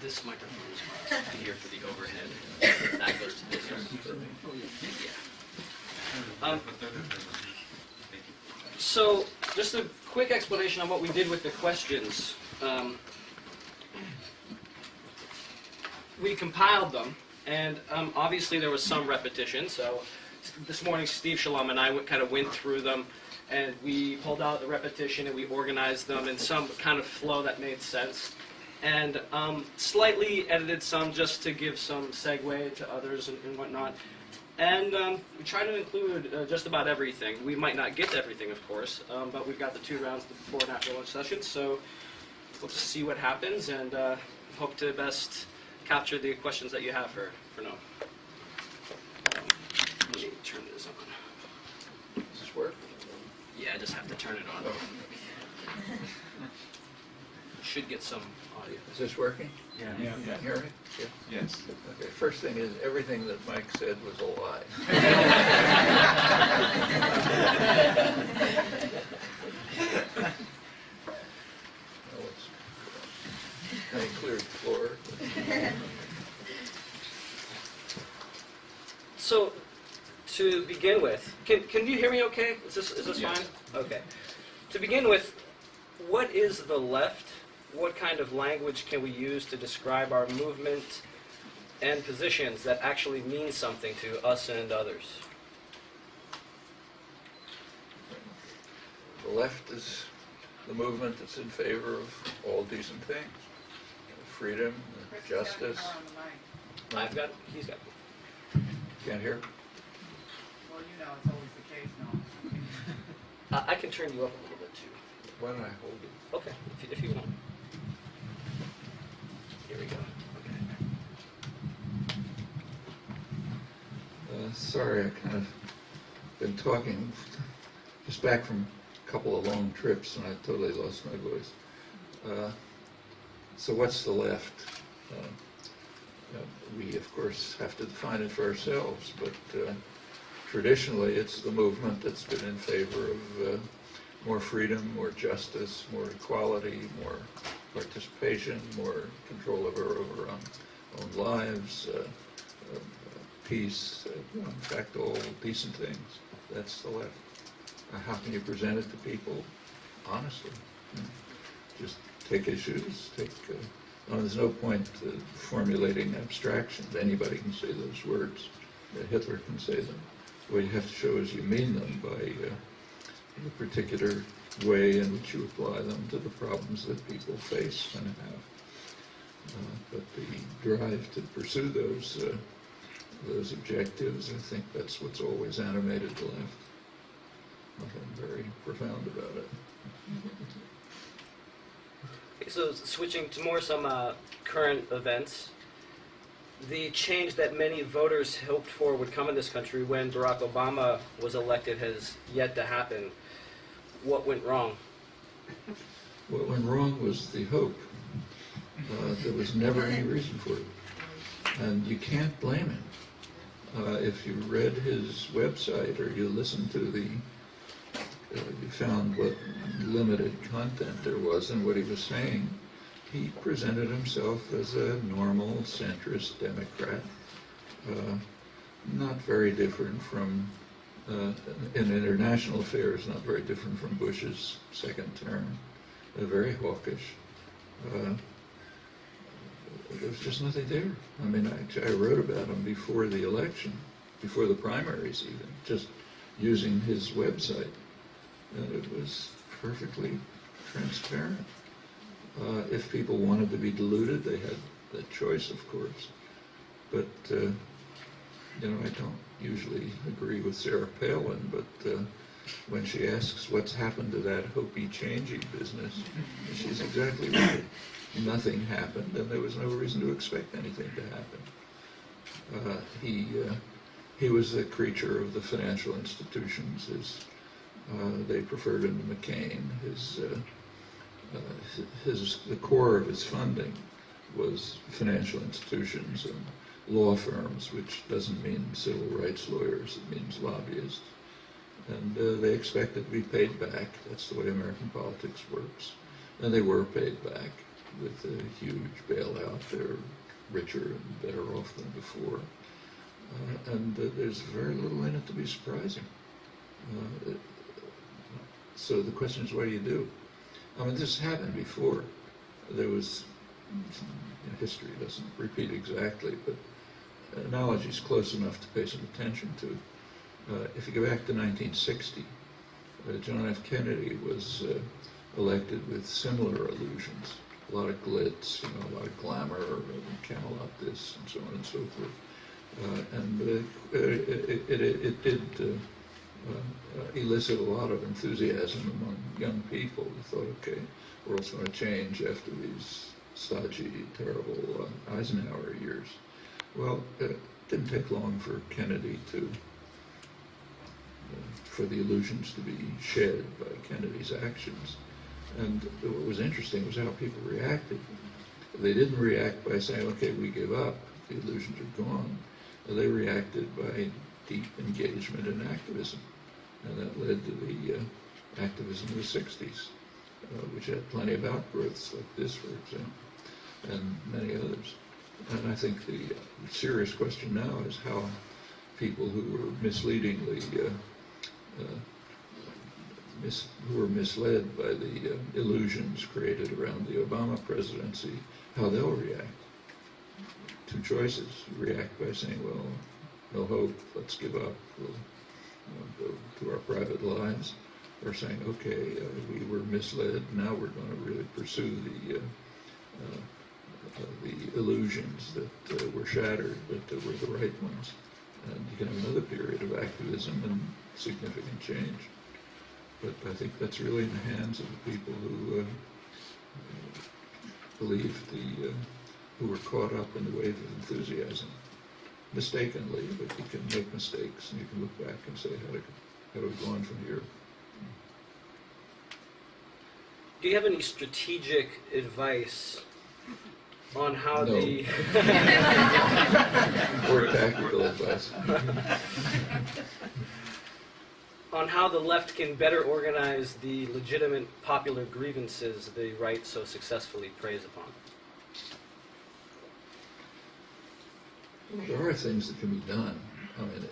this microphone is here for the overhead. That goes to this one. Yeah. So, just a quick explanation on what we did with the questions. We compiled them, and obviously there was some repetition. So, this morning Steve Shalom and I kind of went through them, and we pulled out the repetition and we organized them in some kind of flow that made sense. And slightly edited some just to give some segue to others and whatnot. And we try to include just about everything. We might not get to everything, of course, but we've got the 2 rounds, the before and after lunch sessions, so we'll just see what happens and hope to best capture the questions that you have for Noam. Let me turn this on. Does this work? Yeah, I just have to turn it on. Should get some audio. Is this working? Yeah. You can hear me? Yeah. Yes. Okay, first thing is everything that Mike said was a lie. Kind of cleared the floor. So, to begin with, can you hear me okay? Is this Yes. fine? Okay. To begin with, what is the left? What kind of language can we use to describe our movement and positions that actually mean something to us and others? The left is the movement that's in favor of all decent things. Freedom, justice. I've got, he's got. Can't hear? Well, you know, it's always the case now. I can turn you up a little bit too. Why don't I hold it? Okay, if you want. Here we go. Okay. Sorry, I kind of been talking just back from a couple of long trips and I totally lost my voice. So what's the left? We, of course, have to define it for ourselves, but traditionally it's the movement that's been in favor of more freedom, more justice, more equality, more participation, more control of our own lives, peace, in fact, all decent things. That's the left. How can you present it to people? Honestly. Just take issues, there's no point formulating abstractions. Anybody can say those words. Hitler can say them. What you have to show is you mean them by the particular way in which you apply them to the problems that people face and have. But the drive to pursue those objectives, I think that's what's always animated the left. Nothing very profound about it. So switching to more some current events, the change that many voters hoped for would come in this country when Barack Obama was elected has yet to happen. What went wrong? What went wrong was the hope. There was never any reason for it. And you can't blame him. If you read his website or you listened to you found what limited content there was and what he was saying, he presented himself as a normal centrist Democrat, not very different from, in international affairs, not very different from Bush's second term, very hawkish. There was just nothing there. I mean, I wrote about him before the election, before the primaries even, just using his website. And it was perfectly transparent. If people wanted to be deluded, they had that choice, of course. But, I don't usually agree with Sarah Palin, but when she asks what's happened to that hopey-changey business, she's exactly right. Nothing happened, and there was no reason to expect anything to happen. He was a creature of the financial institutions. They preferred him to McCain. The core of his funding was financial institutions and law firms, which doesn't mean civil rights lawyers, it means lobbyists. And they expected to be paid back. That's the way American politics works. And they were paid back. with a huge bailout. They're richer and better off than before. And there's very little in it to be surprising. So the question is, what do you do? I mean, this happened before. There was, history doesn't repeat exactly, but analogy is close enough to pay some attention to. If you go back to 1960, John F. Kennedy was elected with similar illusions. A lot of glitz, a lot of glamour, Camelot this, and so on and so forth. And it did elicit a lot of enthusiasm among young people who thought, okay, the world's going to change after these stodgy, terrible Eisenhower years. Well, it didn't take long for Kennedy to, for the illusions to be shed by Kennedy's actions. And what was interesting was how people reacted. They didn't react by saying, okay, we give up, the illusions are gone. They reacted by deep engagement in activism. And that led to the activism of the 60s, which had plenty of outgrowths like this, for example, and many others. And I think the serious question now is how people who were misleadingly, who were misled by the illusions created around the Obama presidency, how they'll react. Two choices: react by saying, well, no hope, let's give up, we'll go to our private lives, or saying, okay, we were misled, now we're going to really pursue the illusions that were shattered, but that were the right ones. And you can have another period of activism and significant change. But I think that's really in the hands of the people who believe who were caught up in the wave of enthusiasm. Mistakenly, but you can make mistakes and you can look back and say, how do we go on from here? Do you have any strategic advice on how No. the... Or tactical advice. on how the left can better organize the legitimate popular grievances the right so successfully preys upon? There are things that can be done. I mean,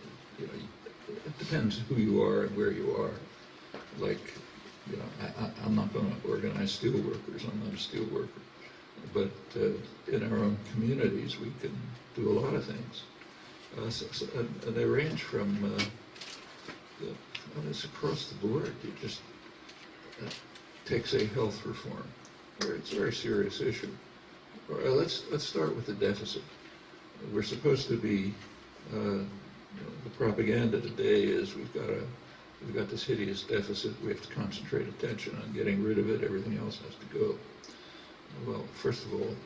it depends who you are and where you are. Like, I'm not going to organize steel workers. I'm not a steel worker. But in our own communities, we can do a lot of things. They range from it's across the board. You just take, say, health reform, where it's a very serious issue. Let's start with the deficit. We're supposed to be, the propaganda today is we've got this hideous deficit, we have to concentrate attention on getting rid of it, everything else has to go. Well, first of all, it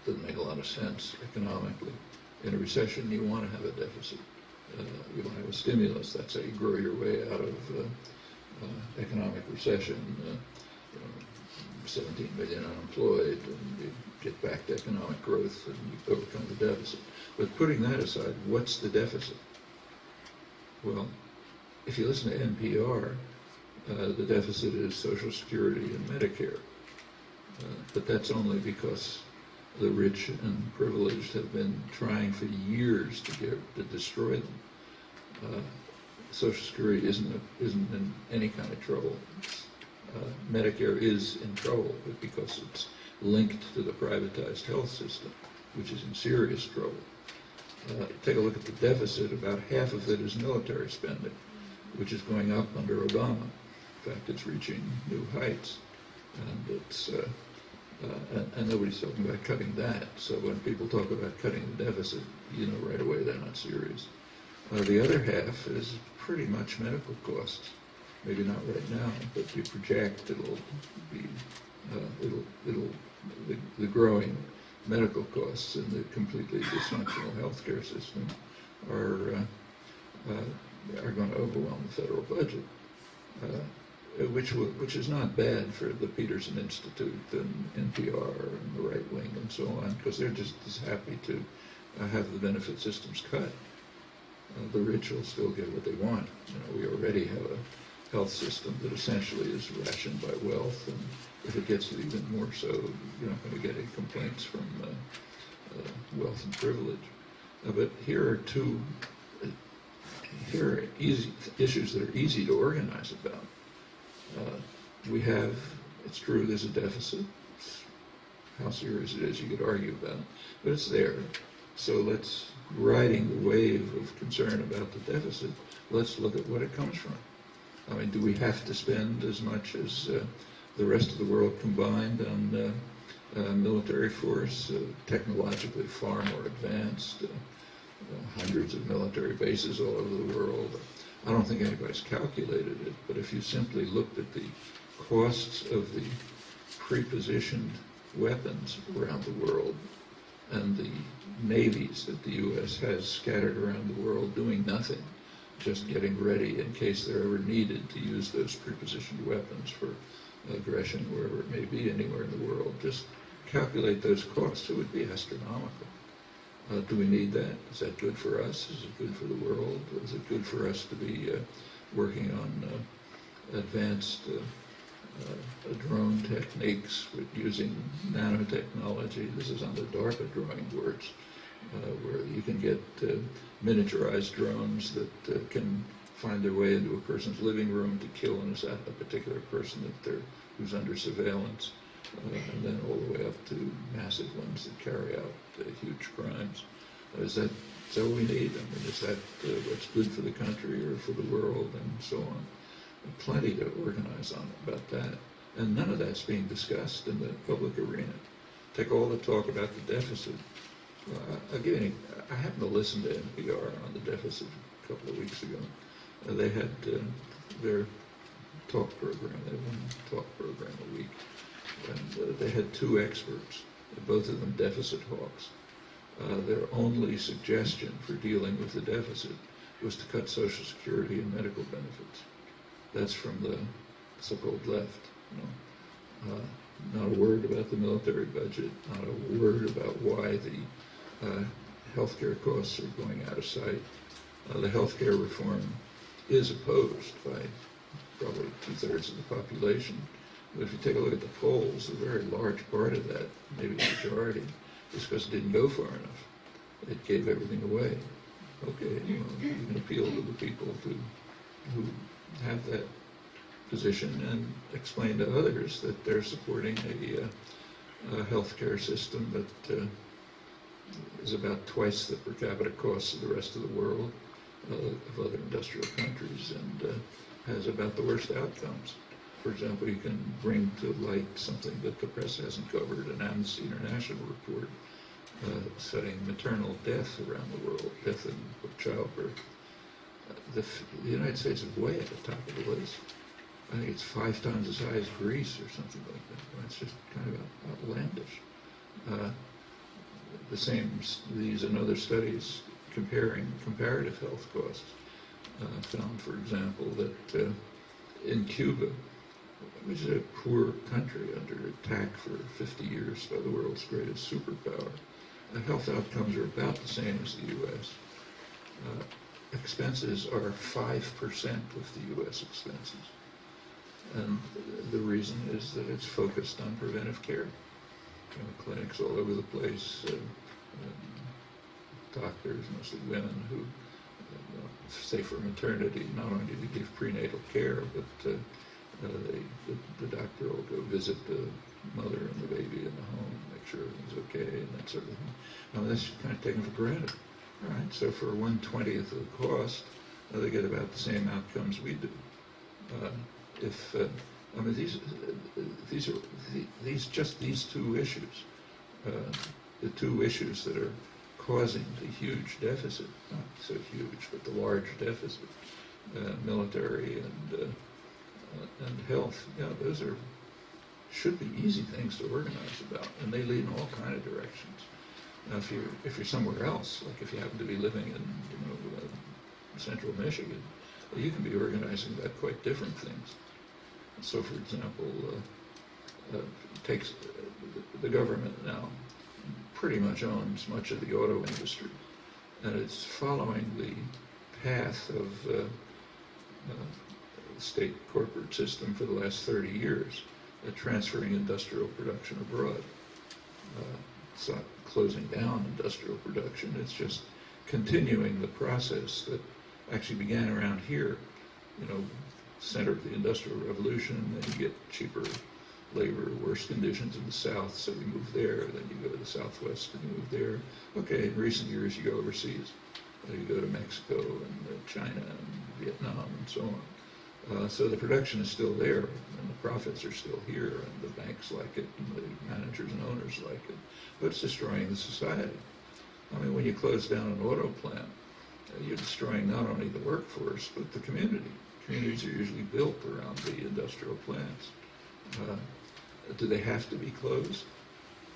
doesn't make a lot of sense economically. In a recession, you want to have a deficit. You want to have a stimulus. That's how you grow your way out of economic recession. 17 million unemployed, and you get back to economic growth and you overcome the deficit. But putting that aside, what's the deficit? Well, if you listen to NPR, the deficit is Social Security and Medicare. But that's only because the rich and privileged have been trying for years to destroy them. Social Security isn't in any kind of trouble. Medicare is in trouble because it's linked to the privatized health system, which is in serious trouble. Take a look at the deficit. About half of it is military spending, which is going up under Obama. In fact, it's reaching new heights, and it's and nobody's talking about cutting that. So when people talk about cutting the deficit, you know right away they're not serious. The other half is pretty much medical costs. Maybe not right now, but you project it'll be the growing medical costs in the completely dysfunctional healthcare system are going to overwhelm the federal budget, which is not bad for the Peterson Institute and NPR and the right wing and so on, because they're just as happy to have the benefit systems cut. The rich will still get what they want. We already have a health system that essentially is rationed by wealth, and if it gets even more so, you're not going to get any complaints from wealth and privilege. But here are easy issues that are easy to organize about. It's true, there's a deficit. How serious it is, you could argue about, but it's there. So riding the wave of concern about the deficit, let's look at what it comes from. I mean, do we have to spend as much as the rest of the world combined on military force, technologically far more advanced, hundreds of military bases all over the world? I don't think anybody's calculated it, but if you simply looked at the costs of the prepositioned weapons around the world and the navies that the U.S. has scattered around the world doing nothing, just getting ready in case they're ever needed to use those prepositioned weapons for aggression wherever it may be anywhere in the world, just calculate those costs. It would be astronomical. Do we need that? Is that good for us? Is it good for the world? Is it good for us to be working on advanced drone techniques with using nanotechnology? This is on the DARPA drawing boards, where you can get miniaturized drones that can find their way into a person's living room to kill a particular person who's under surveillance, and then all the way up to massive ones that carry out huge crimes. Is that what we need? I mean, is that what's good for the country or for the world and so on? Plenty to organize on about that. And none of that's being discussed in the public arena. Take all the talk about the deficit. I happened to listen to NPR on the deficit a couple of weeks ago. They had their talk program. They had one talk program a week. And they had two experts, both of them deficit hawks. Their only suggestion for dealing with the deficit was to cut Social Security and medical benefits. That's from the so-called left. Not a word about the military budget, not a word about why the healthcare costs are going out of sight. The healthcare reform is opposed by probably 2/3 of the population. But if you take a look at the polls, a very large part of that, maybe a majority, is because it didn't go far enough. It gave everything away. Okay, you can appeal to the people who have that position and explain to others that they're supporting a healthcare system that is about twice the per capita costs of the rest of the world, of other industrial countries, and has about the worst outcomes. For example, you can bring to light something that the press hasn't covered, an Amnesty International report studying maternal death around the world, death in childbirth. The United States is way at the top of the list. I think it's 5 times as high as Greece or something like that. It's just kind of outlandish. These and other studies comparing comparative health costs found, for example, that in Cuba, which is a poor country under attack for 50 years by the world's greatest superpower, the health outcomes are about the same as the U.S. Expenses are 5% of the U.S. expenses. And the reason is that it's focused on preventive care. Clinics all over the place, doctors, mostly women, who say for maternity, not only do they give prenatal care, but the doctor will go visit the mother and the baby in the home, make sure everything's okay, and that sort of thing. Now, that's kind of taken for granted. All right, so for 1/20th of the cost, they get about the same outcomes we do. These two issues, the two issues that are causing the huge deficit, not so huge, but the large deficit, military and health, those should be easy things to organize about, and they lead in all kind of directions. Now, if you're somewhere else, like if you happen to be living in central Michigan, you can be organizing about quite different things. So, for example, the government now pretty much owns much of the auto industry, and it's following the path of the state corporate system for the last 30 years. transferring industrial production abroad. It's not closing down industrial production, it's just continuing the process that actually began around here, center of the Industrial Revolution. Then you get cheaper labor, worse conditions in the South, so you move there. Then you go to the Southwest and you move there. Okay, in recent years you go overseas. You go to Mexico and China and Vietnam and so on. So the production is still there, and the profits are still here, and the banks like it, and the managers and owners like it. But it's destroying the society. I mean, when you close down an auto plant, you're destroying not only the workforce, but the community. Communities are usually built around the industrial plants. Do they have to be closed?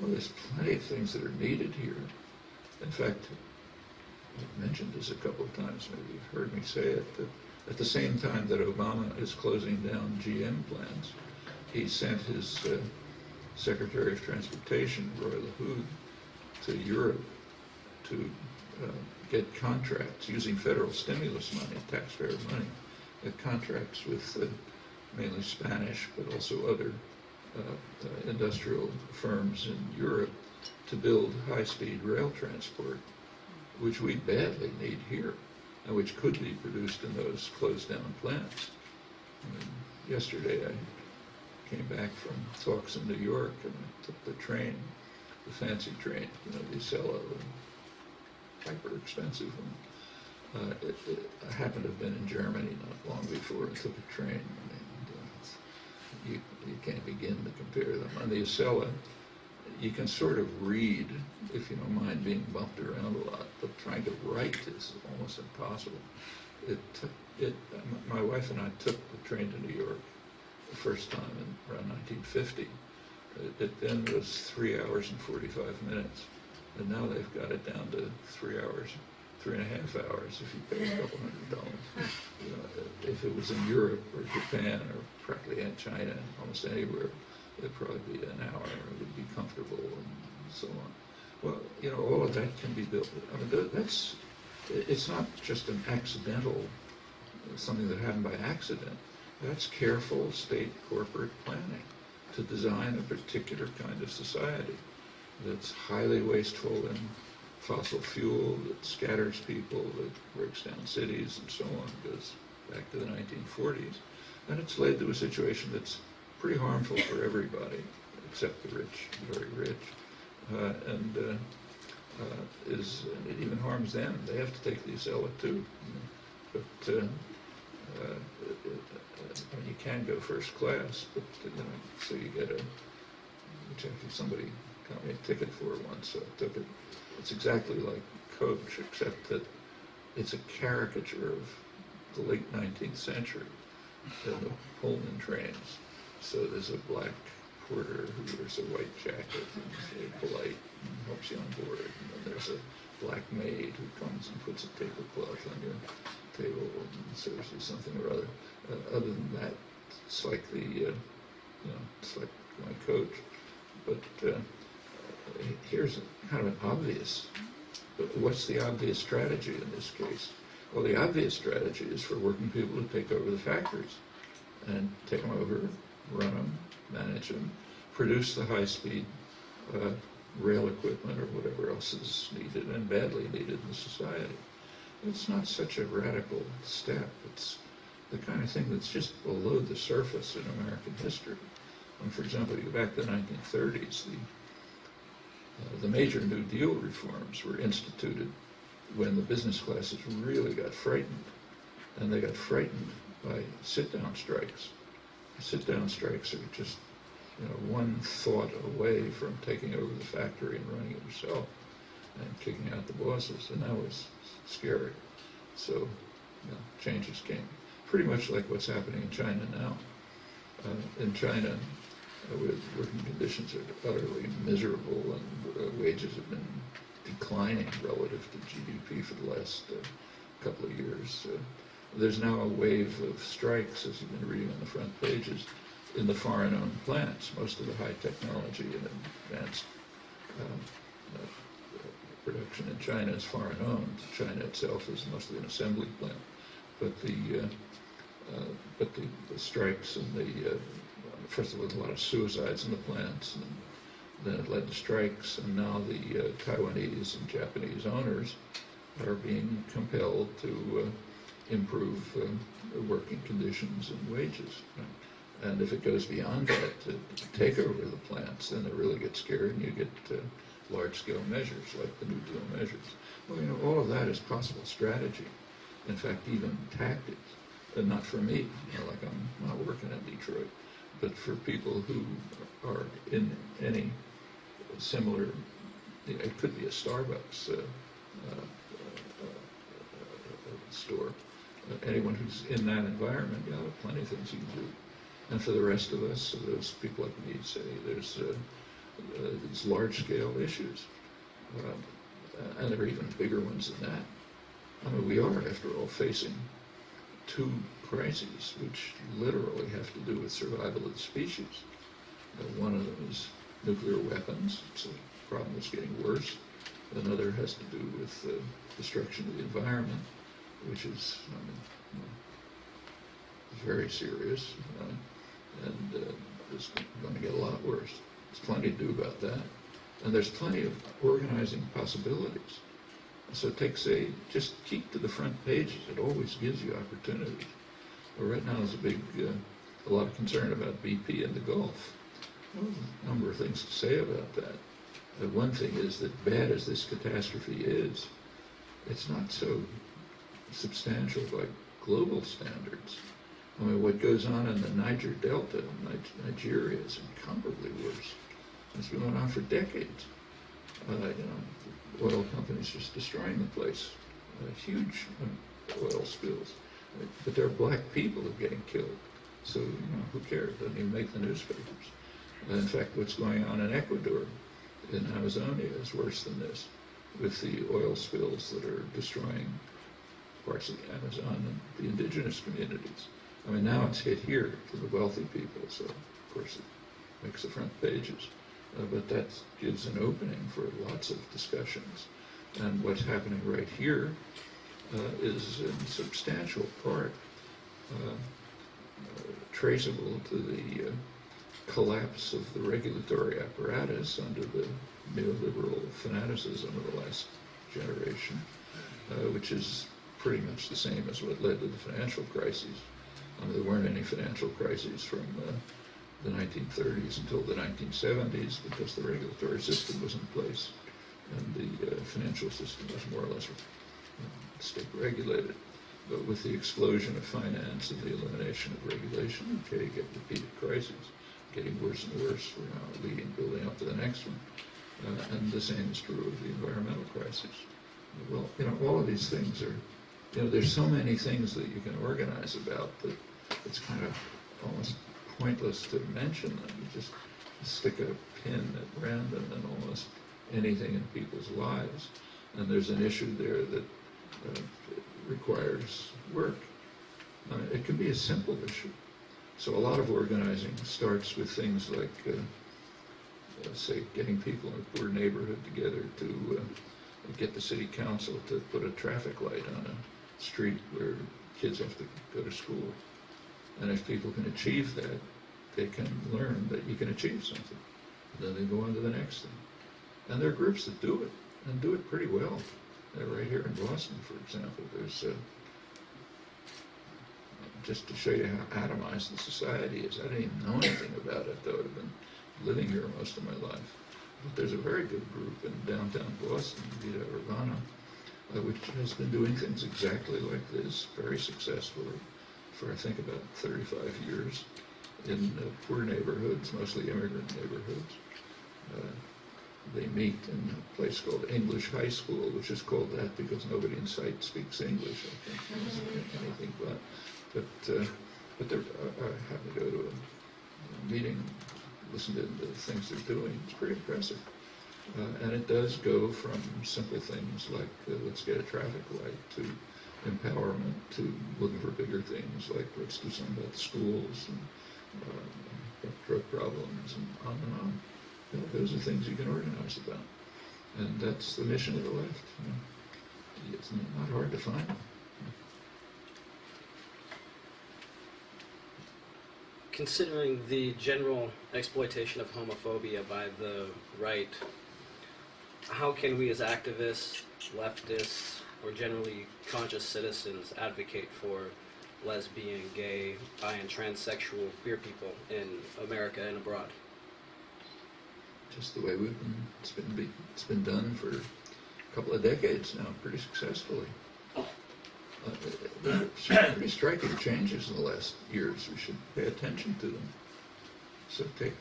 Well, there's plenty of things that are needed here. In fact, I've mentioned this a couple of times, maybe you've heard me say it, that at the same time that Obama is closing down GM plants, he sent his Secretary of Transportation, Roy LaHood, to Europe to get contracts using federal stimulus money, taxpayer money, get contracts with mainly Spanish, but also other industrial firms in Europe to build high-speed rail transport, which we badly need here, and which could be produced in those closed-down plants. I mean, yesterday I came back from talks in New York, and I took the train, the fancy train, the Acela, hyper expensive one. I happened to have been in Germany not long before and took a train. And you can't begin to compare them. On the Acela, you can sort of read, if you don't mind being bumped around a lot, but trying to write is almost impossible. My wife and I took the train to New York the first time in around 1950. It then was 3 hours and 45 minutes. And now they've got it down to 3 hours, 3.5 hours if you pay a couple $100. If it was in Europe or Japan or practically in China, almost anywhere, it'd probably be an hour. It would be comfortable and so on. Well, all of that can be built. I mean, it's not just an accidental, something that happened by accident. That's careful state corporate planning to design a particular kind of society that's highly wasteful in fossil fuel, that scatters people, that breaks down cities and so on, goes back to the 1940s. And it's led to a situation that's pretty harmful for everybody, except the rich, the very rich. And it even harms them. They have to take the Acela too. But I mean, you can go first class, but so you get which actually somebody got me a ticket for once, so I took it. It's exactly like coach, except that it's a caricature of the late 19th century in the Pullman trains. So there's a black porter who wears a white jacket and is very polite and helps you on board. And then there's a black maid who comes and puts a tablecloth on your table and serves you something or other. Other than that, it's like it's like my coach. But here's kind of an obvious, what's the obvious strategy in this case? Well, the obvious strategy is for working people to take over the factories and take them over, run them, manage them, produce the high-speed rail equipment or whatever else is needed and badly needed in society. It's not such a radical step. It's the kind of thing that's just below the surface in American history. And for example, you go back to the 1930s, the major New Deal reforms were instituted when the business classes really got frightened. And they got frightened by sit-down strikes. Sit-down strikes are just one thought away from taking over the factory and running it yourself and kicking out the bosses, and that was scary. So changes came. Pretty much like what's happening in China now. In China, working conditions are utterly miserable, and wages have been declining relative to GDP for the last couple of years. There's now a wave of strikes, as you've been reading on the front pages, in the foreign-owned plants. Most of the high technology and advanced production in China is foreign-owned. China itself is mostly an assembly plant, but the strikes and the first of all, a lot of suicides in the plants, and then it led to strikes, and now the Taiwanese and Japanese owners are being compelled to improve working conditions and wages. And if it goes beyond that, to take over the plants, then it really gets scary, and you get large-scale measures like the New Deal measures. Well, all of that is possible strategy. In fact, even tactics. Not for me, like I'm not working in Detroit, but for people who are in any similar, it could be a Starbucks store. Anyone who's in that environment, there are plenty of things you can do. And for the rest of us, those people like me say, there's these large-scale issues. And there are even bigger ones than that. I mean, we are, after all, facing two crises which literally have to do with survival of the species. One of them is nuclear weapons. It's a problem that's getting worse. Another has to do with destruction of the environment, which is very serious, and it's going to get a lot worse. There's plenty to do about that. And there's plenty of organizing possibilities. So just keep to the front pages. It always gives you opportunities. Well, right now there's a lot of concern about BP and the Gulf. Well, there's a number of things to say about that. One thing is that bad as this catastrophe is, it's not so substantial by global standards. I mean, what goes on in the Niger Delta, Nigeria, is incomparably worse. It's been going on for decades. Oil companies just destroying the place. Huge oil spills. But there are black people who are getting killed. So, who cares? Doesn't even make the newspapers. In fact, what's going on in Ecuador, in Amazonia, is worse than this, with the oil spills that are destroying parts of the Amazon and the indigenous communities. I mean, now it's hit here to the wealthy people, so of course it makes the front pages. But that gives an opening for lots of discussions. And what's happening right here is in substantial part traceable to the collapse of the regulatory apparatus under the neoliberal fanaticism of the last generation, which is pretty much the same as what led to the financial crises. I mean, there weren't any financial crises from the 1930s until the 1970s because the regulatory system was in place and the financial system was more or less state regulated. But with the explosion of finance and the elimination of regulation, okay, you get repeated crises, getting worse and worse. We're now building up to the next one. And the same is true of the environmental crisis. Well, all of these things are, there's so many things that you can organize about that it's kind of almost pointless to mention them. You just stick a pin at random in almost anything in people's lives. And there's an issue there that requires work. It can be a simple issue. So a lot of organizing starts with things like, say, getting people in a poor neighborhood together to get the city council to put a traffic light on a street where kids have to go to school. And if people can achieve that, they can learn that you can achieve something. Then they go on to the next thing. And there are groups that do it, and do it pretty well. Right here in Boston, for example, there's, just to show you how atomized the society is, I didn't even know anything about it, though I've been living here most of my life. But there's a very good group in downtown Boston, Vita Urbana, which has been doing things exactly like this, very successfully, for I think about 35 years, in poor neighborhoods, mostly immigrant neighborhoods. They meet in a place called English High School, which is called that because nobody in sight speaks English, I think, anything but. But I happen to go to a meeting, listen to the things they're doing. It's pretty impressive. And it does go from simple things like let's get a traffic light to empowerment to looking for bigger things like let's do something about the schools and drug problems and on and on. Those are things you can organize about. And that's the mission of the left. It's not hard to find. considering the general exploitation of homophobia by the right, how can we as activists, leftists, or generally conscious citizens advocate for lesbian, gay, bi, and transsexual queer people in America and abroad? Just the way it's been done for a couple of decades now, pretty successfully. There are some pretty striking changes in the last years. We should pay attention to them. So take,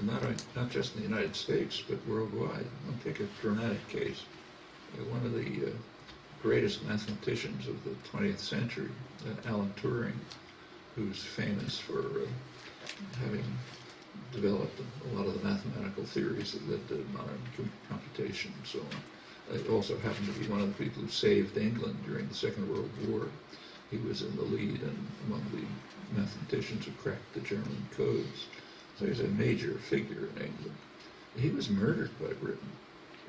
not just in the United States, but worldwide. I'll take a dramatic case. One of the greatest mathematicians of the 20th century, Alan Turing, who's famous for having developed a lot of the mathematical theories that led to modern computation and so on. He also happened to be one of the people who saved England during the Second World War. He was in the lead and among the mathematicians who cracked the German codes. So he's a major figure in England. He was murdered by Britain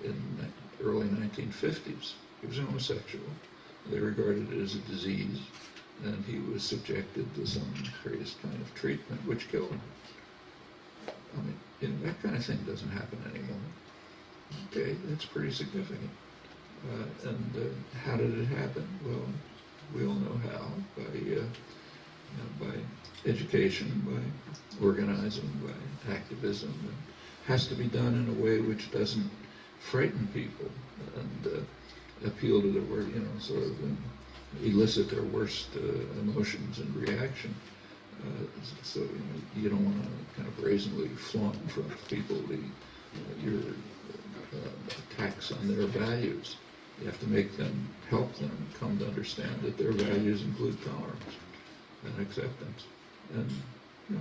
in the early 1950s. He was homosexual. They regarded it as a disease, and he was subjected to some curious kind of treatment which killed him. I mean, that kind of thing doesn't happen anymore. Okay, that's pretty significant. And how did it happen? Well, we all know how, by education, by organizing, by activism. It has to be done in a way which doesn't frighten people and appeal to their word, sort of elicit their worst emotions and reaction. So you don't want to kind of brazenly flaunt in front of people your attacks on their values. You have to help them come to understand that their values include tolerance and acceptance. And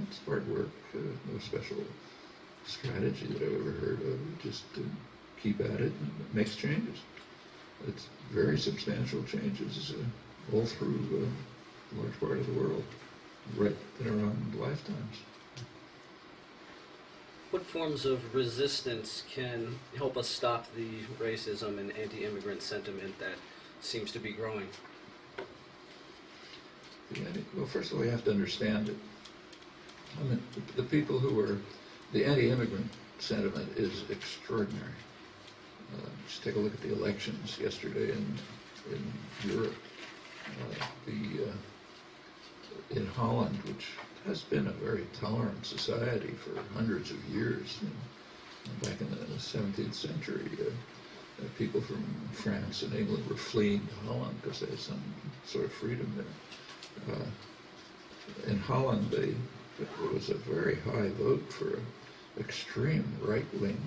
it's hard work, no special strategy that I've ever heard of. You just keep at it, and it makes changes. It's very substantial changes all through a large part of the world, right in our own lifetimes. What forms of resistance can help us stop the racism and anti-immigrant sentiment that seems to be growing? Well, first of all, you have to understand it. I mean, the people the anti-immigrant sentiment is extraordinary. Just take a look at the elections yesterday in Europe. In Holland, which has been a very tolerant society for hundreds of years. Back in the 17th century, people from France and England were fleeing to Holland because they had some sort of freedom there. In Holland, there was a very high vote for an extreme right-wing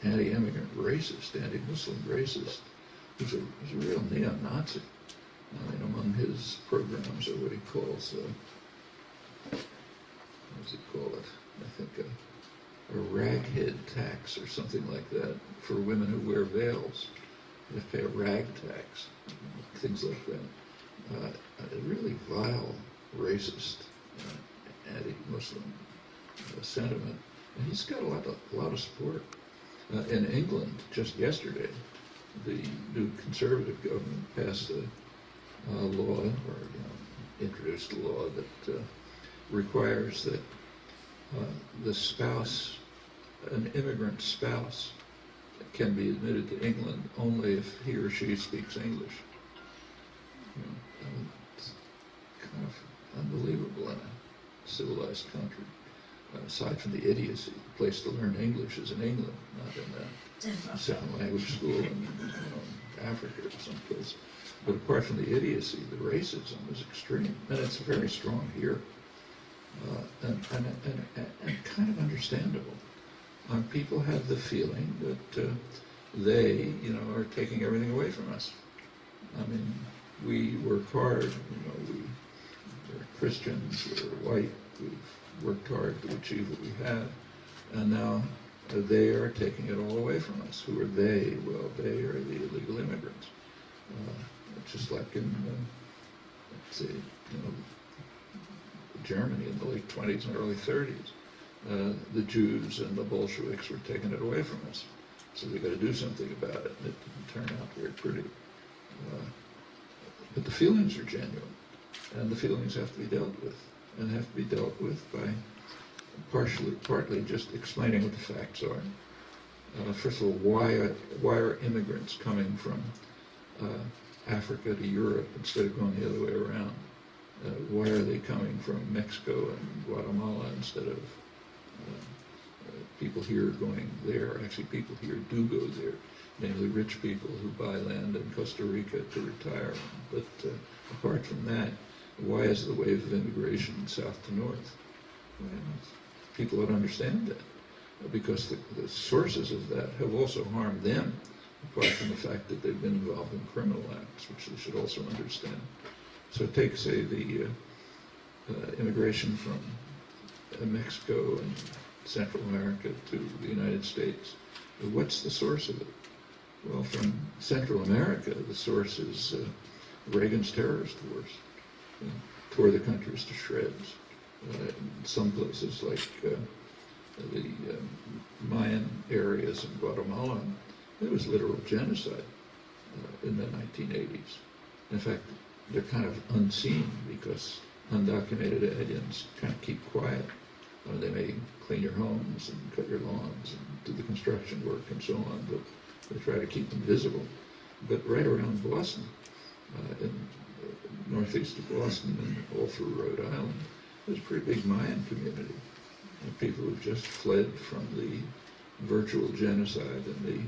anti-immigrant racist, anti-Muslim racist, who's a real neo-Nazi. I mean, among his programs are what he calls, what does he call it? I think a raghead tax or something like that for women who wear veils. You have to pay a rag tax, things like that. A really vile, racist, anti-Muslim sentiment. And he's got a lot of support. In England, just yesterday, the new Conservative government passed a law, or introduced a law that requires that the spouse, an immigrant spouse, can be admitted to England only if he or she speaks English. It's kind of unbelievable in a civilized country. Aside from the idiocy, the place to learn English is in England, not in a second language school in Africa or someplace. But apart from the idiocy, the racism is extreme, and it's very strong here, and kind of understandable. People have the feeling that they, are taking everything away from us. I mean, we work hard. We're Christians. We're white. We've worked hard to achieve what we have, and now they are taking it all away from us. Who are they? Well, they are the illegal immigrants. Just like in, say, Germany in the late 20s and early 30s, the Jews and the Bolsheviks were taking it away from us. So we got to do something about it. It didn't turn out very pretty. But the feelings are genuine, and the feelings have to be dealt with. and have to be dealt with by partly just explaining what the facts are. First of all, why are immigrants coming from Africa to Europe instead of going the other way around? Why are they coming from Mexico and Guatemala instead of people here going there? Actually, people here do go there, namely rich people who buy land in Costa Rica to retire. But apart from that, why is the wave of immigration south to north? Well, people don't understand that, because the sources of that have also harmed them, apart from the fact that they've been involved in criminal acts, which they should also understand. So take, say, the immigration from Mexico and Central America to the United States. What's the source of it? Well, from Central America, the source is Reagan's terrorist wars. Tore the countries to shreds. In some places like the Mayan areas in Guatemala, there was literal genocide in the 1980s. In fact, they're kind of unseen because undocumented aliens kind of keep quiet. They may clean your homes and cut your lawns and do the construction work and so on, but they try to keep them visible. But right around Boston, in northeast of Boston and all through Rhode Island, there's a pretty big Mayan community. People who've just fled from the virtual genocide in the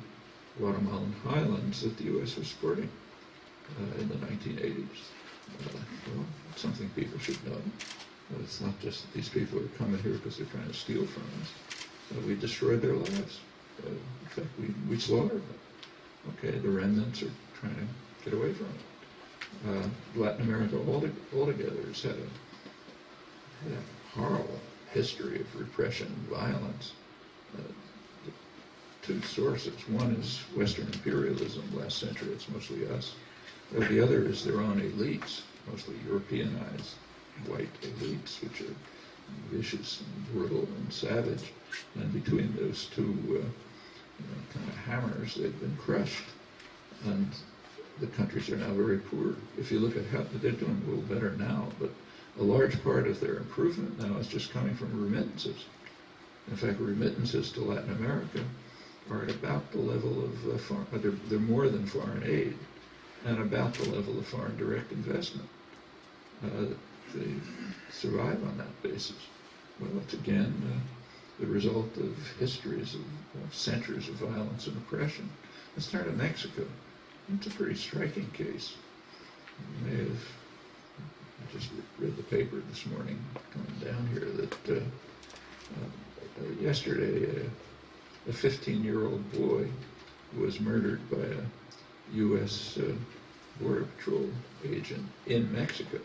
Guatemalan highlands that the U.S. was supporting in the 1980s. Well, it's something people should know. It's not just that these people are coming here because they're trying to steal from us. We destroyed their lives. In fact, we slaughtered them. Okay, the remnants are trying to get away from it. Latin America altogether has had a horrible history of repression and violence. Two sources. One is Western imperialism last century. It's mostly us. The other is their own elites, mostly Europeanized white elites, which are vicious and brutal and savage. And between those two kind of hammers, they've been crushed. And the countries are now very poor. If you look at how they're doing a little better now, but a large part of their improvement now is just coming from remittances. In fact, remittances to Latin America are at about the level of they're more than foreign aid, and about the level of foreign direct investment. They survive on that basis. Well, it's again the result of histories of centuries of violence and oppression. Let's turn to Mexico. It's a pretty striking case. You may have, I just read the paper this morning coming down here that yesterday a 15-year-old boy was murdered by a U.S. Border Patrol agent in Mexico.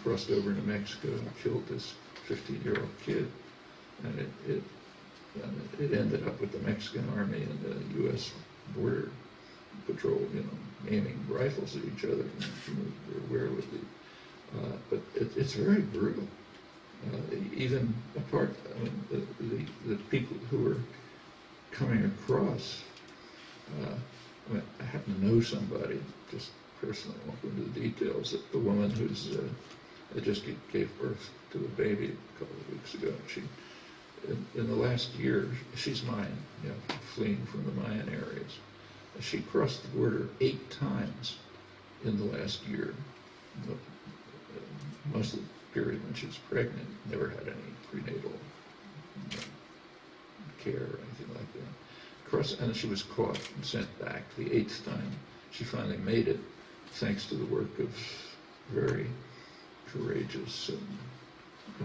Crossed over into Mexico and killed this 15-year-old kid. And it ended up with the Mexican Army and the U.S. Border Patrol, aiming rifles at each other. Where would the but it's very brutal. Even apart, the people who are coming across. I happen to know somebody, just personally, I won't go into the details, that the woman who's just gave birth to a baby a couple of weeks ago. She, in the last year, she's Mayan, fleeing from the Mayan areas. She crossed the border 8 times in the last year. Most of the period when she was pregnant, never had any prenatal care or anything like that. And she was caught and sent back the 8th time. She finally made it, thanks to the work of very courageous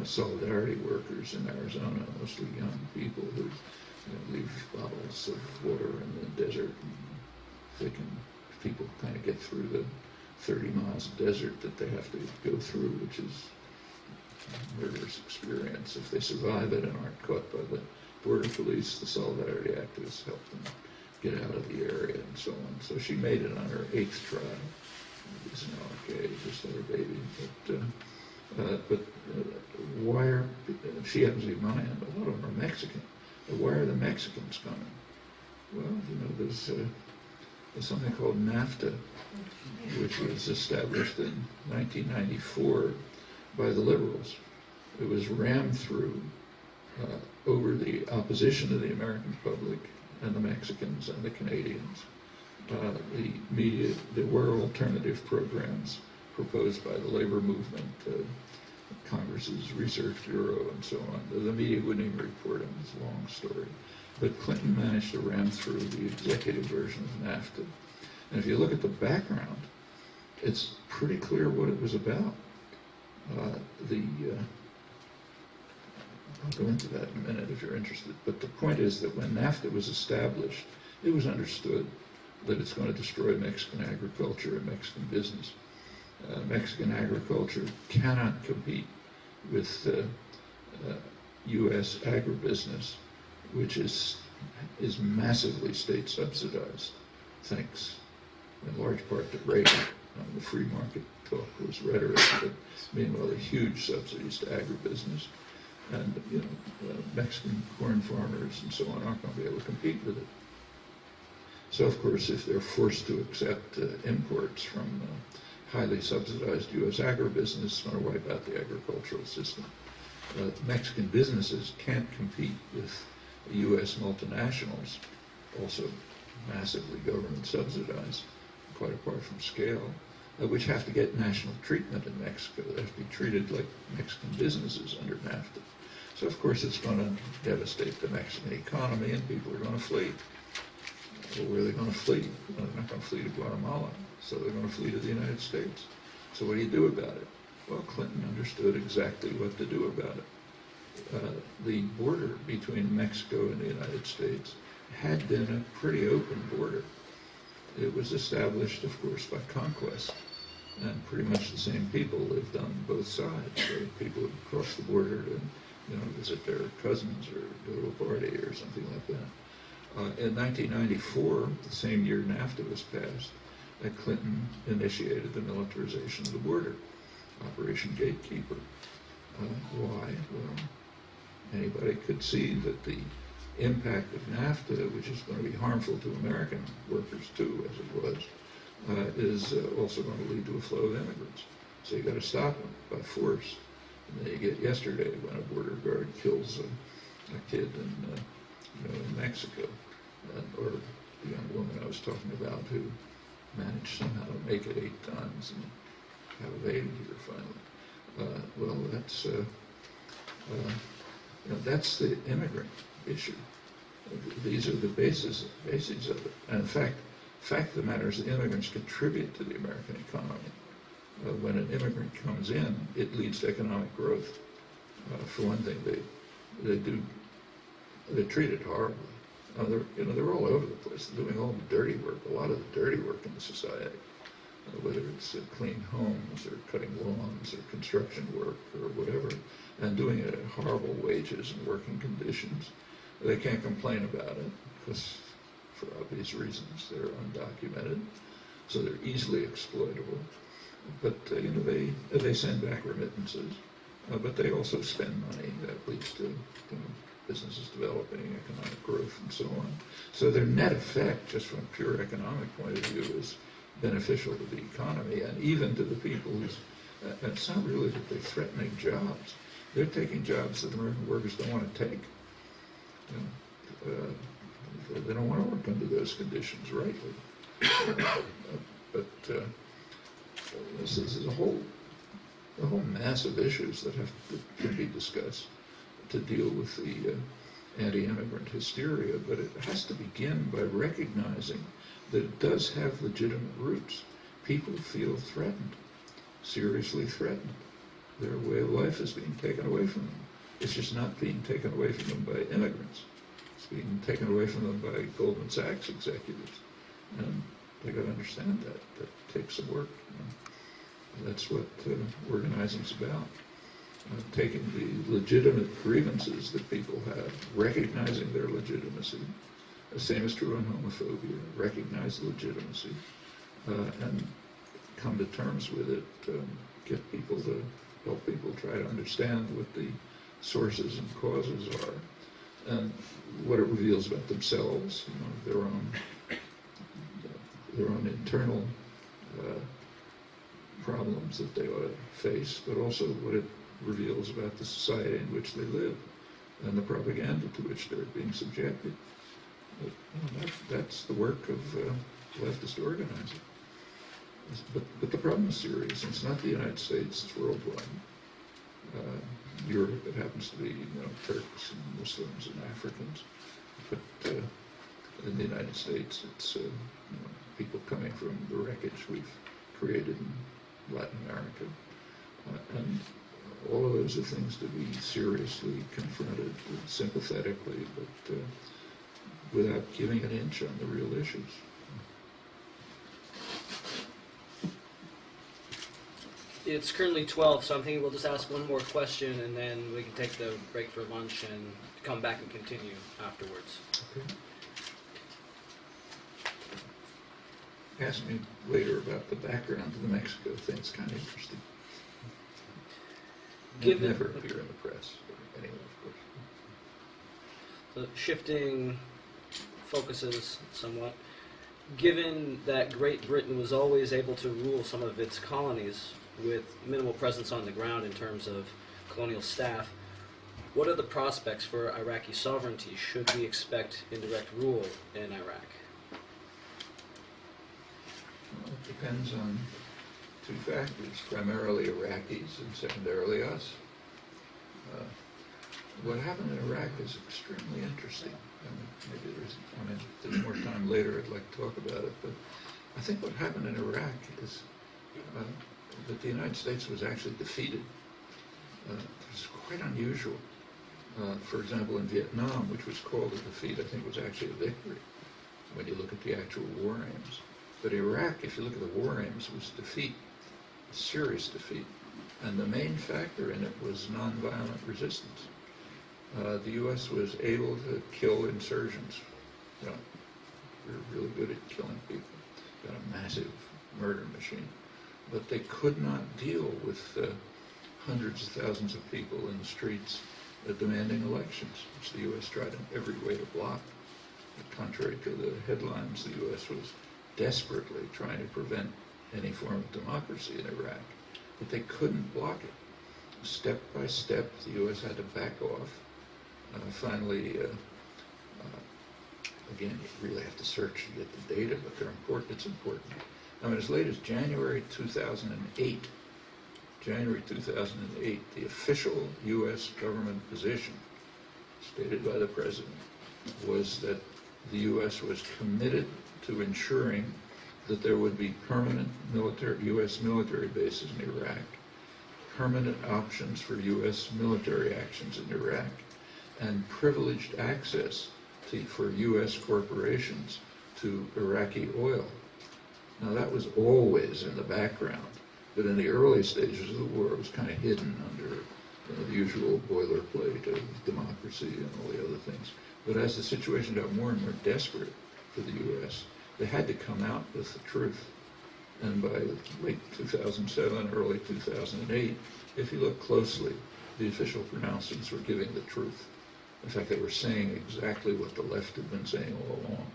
solidarity workers in Arizona, mostly young people who leave bottles of water in the desert. And people kind of get through the 30 miles of desert that they have to go through, which is a murderous experience. If they survive it and aren't caught by the border police, the solidarity activists help them get out of the area and so on. So she made it on her 8th try. It's now okay, just had her baby. But why are, she happens to be Mayan, but a lot of them are Mexican. But why are the Mexicans coming? Well, there's something called NAFTA, which was established in 1994 by the liberals. It was rammed through over the opposition of the American public and the Mexicans and the Canadians. The media, there were alternative programs proposed by the labor movement, Congress's Research Bureau, and so on. The media wouldn't even report on this long story. But Clinton managed to ram through the executive version of NAFTA. And if you look at the background, it's pretty clear what it was about. I'll go into that in a minute if you're interested. But the point is that when NAFTA was established, it was understood that it's going to destroy Mexican agriculture and Mexican business. Mexican agriculture cannot compete with U.S. agribusiness, which is massively state subsidized, thanks in large part to Reagan. The free market talk was rhetoric, but meanwhile, the huge subsidies to agribusiness. And Mexican corn farmers and so on aren't going to be able to compete with it. So of course, if they're forced to accept imports from highly subsidized U.S. agribusiness, it's going to wipe out the agricultural system. Mexican businesses can't compete with U.S. multinationals, also massively government subsidized, quite apart from scale, which have to get national treatment in Mexico. They have to be treated like Mexican businesses under NAFTA. So of course it's going to devastate the Mexican economy and people are going to flee. Well, where are they going to flee? Well, they're not going to flee to Guatemala, so they're going to flee to the United States. So what do you do about it? Well, Clinton understood exactly what to do about it. The border between Mexico and the United States had been a pretty open border. It was established, of course, by conquest, and pretty much the same people lived on both sides. So people would cross the border to, visit their cousins or go to a party or something like that. In 1994, the same year NAFTA was passed, Clinton initiated the militarization of the border, Operation Gatekeeper. Why? Well, anybody could see that the impact of NAFTA, which is going to be harmful to American workers too, as it was, is also going to lead to a flow of immigrants. So you got to stop them by force. And then you get yesterday when a border guard kills a kid in Mexico, or the young woman I was talking about who managed somehow to make it 8 times and have a baby here finally. Well, that's the immigrant issue. These are the bases of it. And in fact, the fact of the matter is that immigrants contribute to the American economy. When an immigrant comes in, it leads to economic growth. For one thing, they're treated horribly. They're all over the place. They're doing all the dirty work, a lot of the dirty work in the society, whether it's cleaning homes or cutting lawns or construction work or whatever, and doing it at horrible wages and working conditions. They can't complain about it because, for obvious reasons, they're undocumented, so they're easily exploitable. But they send back remittances, but they also spend money that leads to businesses developing, economic growth, and so on. So their net effect, just from a pure economic point of view, is beneficial to the economy and even to the people who's. And it's not really that they're threatening jobs; they're taking jobs that American workers don't want to take. They don't want to work under those conditions, rightly. But this is a whole mass of issues that can be discussed to deal with the anti-immigrant hysteria, but it has to begin by recognizing that it does have legitimate roots. People feel threatened, seriously threatened. Their way of life is being taken away from them. It's just not being taken away from them by immigrants. It's being taken away from them by Goldman Sachs executives. And they got to understand that. That takes some work. That's what organizing's about. Taking the legitimate grievances that people have, recognizing their legitimacy. The same is true on homophobia. Recognize the legitimacy and come to terms with it. Get people to help people try to understand what the sources and causes are, and what it reveals about themselves, their own internal problems that they ought to face, but also what it reveals about the society in which they live and the propaganda to which they're being subjected. But, that's the work of leftist organizing. But the problem is serious. It's not the United States, it's worldwide. Europe, it happens to be Turks and Muslims and Africans. But in the United States, it's people coming from the wreckage we've created in Latin America. And all of those are things to be seriously confronted sympathetically, but without giving an inch on the real issues. It's currently 12, so I'm thinking we'll just ask one more question, and then we can take the break for lunch and come back and continue afterwards. Okay. Ask me later about the background to the Mexico thing. It's kind of interesting. It never appear in the press, but anyway, of course. So shifting focuses somewhat. Given that Great Britain was always able to rule some of its colonies with minimal presence on the ground in terms of colonial staff, what are the prospects for Iraqi sovereignty? Should we expect indirect rule in Iraq? Well, it depends on two factors, primarily Iraqis and secondarily us. What happened in Iraq is extremely interesting. Maybe there's more time later I'd like to talk about it, but I think what happened in Iraq is that the United States was actually defeated. It was quite unusual. For example, in Vietnam, which was called a defeat, I think was actually a victory when you look at the actual war aims. But Iraq, if you look at the war aims, was defeat, a serious defeat. And the main factor in it was nonviolent resistance. The U.S. was able to kill insurgents. We're really good at killing people. Got a massive murder machine. But they could not deal with hundreds of thousands of people in the streets demanding elections, which the U.S. tried in every way to block. Contrary to the headlines, the U.S. was desperately trying to prevent any form of democracy in Iraq, but they couldn't block it. Step by step, the U.S. had to back off. Finally, again, you really have to search to get the data, but they're important. It's important. I mean, as late as January 2008, the official U.S. government position, stated by the president, was that the U.S. was committed to ensuring that there would be permanent U.S. military bases in Iraq, permanent options for U.S. military actions in Iraq, and privileged access for U.S. corporations to Iraqi oil. Now that was always in the background, but in the early stages of the war it was kind of hidden under the usual boilerplate of democracy and all the other things. But as the situation got more and more desperate for the U.S., they had to come out with the truth. And by late 2007, early 2008, if you look closely, the official pronouncements were giving the truth. In fact, they were saying exactly what the left had been saying all along,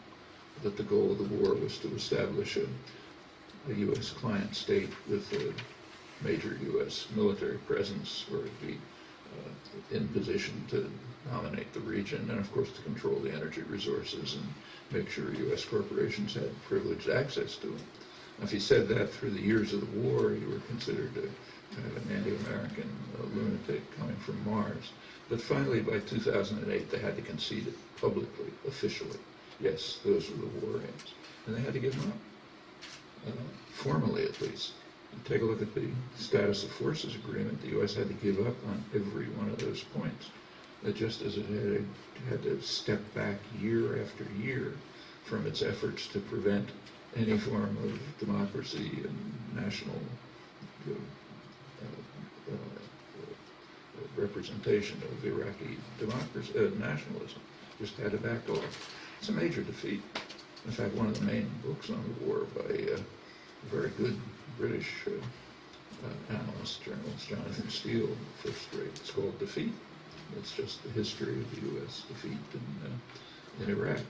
that the goal of the war was to establish a U.S. client state with a major U.S. military presence where it would be in position to dominate the region and, of course, to control the energy resources and make sure U.S. corporations had privileged access to them. Now, if you said that through the years of the war, you were considered an anti-American lunatic coming from Mars. But finally, by 2008, they had to concede it publicly, officially. Yes, those were the war aims. And they had to give them up, formally at least. Take a look at the Status of Forces Agreement. The U.S. had to give up on every one of those points, just as it had to step back year after year from its efforts to prevent any form of democracy and national representation of Iraqi democracy, nationalism. Just had to back off. It's a major defeat. In fact, one of the main books on the war by a very good British analyst, journalist, Jonathan Steele, first rate. It's called Defeat. It's just the history of the U.S. defeat in Iraq.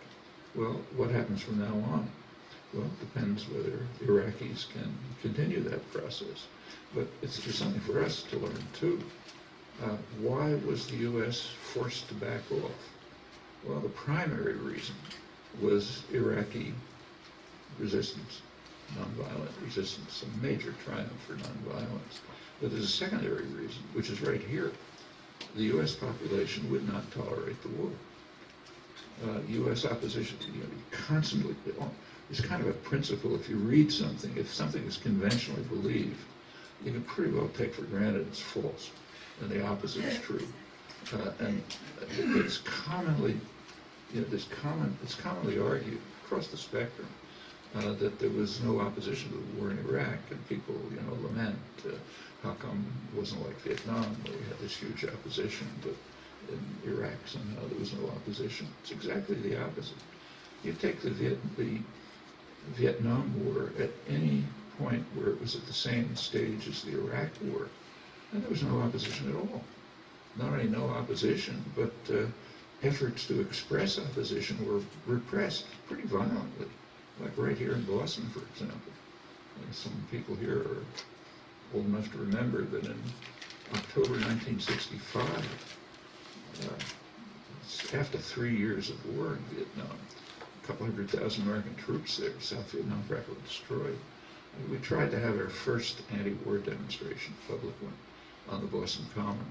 Well, what happens from now on? Well, it depends whether the Iraqis can continue that process. But there's something for us to learn, too. Why was the U.S. forced to back off? Well, the primary reason was Iraqi resistance, nonviolent resistance, a major triumph for nonviolence. But there's a secondary reason, which is right here. The U.S. population would not tolerate the war. U.S. opposition, constantly, it's kind of a principle. If you read something, if something is conventionally believed, you can pretty well take for granted it's false, and the opposite is true. And it's commonly, it's commonly argued across the spectrum that there was no opposition to the war in Iraq, and people, lament how come it wasn't like Vietnam, where we had this huge opposition, but in Iraq somehow there was no opposition. It's exactly the opposite. You take the Vietnam War at any point where it was at the same stage as the Iraq War, and there was no opposition at all. Not only no opposition, but efforts to express opposition were repressed pretty violently, like right here in Boston, for example. And some people here are old enough to remember that in October 1965, after 3 years of war in Vietnam, a couple 100,000 American troops there, South Vietnam practically destroyed. And we tried to have our first anti-war demonstration, public one, on the Boston Common,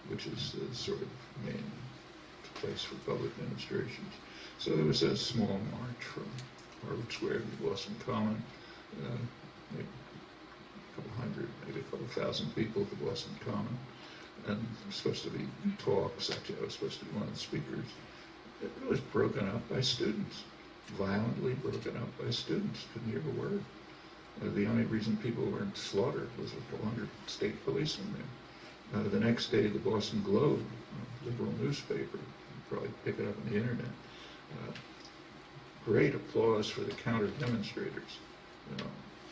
which is the sort of main place for public demonstrations. So there was a small march from Harvard Square to the Boston Common, maybe a couple hundred, maybe a couple thousand people at the Boston Common. And it was supposed to be talks. Actually, I was supposed to be one of the speakers. It was broken up by students, violently broken up by students. Couldn't hear a word. The only reason people weren't slaughtered was a couple hundred state policemen there. The next day, the Boston Globe, a liberal newspaper, you probably pick it up on the internet, great applause for the counter-demonstrators.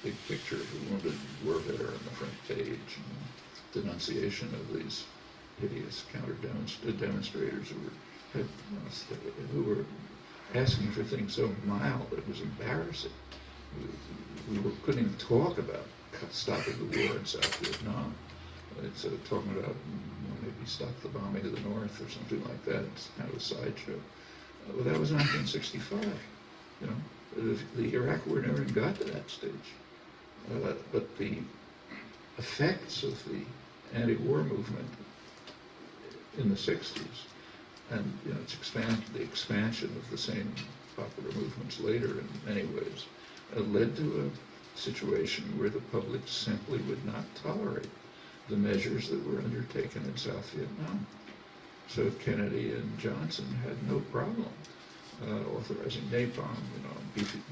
Big picture of the wounded war veteran on the front page, and denunciation of these hideous counter-demonstrators who were asking for things so mild that it was embarrassing. We couldn't even talk about stopping the war in South Vietnam. Instead of talking about maybe stop the bombing of the North or something like that, it's kind of a sideshow. Well, that was 1965. The Iraq War never even got to that stage. But the effects of the anti-war movement in the 60s, and the expansion of the same popular movements later in many ways, led to a situation where the public simply would not tolerate the measures that were undertaken in South Vietnam. So Kennedy and Johnson had no problem authorizing napalm,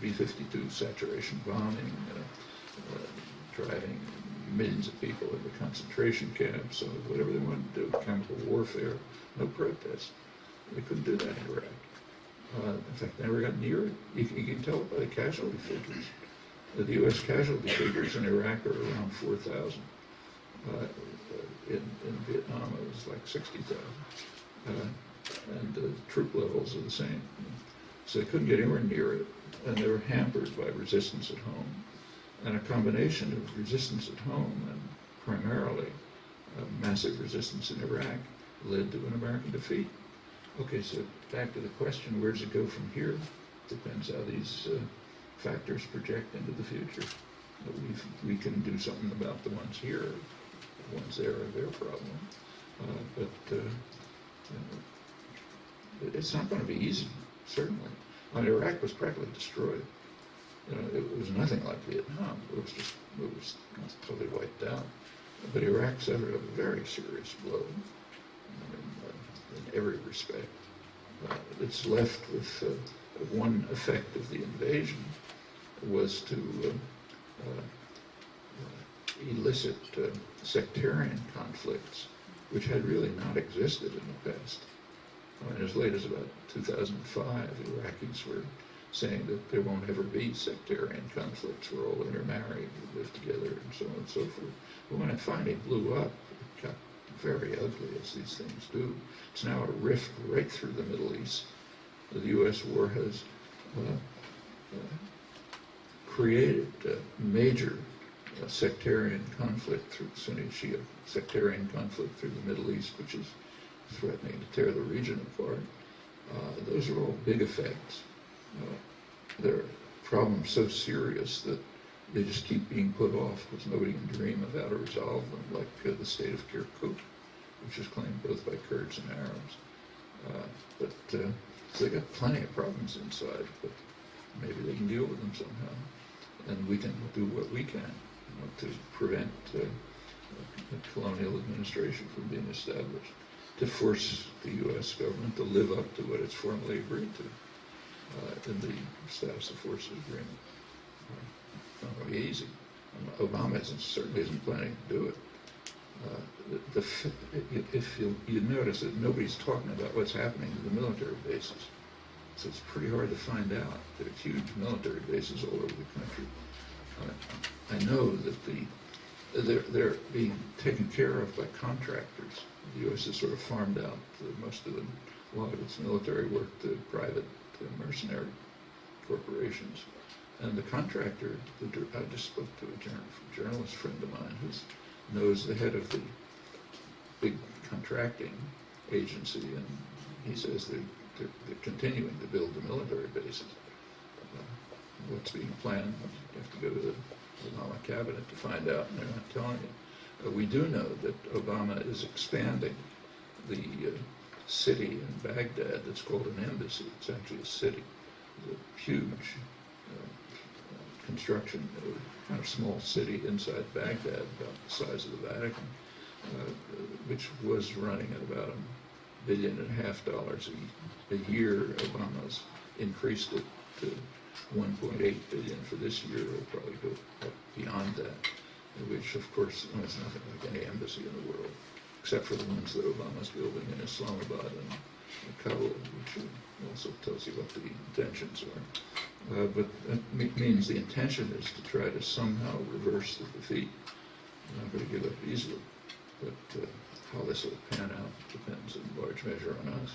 B-52 saturation bombing, driving millions of people into concentration camps, whatever they wanted to do, chemical warfare, no protest. They couldn't do that in Iraq. In fact, they never got near it. You can tell it by the casualty figures. The U.S. casualty figures in Iraq are around 4,000. In Vietnam, it was like 60,000. And the troop levels are the same. So they couldn't get anywhere near it, and they were hampered by resistance at home. And a combination of resistance at home and primarily massive resistance in Iraq led to an American defeat. Okay, so back to the question, where does it go from here? Depends how these factors project into the future. We can do something about the ones here. The ones there are their problem. But it's not going to be easy, certainly. Iraq was practically destroyed. It was nothing like Vietnam. It was totally wiped out. But Iraq suffered a very serious blow in every respect. It's left with one effect of the invasion was to elicit sectarian conflicts, which had really not existed in the past. As late as about 2005, Iraqis were saying that there won't ever be sectarian conflicts. We're all intermarried, we live together, and so on and so forth. But when it finally blew up, it got very ugly, as these things do. It's now a rift right through the Middle East. The U.S. war has created major sectarian conflict through Sunni-Shia sectarian conflict through the Middle East, which is threatening to tear the region apart. Those are all big effects. They're problems so serious that they just keep being put off because nobody can dream of how to resolve them, like the state of Kirkuk, which is claimed both by Kurds and Arabs. So they got plenty of problems inside, but maybe they can deal with them somehow. And we can do what we can to prevent the colonial administration from being established, to force the U.S. government to live up to what it's formally agreed to in the Status of Forces Agreement. It's not going to be easy. Obama certainly isn't planning to do it. If you notice that nobody's talking about what's happening to the military bases, so it's pretty hard to find out. There are huge military bases all over the country. I know that they're being taken care of by contractors. The U.S. has sort of farmed out a lot of its military work to private mercenary corporations. And the contractor, I just spoke to a journalist friend of mine who knows the head of the big contracting agency, and he says they're continuing to build the military bases. What's being planned, you have to go to the Obama cabinet to find out, and they're not telling you. We do know that Obama is expanding the city in Baghdad that's called an embassy. It's actually a city. It's a huge construction, a kind of small city inside Baghdad, about the size of the Vatican, which was running at about $1.5 billion a year. Obama's increased it to $1.8 billion for this year. It'll probably go up beyond that, which of course is nothing like any embassy in the world, except for the ones that Obama's building in Islamabad and Kabul, which also tells you what the intentions are. But that means the intention is to try to somehow reverse the defeat. We're not going to give up easily, but how this will pan out depends in large measure on us.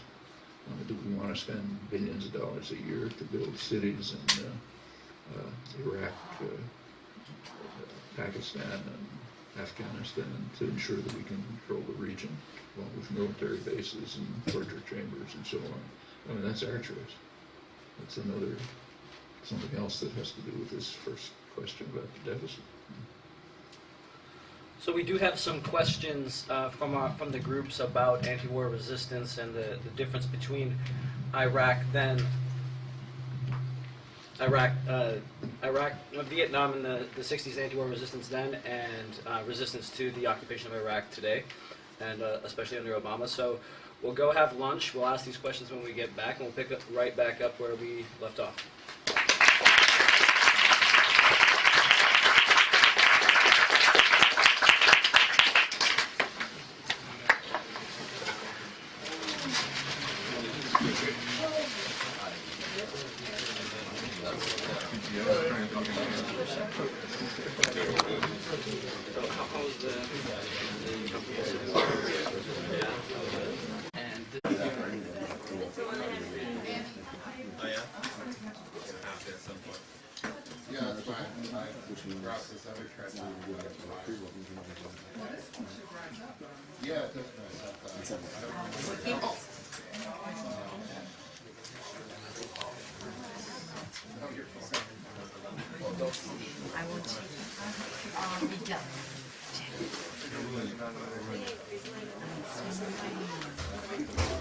Do we want to spend billions of dollars a year to build cities in Iraq, Pakistan, and Afghanistan to ensure that we can control the region, along with military bases and torture chambers and so on? I mean, that's our choice. That's something else that has to do with this first question about the deficit. So we do have some questions from the groups about anti-war resistance and the difference between Vietnam in the 60s, anti-war resistance then, and resistance to the occupation of Iraq today, and especially under Obama. So we'll go have lunch. We'll ask these questions when we get back, and we'll pick up right back up where we left off.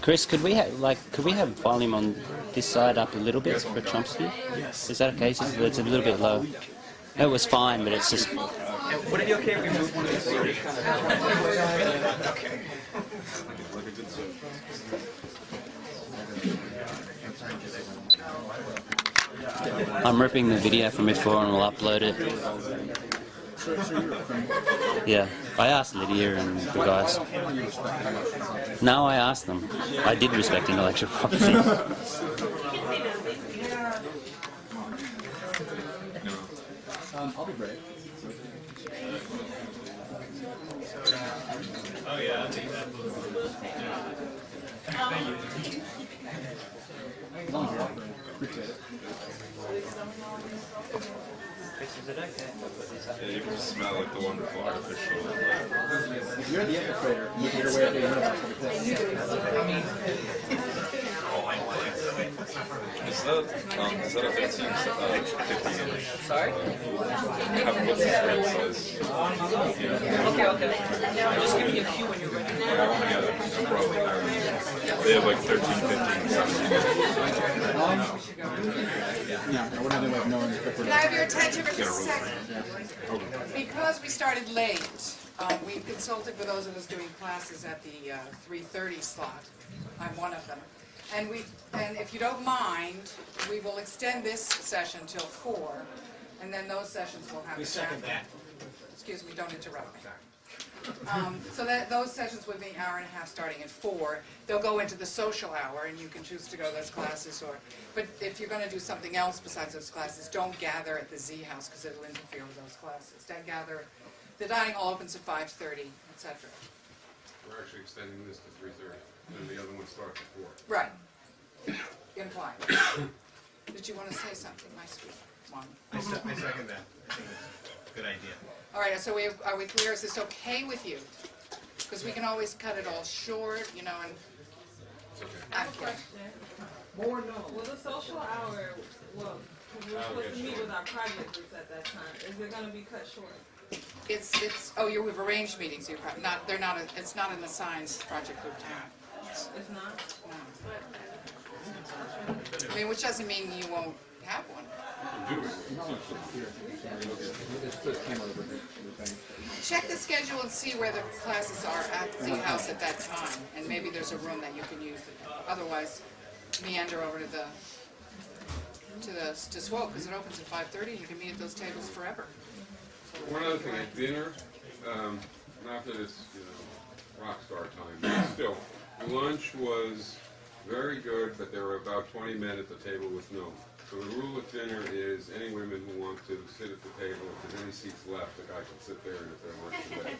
Chris, could we have volume on this side up a little bit for Chomsky? Yes. Is that okay? It's a little bit low. It was fine, but it's just. Would it be okay if we move one of these series kind of? Okay. I'm ripping the video from before and we'll upload it. Yeah, I asked Lydia and the guys. No, I asked them. I did respect intellectual property. I'll be brave. Oh yeah, I think that was. Thank you. Appreciate it. Is it okay? Yeah, you can smell like the wonderful artificial. If you're the infiltrator, you need to wear the uniform. Is that a 15 inch? Sorry? What's the screen size? Okay. I'm just giving you a cue when you're ready. Yeah, no problem. They have like 13, 15, 17. Yeah, I wouldn't have any way of knowing if Can I have your attention for just a second? Because we started late, we consulted with those of us doing classes at the 3:30 slot. I'm one of them. And if you don't mind, we will extend this session till 4, and then those sessions will have. We second that. Excuse me, don't interrupt me. So those sessions will be an hour and a half starting at 4. They'll go into the social hour, and you can choose to go to those classes. But if you're going to do something else besides those classes, don't gather at the Z House because it'll interfere with those classes. Don't gather. The dining hall opens at 5:30, etc. We're actually extending this to 3:30, and the other one starts at 4. Right. Implied. Did you want to say something, my sweet one? I second that. I think it's a good idea. All right, so are we clear? Is this okay with you? Because we can always cut it all short, and I'm kidding. Well, the social hour, well, because we're supposed to meet with our project groups at that time. Is it going to be cut short? We've arranged meetings. It's not in the science project group time. It's not? No. I mean, which doesn't mean you won't have one. Check the schedule and see where the classes are at the Z House at that time, and maybe there's a room that you can use. Otherwise, meander over to Swope, because it opens at 5:30. You can meet at those tables forever. One other thing, at dinner, not that it's rock star time, but still, lunch was very good, but there were about 20 men at the table with no. So the rule at dinner is any women who want to sit at the table, if there's any seats left, the guy can sit there, and if there weren't too late.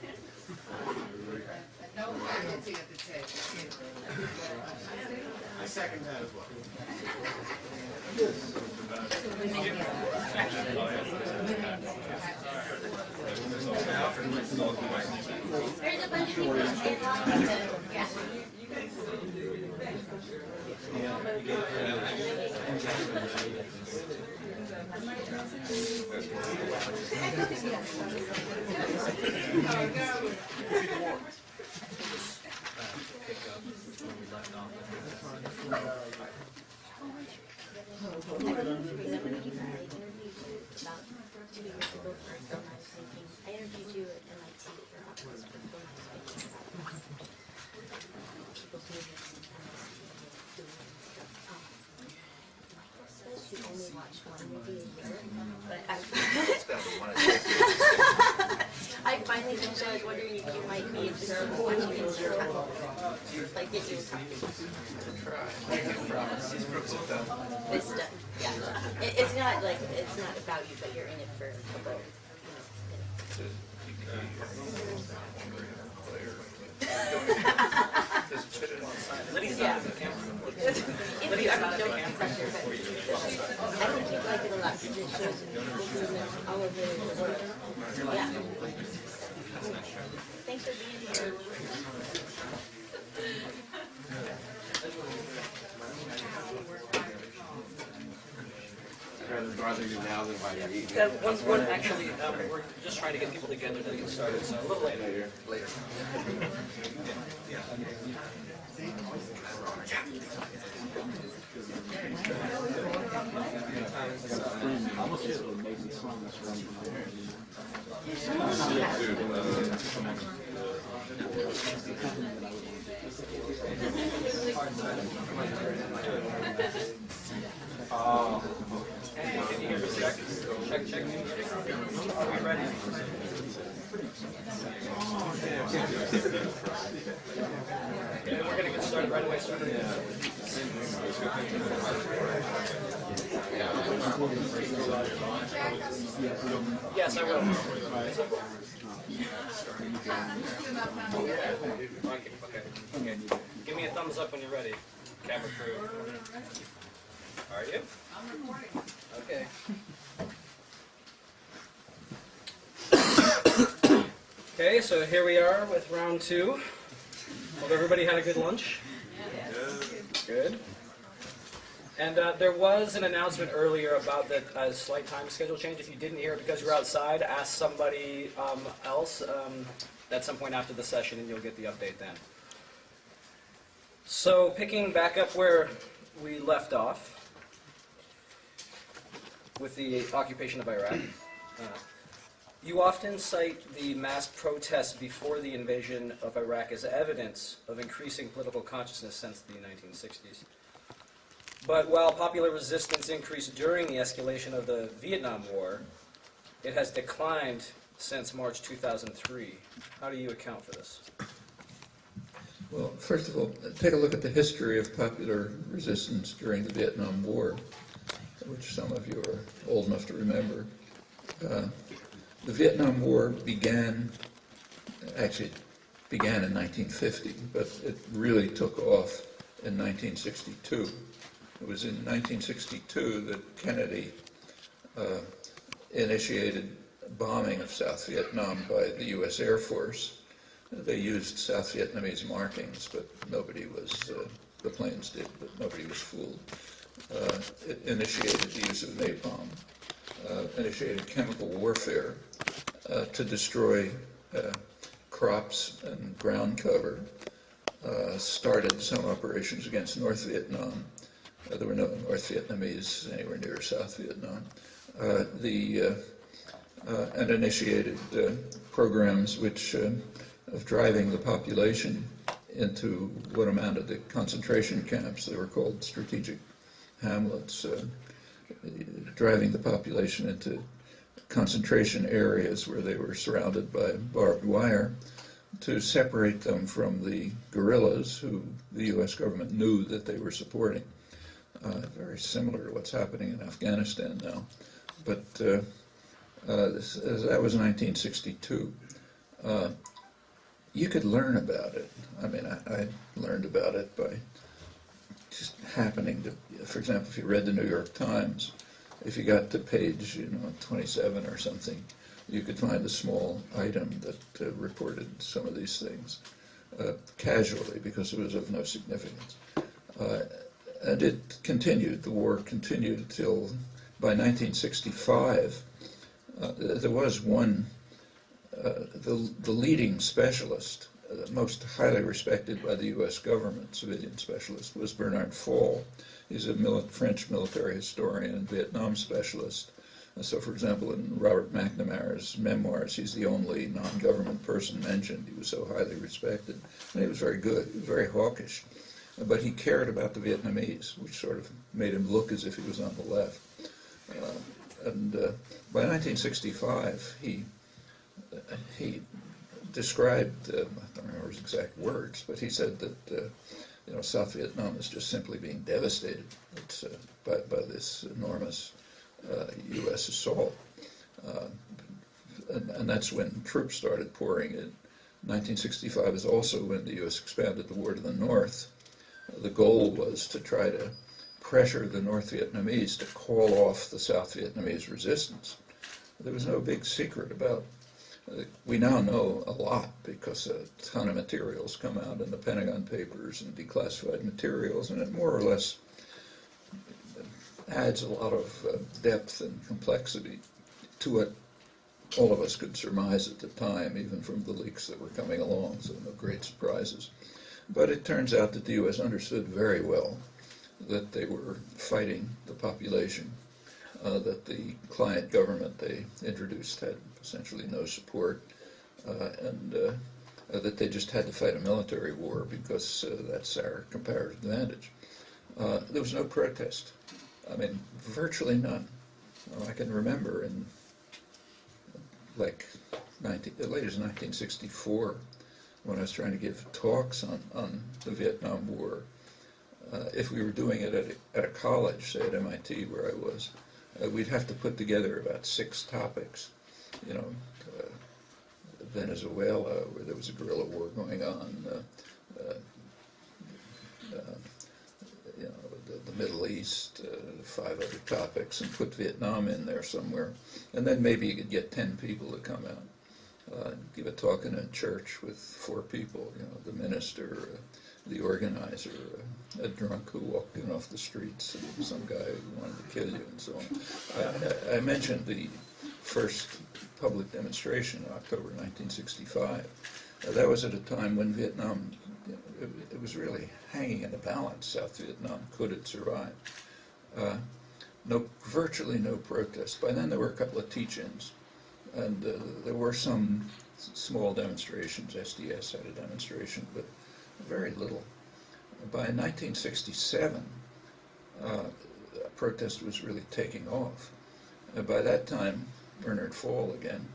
And no faculty at the table. I second that as well. There's a bunch of people in yeah. I interviewed you at MIT for Oculus Performance Space. People's movements and says you only watch one movie a year, but I finally think I was wondering if you might be interested in watching it sometime. Like get you a copy. Vista. Yeah. It's not about you, but you're in it for a couple. Yeah. Lydia's not no pressure, but I think you'd like it a lot because it shows movements all over the world. Yeah. Thanks for being here. I'd rather bother you now than while you're eating. Actually, we're just trying to get people together to get started, so a little later. Check. Are we ready? And we're going to get started right away, sir. Yes, I will. Okay. Give me a thumbs up when you're ready, camera crew. Are you? I'm recording. Okay. Okay, so here we are with round two. Hope everybody had a good lunch. Good. And there was an announcement earlier about the slight time schedule change. If you didn't hear it because you were outside, ask somebody else at some point after the session and you'll get the update then. So picking back up where we left off with the occupation of Iraq, you often cite the mass protests before the invasion of Iraq as evidence of increasing political consciousness since the 1960s. But while popular resistance increased during the escalation of the Vietnam War, it has declined since March 2003. How do you account for this? Well, first of all, take a look at the history of popular resistance during the Vietnam War, which some of you are old enough to remember. The Vietnam War began in 1950, but it really took off in 1962. It was in 1962 that Kennedy initiated bombing of South Vietnam by the U.S. Air Force. They used South Vietnamese markings, but nobody was, the planes did, but nobody was fooled. It initiated the use of napalm, initiated chemical warfare to destroy crops and ground cover, started some operations against North Vietnam. There were no North Vietnamese anywhere near South Vietnam. And initiated programs which of driving the population into what amounted to concentration camps. They were called strategic hamlets, driving the population into concentration areas where they were surrounded by barbed wire to separate them from the guerrillas who the U.S. government knew that they were supporting. Very similar to what's happening in Afghanistan now. But that was 1962. You could learn about it. I mean, I learned about it by just happening to, for example, if you read the New York Times, if you got to page 27 or something, you could find a small item that reported some of these things casually because it was of no significance. And it continued, the war continued until by 1965, there was one, the leading specialist, most highly respected by the U.S. government, civilian specialist, was Bernard Fall. He's a French military historian and Vietnam specialist. So, for example, in Robert McNamara's memoirs, he's the only non-government person mentioned. He was so highly respected. And he was very good. He was very hawkish. But he cared about the Vietnamese, which sort of made him look as if he was on the left. By 1965, he described, I don't remember his exact words, but he said that South Vietnam is just simply being devastated by this enormous U.S. assault. And that's when troops started pouring in. 1965 is also when the U.S. expanded the war to the north. The goal was to try to pressure the North Vietnamese to call off the South Vietnamese resistance. There was no big secret about we now know a lot because a ton of materials come out in the Pentagon Papers and declassified materials, and it more or less adds a lot of depth and complexity to what all of us could surmise at the time, even from the leaks that were coming along, so no great surprises. But it turns out that the U.S. understood very well that they were fighting the population, that the client government they introduced had essentially no support, and that they just had to fight a military war because that's our comparative advantage. There was no protest. I mean, virtually none. I can remember in as late as 1964, when I was trying to give talks on the Vietnam War, if we were doing it at a college, say at MIT where I was, we'd have to put together about 6 topics. Venezuela, where there was a guerrilla war going on, the Middle East, 5 other topics, and put Vietnam in there somewhere. And then maybe you could get 10 people to come out. give a talk in a church with 4 people, the minister, the organizer, a drunk who walked in off the streets, and some guy who wanted to kill you, and so on. I mentioned the first public demonstration in October 1965. That was at a time when Vietnam, it was really hanging in the balance. South Vietnam, could it survive? Virtually no protest. By then there were a couple of teach-ins, and there were some small demonstrations. SDS had a demonstration, but very little. By 1967, protest was really taking off. By that time, Bernard Fall again,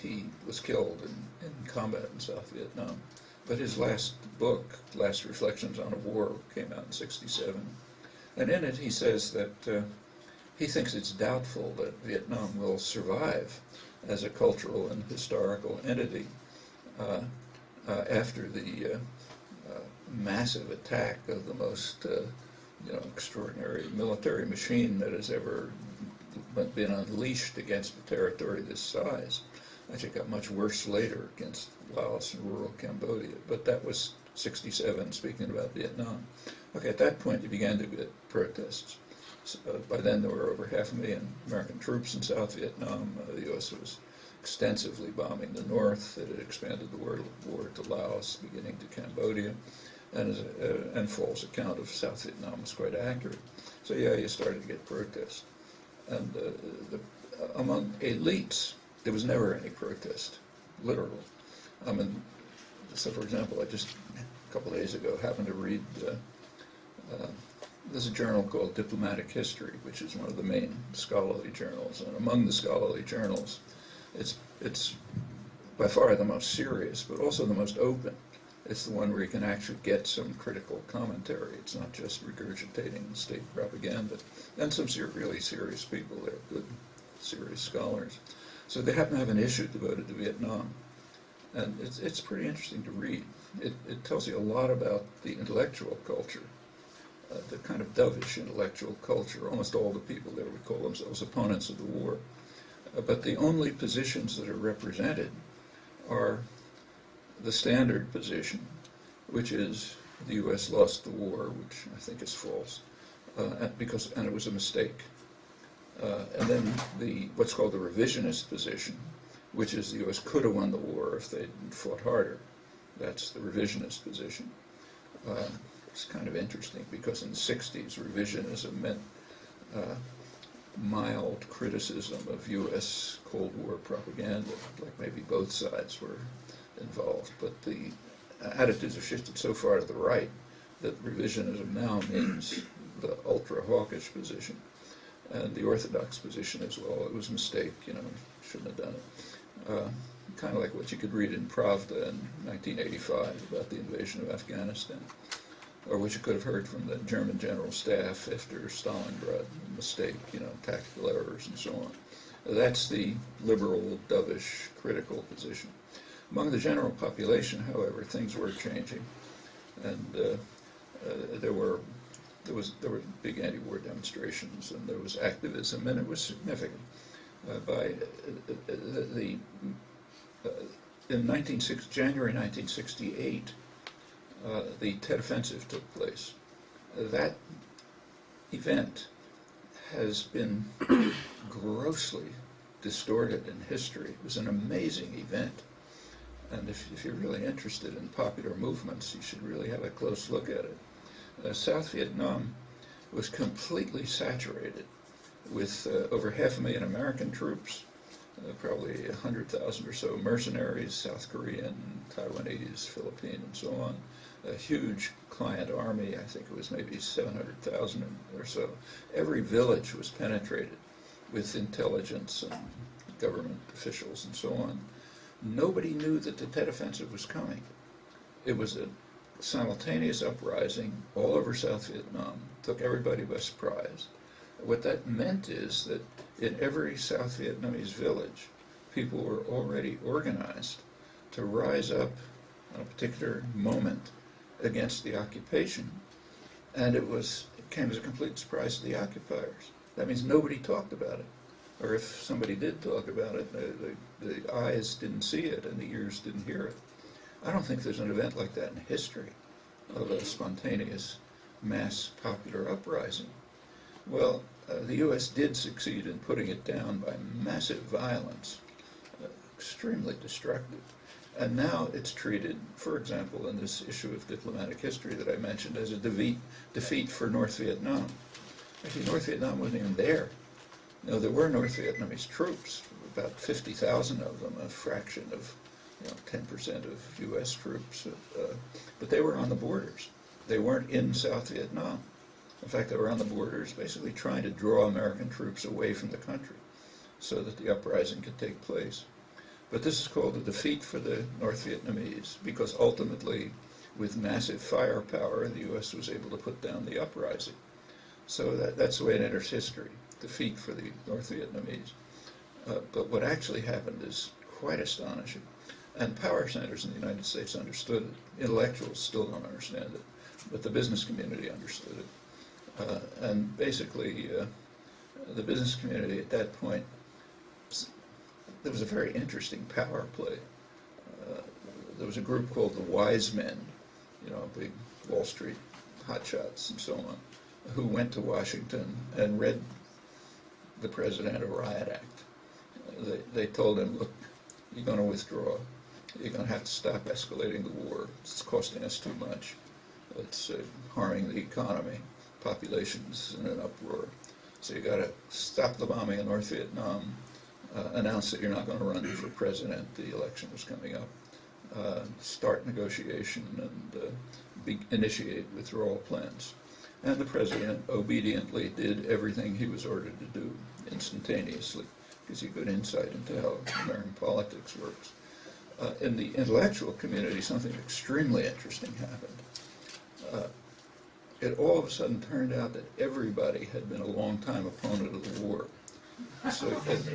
he was killed in combat in South Vietnam. But his last book, Last Reflections on a War, came out in '67. And in it he says that he thinks it's doubtful that Vietnam will survive as a cultural and historical entity after the massive attack of the most extraordinary military machine that has ever been unleashed against a territory this size. Actually, it got much worse later against Laos and rural Cambodia, but that was '67, speaking about Vietnam. Okay, at that point you began to get protests. So, by then there were over 500,000 American troops in South Vietnam. The U.S. was extensively bombing the north. It had expanded the war to Laos, beginning to Cambodia, and Fall's account of South Vietnam was quite accurate. So yeah, you started to get protests. And among elites, there was never any protest, literally. I mean, so for example, I just a couple of days ago happened to read, there's a journal called Diplomatic History, which is one of the main scholarly journals. And among the scholarly journals, it's by far the most serious, but also the most open. It's the one where you can actually get some critical commentary. It's not just regurgitating state propaganda. And some really serious people there, good, serious scholars. So they happen to have an issue devoted to Vietnam. And it's pretty interesting to read. It tells you a lot about the intellectual culture, the kind of dovish intellectual culture. Almost all the people there would call themselves opponents of the war. But the only positions that are represented are the standard position, which is the U.S. lost the war, which I think is false, and it was a mistake. And then what's called the revisionist position, which is the U.S. could have won the war if they'd fought harder. That's the revisionist position. It's kind of interesting because in the '60s, revisionism meant mild criticism of U.S. Cold War propaganda, like maybe both sides were involved. But the attitudes have shifted so far to the right that revisionism now means the ultra-hawkish position. And the orthodox position as well. It was a mistake, shouldn't have done it. Kind of like what you could read in Pravda in 1985 about the invasion of Afghanistan, or what you could have heard from the German general staff after Stalingrad, mistake, tactical errors and so on. That's the liberal, dovish, critical position. Among the general population, however, things were changing, and there were big anti-war demonstrations, and there was activism, and it was significant. In January 1968, the Tet Offensive took place. That event has been grossly distorted in history. It was an amazing event. And if you're really interested in popular movements, you should really have a close look at it. South Vietnam was completely saturated with over 500,000 American troops, probably 100,000 or so mercenaries, South Korean, Taiwanese, Philippine, and so on. A huge client army, I think it was maybe 700,000 or so. Every village was penetrated with intelligence and government officials and so on. Nobody knew that the Tet Offensive was coming. It was a simultaneous uprising all over South Vietnam, took everybody by surprise. What that meant is that in every South Vietnamese village, people were already organized to rise up on a particular moment against the occupation, and it came as a complete surprise to the occupiers. That means nobody talked about it. or if somebody did talk about it, the eyes didn't see it and the ears didn't hear it. I don't think there's an event like that in history, of a spontaneous mass popular uprising. Well, the U.S. did succeed in putting it down by massive violence, extremely destructive. And now it's treated, for example, in this issue of diplomatic history that I mentioned, as a defeat for North Vietnam. Actually, North Vietnam wasn't even there. No, there were North Vietnamese troops, about 50,000 of them, a fraction of 10% of U.S. troops. But they were on the borders. They weren't in South Vietnam. In fact, they were on the borders, basically trying to draw American troops away from the country so that the uprising could take place. But this is called a defeat for the North Vietnamese because ultimately, with massive firepower, the U.S. was able to put down the uprising. So that's the way it enters history, defeat for the North Vietnamese. But what actually happened is quite astonishing. And power centers in the United States understood it. Intellectuals still don't understand it, but the business community understood it. And basically, the business community at that point, there was a very interesting power play. There was a group called the Wise Men, big Wall Street hotshots and so on, who went to Washington and read the President a Riot Act. They told him, look, you're going to withdraw. You're going to have to stop escalating the war. It's costing us too much. It's harming the economy. Population's in an uproar. So you got to stop the bombing of North Vietnam, announce that you're not going to run for president. The election was coming up. Start negotiation and initiate withdrawal plans. And the president obediently did everything he was ordered to do instantaneously. Gives you good insight into how American politics works. In the intellectual community, something extremely interesting happened. It all of a sudden turned out that everybody had been a long-time opponent of the war. So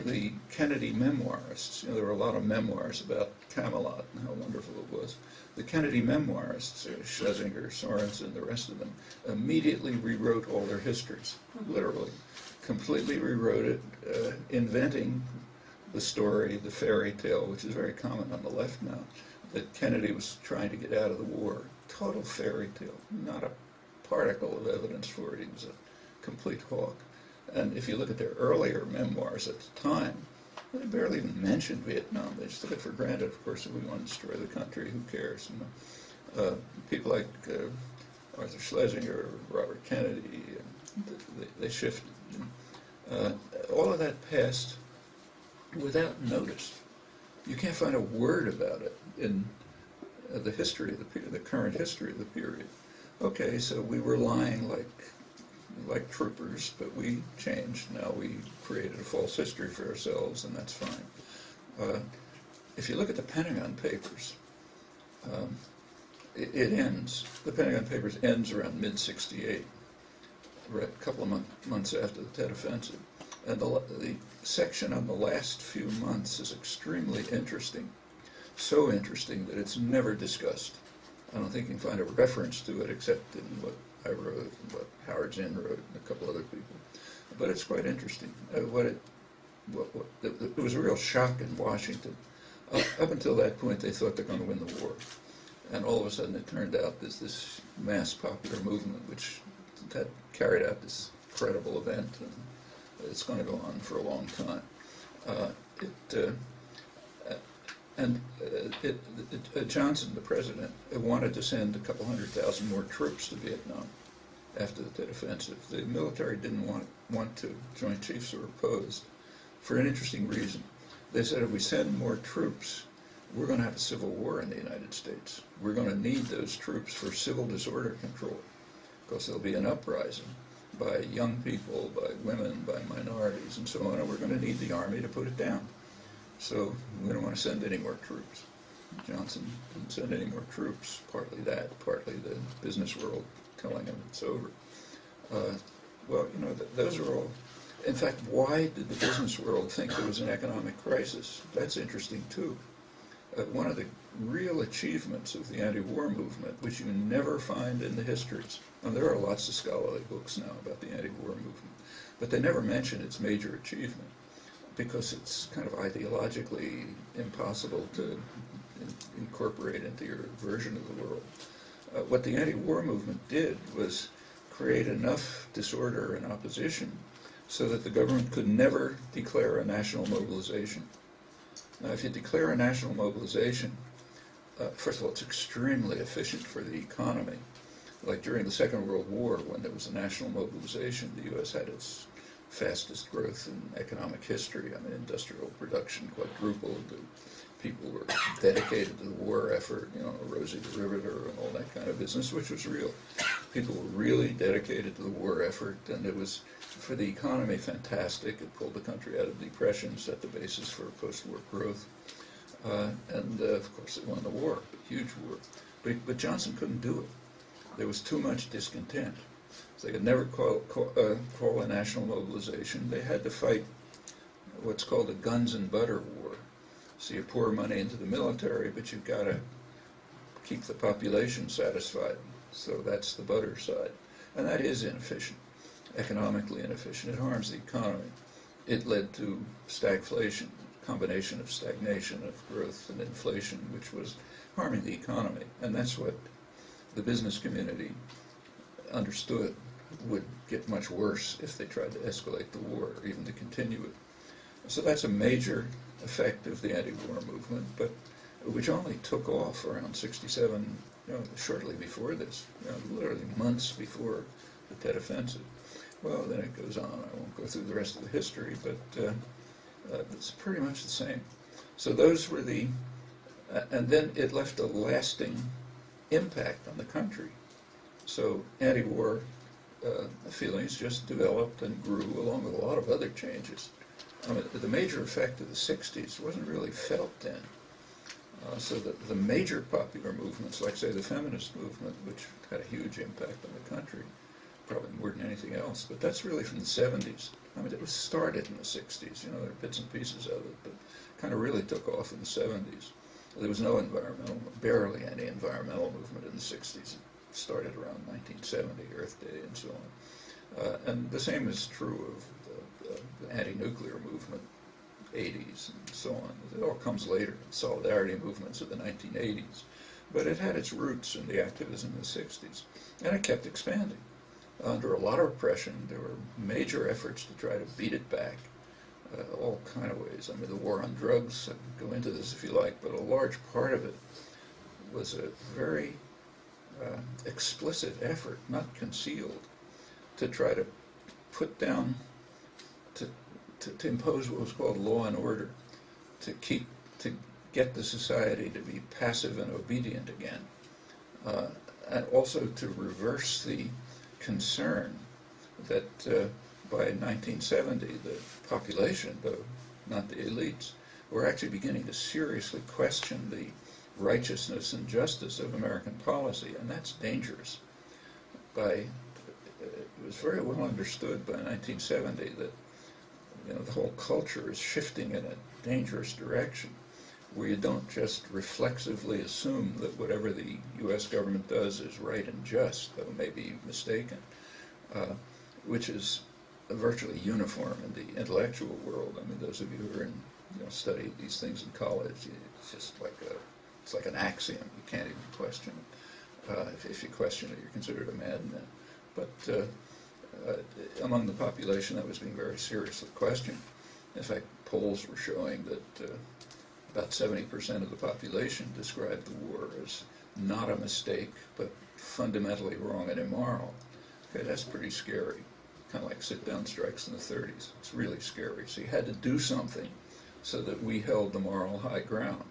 the Kennedy memoirists, there were a lot of memoirs about Camelot and how wonderful it was. The Kennedy memoirists, Schlesinger, Sorensen, the rest of them, immediately rewrote all their histories, literally. Completely rewrote it, inventing the story, the fairy tale, which is very common on the left now, that Kennedy was trying to get out of the war. Total fairy tale, not a particle of evidence for it. He was a complete hawk. And if you look at their earlier memoirs at the time, they barely even mentioned Vietnam. They just took it for granted. Of course, if we want to destroy the country, who cares? People like Arthur Schlesinger, Robert Kennedy, they shifted. All of that passed without notice. You can't find a word about it in the history of the current history of the period. Okay, so we were lying like troopers, but we changed. Now we created a false history for ourselves, and that's fine. If you look at the Pentagon Papers, it ends. The Pentagon Papers ends around mid-68, right, a couple of months after the Tet Offensive. And the section on the last few months is extremely interesting. So interesting that it's never discussed. I don't think you can find a reference to it except in what I wrote, and what Howard Zinn wrote, and a couple other people. But it's quite interesting. It was a real shock in Washington. Up until that point, they thought they're going to win the war. And all of a sudden, it turned out there's this mass popular movement which had carried out this incredible event, and it's going to go on for a long time. Johnson, the president, wanted to send a couple 100,000 more troops to Vietnam after the Tet Offensive. The military didn't want to. Joint Chiefs were opposed for an interesting reason. They said if we send more troops, we're going to have a civil war in the United States. We're going to need those troops for civil disorder control because there'll be an uprising by young people, by women, by minorities, and so on, and we're going to need the army to put it down. So we don't want to send any more troops. Johnson didn't send any more troops, partly that, partly the business world telling him it's over. Those are all, in fact, why did the business world think there was an economic crisis? That's interesting too. One of the real achievements of the anti-war movement, which you never find in the histories, and there are lots of scholarly books now about the anti-war movement, but they never mention its major achievement. because it's kind of ideologically impossible to incorporate into your version of the world. What the anti-war movement did was create enough disorder and opposition so that the government could never declare a national mobilization. Now, if you declare a national mobilization, first of all, it's extremely efficient for the economy. Like during the Second World War, when there was a national mobilization, the U.S. had its fastest growth in economic history. I mean, industrial production quadrupled. People were dedicated to the war effort, you know, Rosie the Riveter and all that kind of business, which was real. People were really dedicated to the war effort, and it was, for the economy, fantastic. It pulled the country out of depression, set the basis for post-war growth. Of course, it won the war, huge war. But Johnson couldn't do it. There was too much discontent. So they could never call a national mobilization. They had to fight what's called a guns and butter war. So you pour money into the military, but you've got to keep the population satisfied. So that's the butter side. And that is inefficient, economically inefficient. It harms the economy. It led to stagflation, a combination of stagnation of growth and inflation, which was harming the economy. And that's what the business community understood would get much worse if they tried to escalate the war or even to continue it. So that's a major effect of the anti-war movement, but which only took off around 67, you know, shortly before this, you know, literally months before the Tet Offensive. Well, then it goes on. I won't go through the rest of the history, but it's pretty much the same. So those were the, and then it left a lasting impact on the country. So anti-war feelings just developed and grew along with a lot of other changes. I mean, the major effect of the 60s wasn't really felt then. So the major popular movements, like, say, the feminist movement, which had a huge impact on the country, probably more than anything else, but that's really from the 70s. I mean, it was started in the 60s, you know, there are bits and pieces of it, but kind of really took off in the 70s. There was no environmental, barely any environmental movement in the 60s. It started around 1970, Earth Day, and so on. And the same is true of the anti-nuclear movement, 80s, and so on. It all comes later, solidarity movements of the 1980s. But it had its roots in the activism in the 60s, and it kept expanding. Under a lot of repression, there were major efforts to try to beat it back, all kind of ways. I mean, the war on drugs, I can go into this if you like, but a large part of it was a very explicit effort, not concealed, to try to put down, to impose what was called law and order, to get the society to be passive and obedient again, and also to reverse the concern that by 1970 the population, though not the elites, were actually beginning to seriously question the righteousness and justice of American policy, and that's dangerous. It was very well understood by 1970 that, you know, the whole culture is shifting in a dangerous direction, where you don't just reflexively assume that whatever the U.S. government does is right and just, though maybe mistaken, which is virtually uniform in the intellectual world. I mean, those of you who are in, you know, study these things in college, it's just like it's like an axiom. You can't even question it. If you question it, you're considered a madman. But among the population, that was being very seriously questioned. In fact, polls were showing that about 70% of the population described the war as not a mistake, but fundamentally wrong and immoral. Okay, that's pretty scary. Kind of like sit-down strikes in the 30s. It's really scary. So you had to do something so that we held the moral high ground,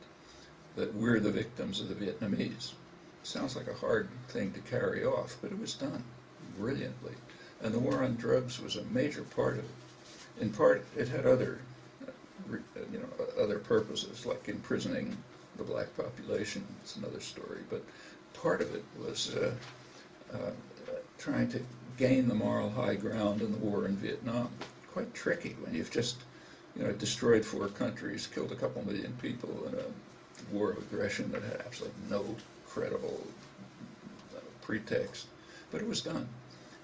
that we're the victims of the Vietnamese. Sounds like a hard thing to carry off, but it was done brilliantly. And the war on drugs was a major part of it. In part, it had other, you know, other purposes, like imprisoning the black population. It's another story. But part of it was trying to gain the moral high ground in the war in Vietnam. Quite tricky when you've just, you know, destroyed 4 countries, killed a couple million people in a war of aggression that had absolutely no credible pretext. But it was done.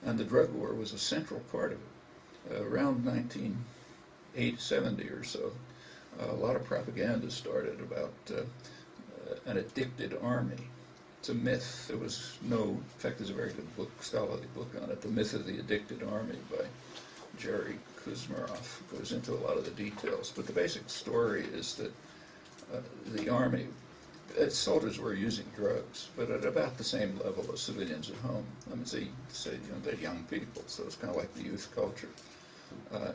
And the drug war was a central part of it. Around 70 or so, a lot of propaganda started about an addicted army. It's a myth. There was no, in fact, there's a very good book, scholarly book on it, The Myth of the Addicted Army by Jerry Kuzmarov. Goes into a lot of the details. But the basic story is that the army, soldiers were using drugs, but at about the same level as civilians at home. I mean, they're young people, so it's kind of like the youth culture.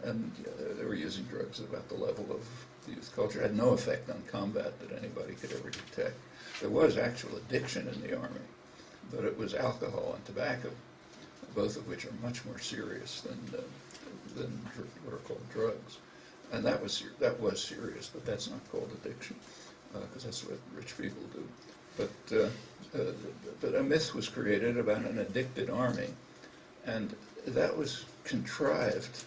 And they were using drugs at about the level of the youth culture. It had no effect on combat that anybody could ever detect. There was actual addiction in the army, but it was alcohol and tobacco, both of which are much more serious than what are called drugs. And that was serious, but that's not called addiction, because that's what rich people do. But a myth was created about an addicted army, and that was contrived,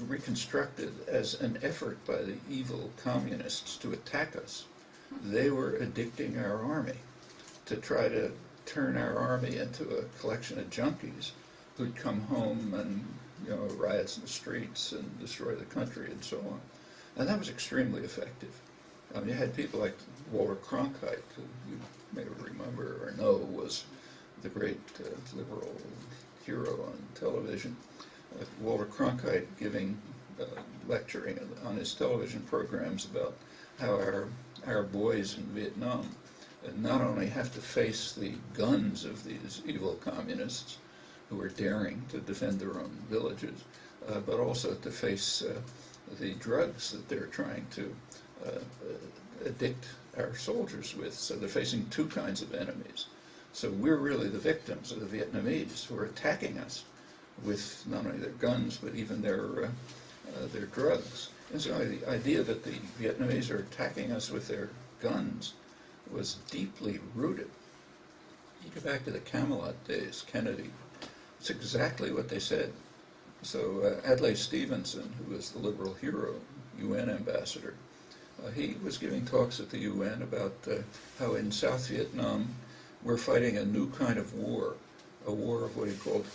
reconstructed as an effort by the evil communists to attack us. They were addicting our army to try to turn our army into a collection of junkies who'd come home and, riots in the streets and destroy the country and so on. And that was extremely effective. I mean, you had people like Walter Cronkite, who you may remember or know was the great liberal hero on television. Walter Cronkite giving, lecturing on his television programs about how our boys in Vietnam not only have to face the guns of these evil communists who are daring to defend their own villages, but also to face the drugs that they're trying to addict our soldiers with. So they're facing two kinds of enemies. So we're really the victims of the Vietnamese who are attacking us with not only their guns, but even their drugs. And so the idea that the Vietnamese are attacking us with their guns was deeply rooted. You go back to the Camelot days, Kennedy. It's exactly what they said. So Adlai Stevenson, who was the liberal hero, UN ambassador, he was giving talks at the UN about how in South Vietnam we're fighting a new kind of war, a war of what he called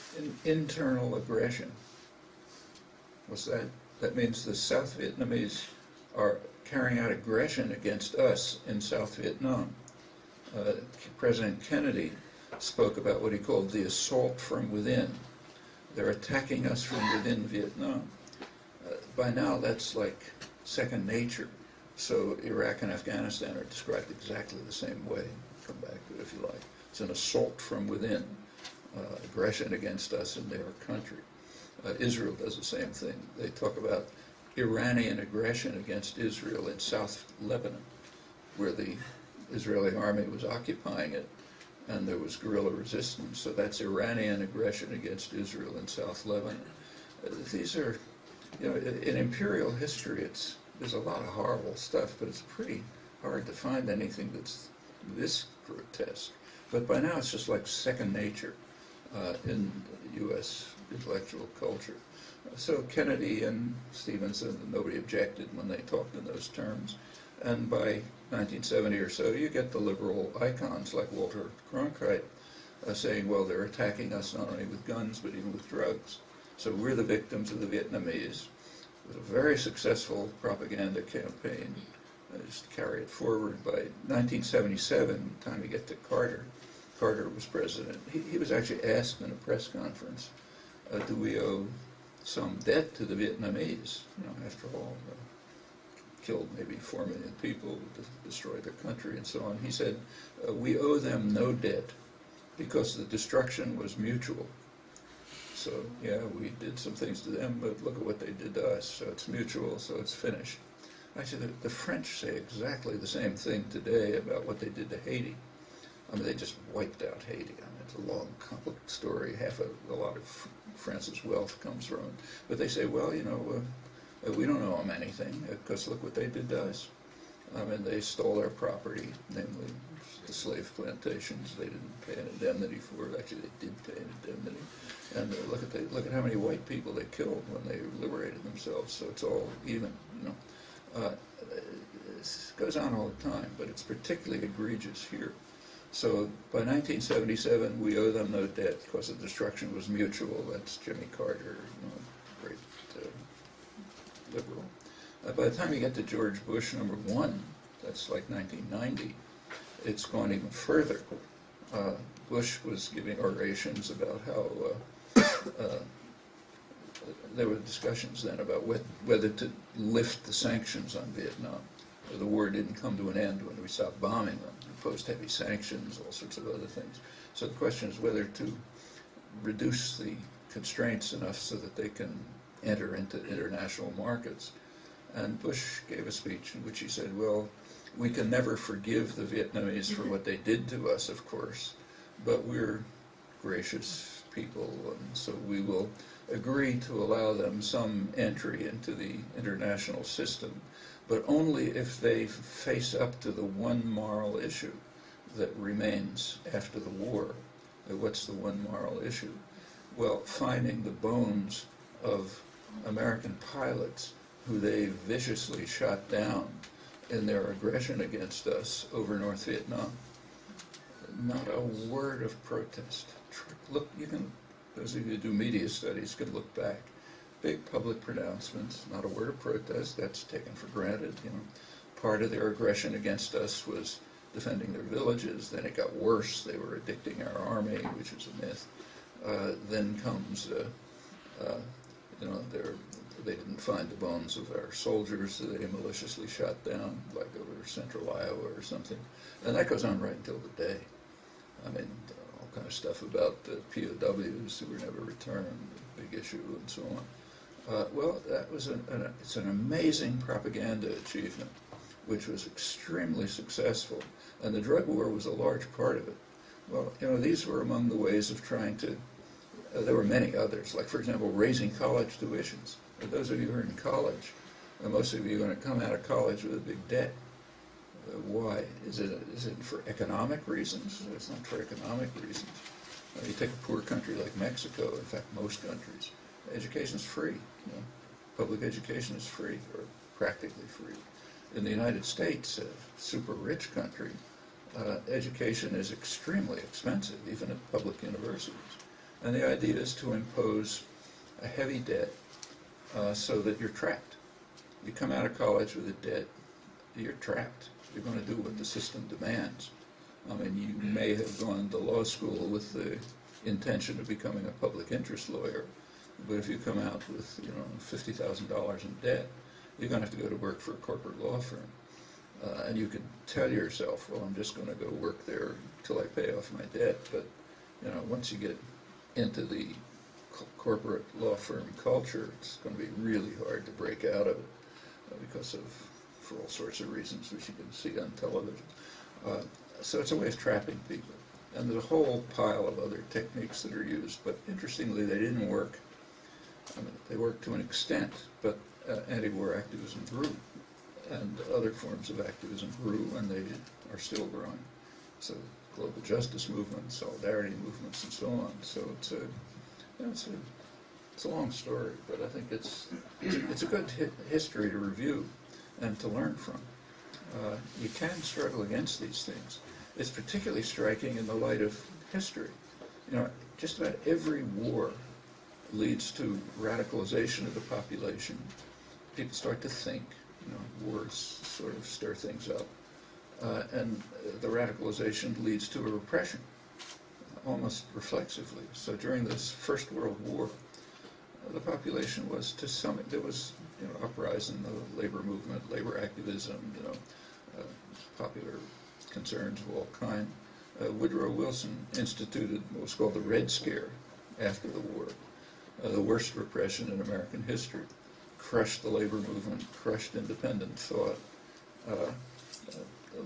internal aggression. What's that? That means the South Vietnamese are carrying out aggression against us in South Vietnam. President Kennedy spoke about what he called the assault from within. They're attacking us from within Vietnam. By now, that's like second nature. So Iraq and Afghanistan are described exactly the same way. Come back to it if you like. It's an assault from within, aggression against us in their country. Israel does the same thing. They talk about Iranian aggression against Israel in South Lebanon, where the Israeli army was occupying it, and there was guerrilla resistance. So that's Iranian aggression against Israel in South Lebanon. These are, in imperial history, there's a lot of horrible stuff, but it's pretty hard to find anything that's this grotesque. But by now it's just like second nature in U.S. intellectual culture. So Kennedy and Stevenson, nobody objected when they talked in those terms. And by 1970 or so, you get the liberal icons like Walter Cronkite saying, well, they're attacking us not only with guns, but even with drugs. So we're the victims of the Vietnamese. It was a very successful propaganda campaign. Just carry it forward. By 1977, time to get to Carter. Carter was president. He was actually asked in a press conference, do we owe some debt to the Vietnamese? After all, killed maybe 4 million people, destroyed their country and so on. He said, we owe them no debt because the destruction was mutual. So, yeah, we did some things to them, but look at what they did to us. So it's mutual, so it's finished. Actually, the French say exactly the same thing today about what they did to Haiti. I mean, they just wiped out Haiti. I mean, it's a long, complicated story. A lot of France's wealth comes from it. But they say, well, we don't owe them anything because look what they did to us. I mean, they stole our property, namely the slave plantations. They didn't pay an indemnity for it. Actually, they did pay an indemnity. And look at how many white people they killed when they liberated themselves. So it's all even. This goes on all the time, but it's particularly egregious here. So by 1977, we owe them no debt because the destruction was mutual. That's Jimmy Carter, great liberal. By the time you get to George Bush #1, that's like 1990, it's gone even further. Bush was giving orations about how there were discussions then about whether to lift the sanctions on Vietnam. The war didn't come to an end when we stopped bombing them, imposed heavy sanctions, all sorts of other things. So the question is whether to reduce the constraints enough so that they can enter into international markets. And Bush gave a speech in which he said, well, we can never forgive the Vietnamese for what they did to us, of course, but we're gracious people, and so we will agree to allow them some entry into the international system, but only if they face up to the one moral issue that remains after the war. What's the one moral issue? Well, finding the bones of American pilots who they viciously shot down in their aggression against us over North Vietnam. Not a word of protest. Look, you can, those of you who do media studies can look back. Big public pronouncements, not a word of protest, that's taken for granted. You know, part of their aggression against us was defending their villages, then it got worse, they were addicting our army, which is a myth. Then comes, you know, they didn't find the bones of our soldiers that they maliciously shot down, like over central Iowa or something. And that goes on right until today. I mean, all kind of stuff about the POWs who were never returned, big issue, and so on. Well, that was it's an amazing propaganda achievement, which was extremely successful, and the drug war was a large part of it. Well, you know, these were among the ways of trying to, there were many others, like, for example, raising college tuitions. For those of you who are in college, most of you are going to come out of college with a big debt. Why? Is it for economic reasons? It's not for economic reasons. You take a poor country like Mexico, in fact, most countries, education is free. You know, public education is free, or practically free. In the United States, a super rich country, education is extremely expensive, even at public universities. And the idea is to impose a heavy debt so that you're trapped. You come out of college with a debt, you're trapped. You're going to do what the system demands. I mean, you may have gone to law school with the intention of becoming a public interest lawyer, but if you come out with, you know, $50,000 in debt, you're going to have to go to work for a corporate law firm. And you can tell yourself, well, I'm just going to go work there until I pay off my debt. But, you know, once you get into the corporate law firm culture, it's going to be really hard to break out of it because of, for all sorts of reasons, which you can see on television. So it's a way of trapping people. And there's a whole pile of other techniques that are used, but interestingly, they didn't work. I mean, they worked to an extent, but anti-war activism grew, and other forms of activism grew, and they are still growing. So global justice movements, solidarity movements, and so on. So it's a, you know, it's a long story, but I think it's a good history to review and to learn from. You can struggle against these things. It's particularly striking in the light of history. You know, just about every war leads to radicalization of the population. People start to think, you know, wars sort of stir things up. And the radicalization leads to a repression, almost reflexively. So during this First World War, the population was to some, there was, you know, uprising, the labor movement, labor activism, you know, popular concerns of all kind. Woodrow Wilson instituted what was called the Red Scare after the war, the worst repression in American history. Crushed the labor movement, crushed independent thought,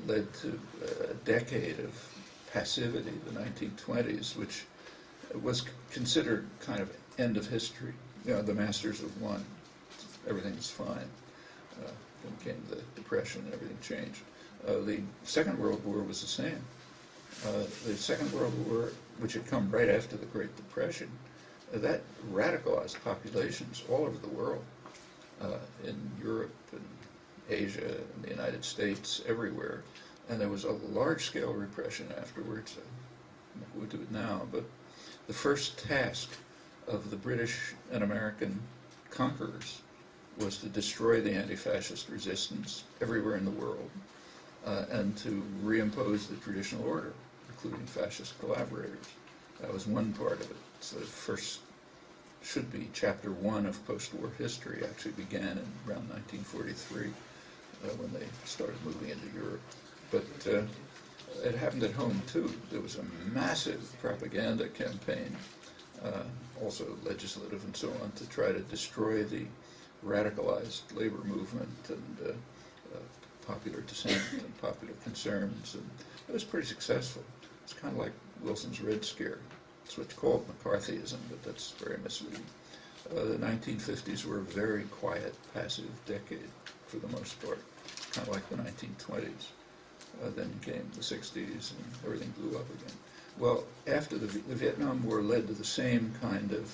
led to a decade of passivity, the 1920s, which was considered kind of end of history. You know, the masters have won, everything's fine. Then came the Depression and everything changed. The Second World War was the same. The Second World War, which had come right after the Great Depression, that radicalized populations all over the world, in Europe and Asia and the United States, everywhere. And there was a large-scale repression afterwards. I'm not going to do it now, but the first task of the British and American conquerors was to destroy the anti-fascist resistance everywhere in the world and to reimpose the traditional order, including fascist collaborators. That was one part of it. So the first should be chapter 1 of post-war history actually began in around 1943 when they started moving into Europe. But it happened at home too. There was a massive propaganda campaign, also legislative and so on, to try to destroy the radicalized labor movement and popular dissent and popular concerns. And it was pretty successful. It's kind of like Wilson's Red Scare. It's what's called McCarthyism, but that's very misleading. The 1950s were a very quiet, passive decade for the most part, kind of like the 1920s. Then came the 60s and everything blew up again. Well, after the Vietnam War led to the same kind of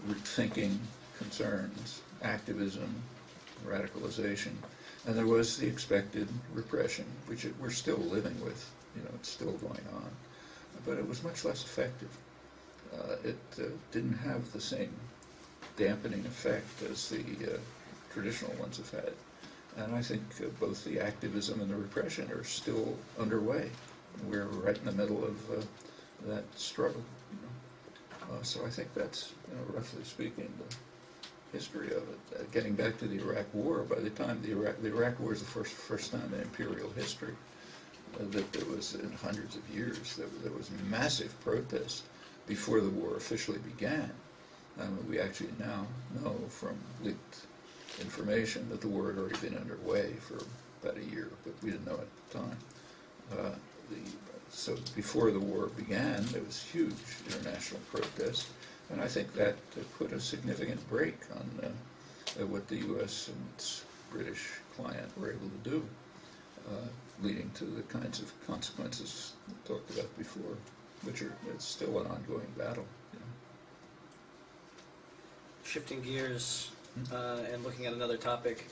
rethinking concerns, activism, radicalization, and there was the expected repression, which we're still living with. You know, it's still going on, but it was much less effective. It didn't have the same dampening effect as the traditional ones have had. And I think both the activism and the repression are still underway. We're right in the middle of that struggle. You know. So I think that's, roughly speaking, the history of it. Getting back to the Iraq War, by the time the Iraq War is the first time in imperial history that there was, in hundreds of years, there was massive protest before the war officially began. We actually now know from leaked information that the war had already been underway for about a year, but we didn't know at the time. So before the war began, there was huge international protest, and I think that put a significant brake on what the U.S. and its British client were able to do, leading to the kinds of consequences we talked about before, which are it's still an ongoing battle. Shifting gears and looking at another topic,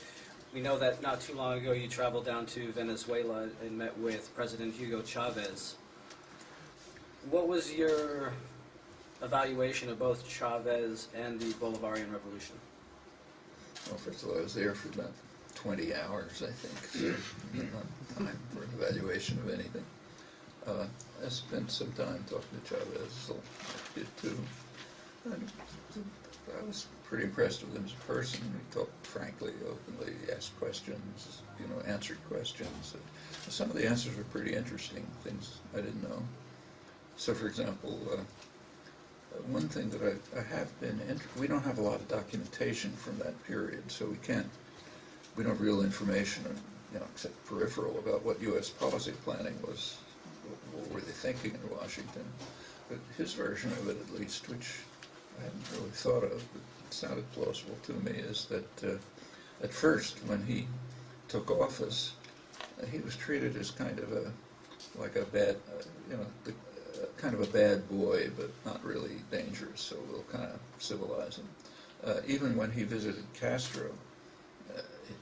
we know that not too long ago you traveled down to Venezuela and met with President Hugo Chavez. What was your evaluation of both Chavez and the Bolivarian Revolution? Well, first of all, I was there for about 20 hours, I think, so not time for an evaluation of anything. I spent some time talking to Chavez, so I did too. And I was pretty impressed with him as a person. He talked frankly, openly, asked questions, answered questions. Some of the answers were pretty interesting, things I didn't know. So, for example, one thing that I have been, we don't have a lot of documentation from that period, so we don't have real information, except peripheral, about what U.S. policy planning was, what were they thinking in Washington. But his version of it, at least, which I hadn't really thought of, but it sounded plausible to me, is that at first, when he took office, he was treated as kind of a bad, kind of a bad boy, but not really dangerous, so we'll kind of civilize him. Even when he visited Castro,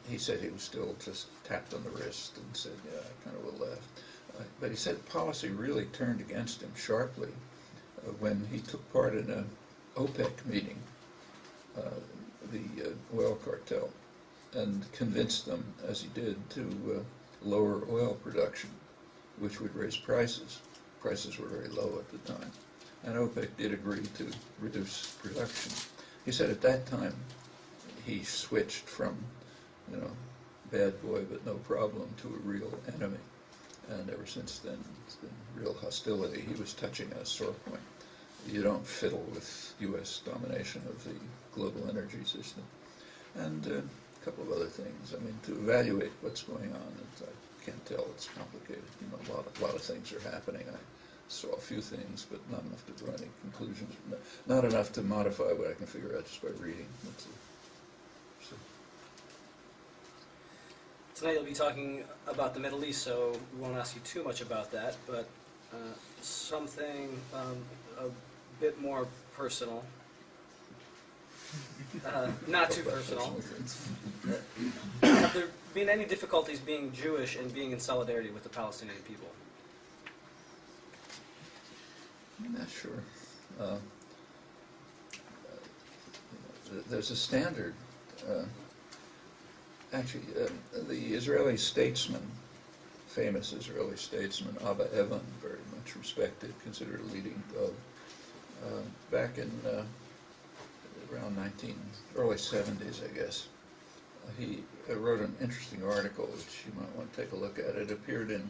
he said he was still just tapped on the wrist and said, yeah, I kind of will laugh. But he said policy really turned against him sharply when he took part in an OPEC meeting, the oil cartel, and convinced them, as he did, to lower oil production, which would raise prices. Prices were very low at the time. And OPEC did agree to reduce production. He said at that time he switched from, bad boy but no problem to a real enemy. And ever since then, it's been real hostility. He was touching a sore point. You don't fiddle with U.S. domination of the global energy system. And a couple of other things. I mean, to evaluate what's going on, I can't tell. It's complicated. A lot of things are happening. I saw a few things, but not enough to draw any conclusions. Not enough to modify what I can figure out just by reading. Tonight you'll be talking about the Middle East, so we won't ask you too much about that, but something a bit more personal. Not too personal. Have there been any difficulties being Jewish and being in solidarity with the Palestinian people? I'm not sure. There's a standard actually, the Israeli statesman, famous Israeli statesman, Abba Eban, very much respected, considered a leading Gov, back in around early 70s, I guess. He wrote an interesting article, which you might want to take a look at. It appeared in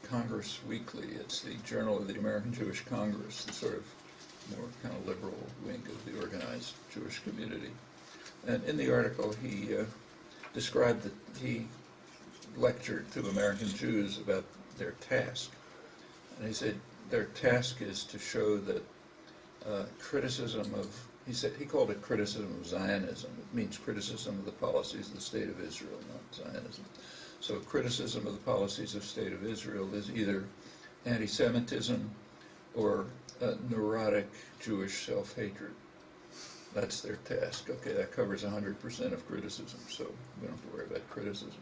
Congress Weekly. It's the Journal of the American Jewish Congress, the sort of more kind of liberal wing of the organized Jewish community. And in the article, he described that he lectured to American Jews about their task. And he said their task is to show that criticism of, he called it criticism of Zionism. It means criticism of the policies of the State of Israel, not Zionism. So criticism of the policies of the State of Israel is either anti-Semitism or neurotic Jewish self-hatred. That's their task. Okay, that covers 100% of criticism, so we don't have to worry about criticism.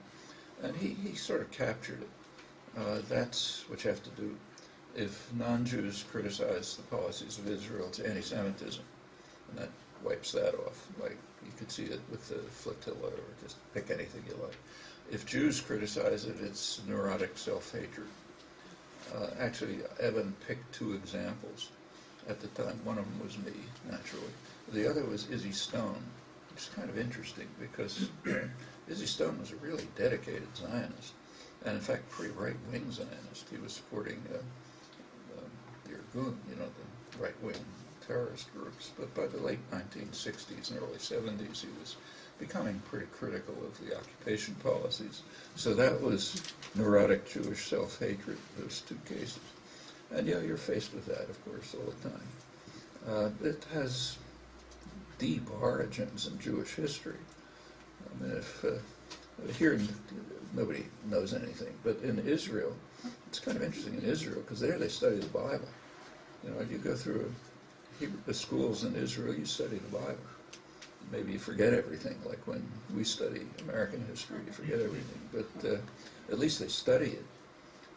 And he sort of captured it. That's what you have to do. If non-Jews criticize the policies of Israel, it's anti-Semitism, and that wipes that off. Like, you could see it with the flotilla, or just pick anything you like. If Jews criticize it, it's neurotic self-hatred. Actually, Evan picked two examples at the time. One of them was me, naturally. The other was Izzy Stone, which is kind of interesting because Izzy Stone was a really dedicated Zionist, and in fact, pretty right-wing Zionist. He was supporting the Irgun, the right-wing terrorist groups. But by the late 1960s and early 70s, he was becoming pretty critical of the occupation policies. So that was neurotic Jewish self-hatred, those two cases. And yeah, you're faced with that, of course, all the time. It has deep origins in Jewish history. I mean, here nobody knows anything, but in Israel, it's kind of interesting in Israel, because there they study the Bible. You go through the schools in Israel, you study the Bible. Maybe you forget everything, like when we study American history, you forget everything, but at least they study it.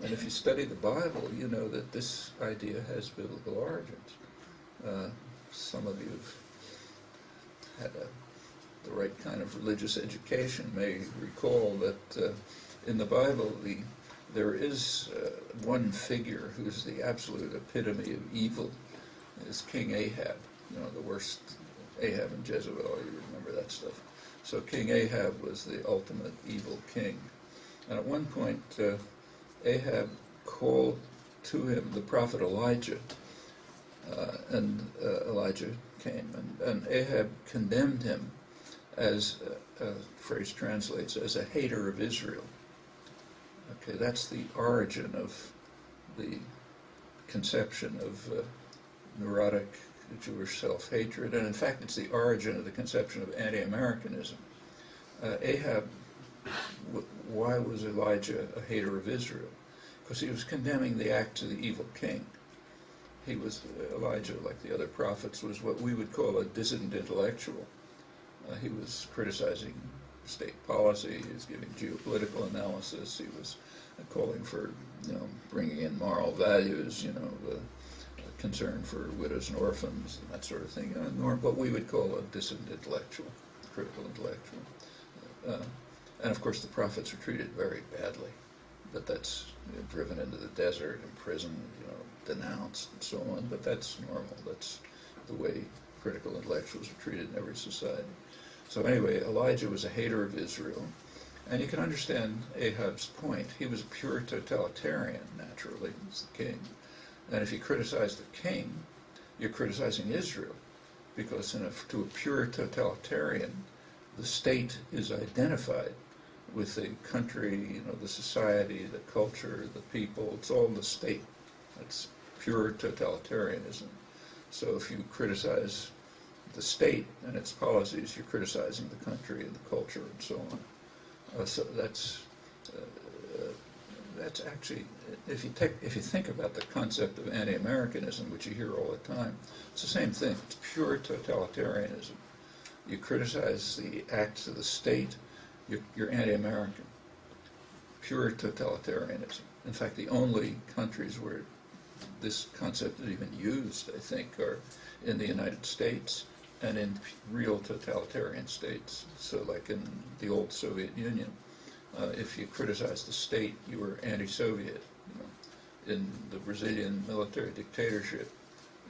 And if you study the Bible, you know that this idea has biblical origins. Some of you have had the right kind of religious education may recall that in the Bible there is one figure who's the absolute epitome of evil, is King Ahab, the worst. Ahab and Jezebel, you remember that stuff. So King Ahab was the ultimate evil king. And at one point, Ahab called to him the prophet Elijah, and Elijah came. And Ahab condemned him, as a phrase translates, as a hater of Israel. Okay, that's the origin of the conception of neurotic Jewish self-hatred, and in fact it's the origin of the conception of anti-Americanism. Ahab, why was Elijah a hater of Israel? Because he was condemning the acts of the evil king. Elijah, like the other prophets, was what we would call a dissident intellectual. He was criticizing state policy, he was giving geopolitical analysis, he was calling for, bringing in moral values, concern for widows and orphans and that sort of thing, what we would call a dissident intellectual, critical intellectual. And of course the prophets were treated very badly, but that's driven into the desert, imprisoned, denounced and so on, but that's normal. That's the way critical intellectuals are treated in every society. So anyway, Elijah was a hater of Israel, and you can understand Ahab's point. He was a pure totalitarian, naturally, he's the king. And if you criticize the king, you're criticizing Israel, because to a pure totalitarian, the state is identified with the country, the society, the culture, the people. It's all the state. That's pure totalitarianism. So if you criticize the state and its policies, you're criticizing the country and the culture and so on. So that's actually, if you think about the concept of anti-Americanism, which you hear all the time, it's the same thing. It's pure totalitarianism. You criticize the acts of the state, you're anti-American. Pure totalitarianism. In fact, the only countries where this concept is even used, I think, are in the United States and in real totalitarian states. So like in the old Soviet Union, if you criticized the state, you were anti-Soviet. In the Brazilian military dictatorship,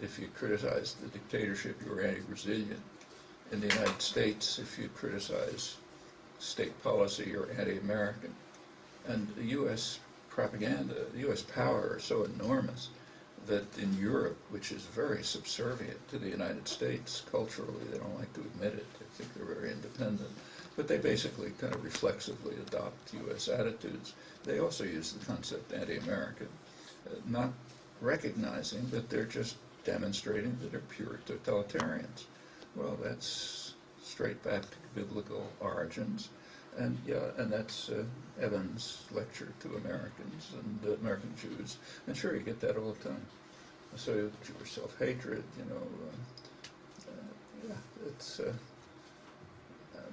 if you criticized the dictatorship, you were anti-Brazilian. In the United States, if you criticize state policy, you're anti-American. And the U.S. propaganda, the U.S. power are so enormous that in Europe, which is very subservient to the United States culturally, they don't like to admit it. They think they're very independent. But they basically kind of reflexively adopt U.S. attitudes. They also use the concept anti-American, not recognizing that they're just demonstrating that they're pure totalitarians. Well, that's straight back to biblical origins. And yeah, and that's Evan's lecture to Americans and American Jews. And sure, you get that all the time. So Jewish self-hatred, yeah,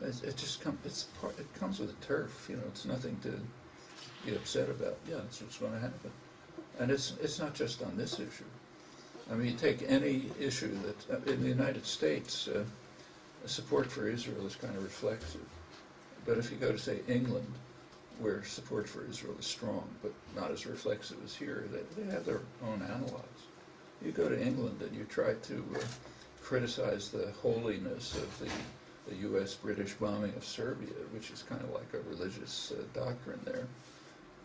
it just comes. It comes with a turf. It's nothing to be upset about. Yeah, it's what's going to happen. And it's not just on this issue. I mean, you take any issue that in the United States, support for Israel is kind of reflexive. But if you go to, say, England, where support for Israel is strong, but not as reflexive as here, they have their own analogs. You go to England and you try to criticize the holiness of the U.S.-British bombing of Serbia, which is kind of like a religious doctrine there,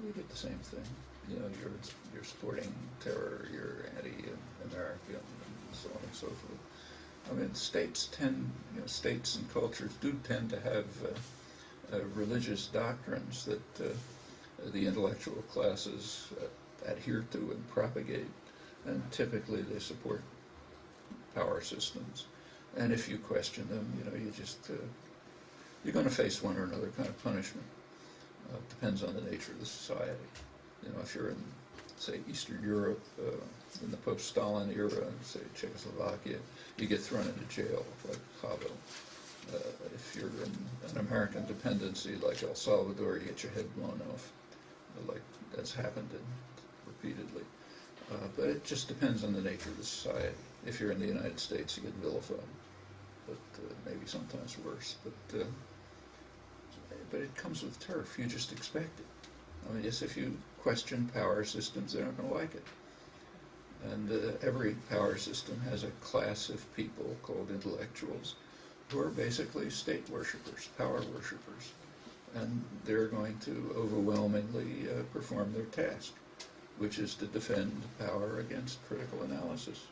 you get the same thing. You're supporting terror, you're anti-American, and so on and so forth. I mean, states and cultures do tend to have religious doctrines that the intellectual classes adhere to and propagate, and typically they support power systems. And if you question them, you're going to face one or another kind of punishment. It depends on the nature of the society. If you're in, say, Eastern Europe, in the post-Stalin era, say Czechoslovakia, you get thrown into jail, like Havel. If you're in an American dependency like El Salvador, you get your head blown off, like that's happened repeatedly. But it just depends on the nature of the society. If you're in the United States, you get vilified, but maybe sometimes worse. But it comes with turf. You just expect it. I mean, yes, if you question power systems, they're not going to like it. And every power system has a class of people called intellectuals who are basically state worshippers, power worshippers. And they're going to overwhelmingly perform their task, which is to defend power against critical analysis.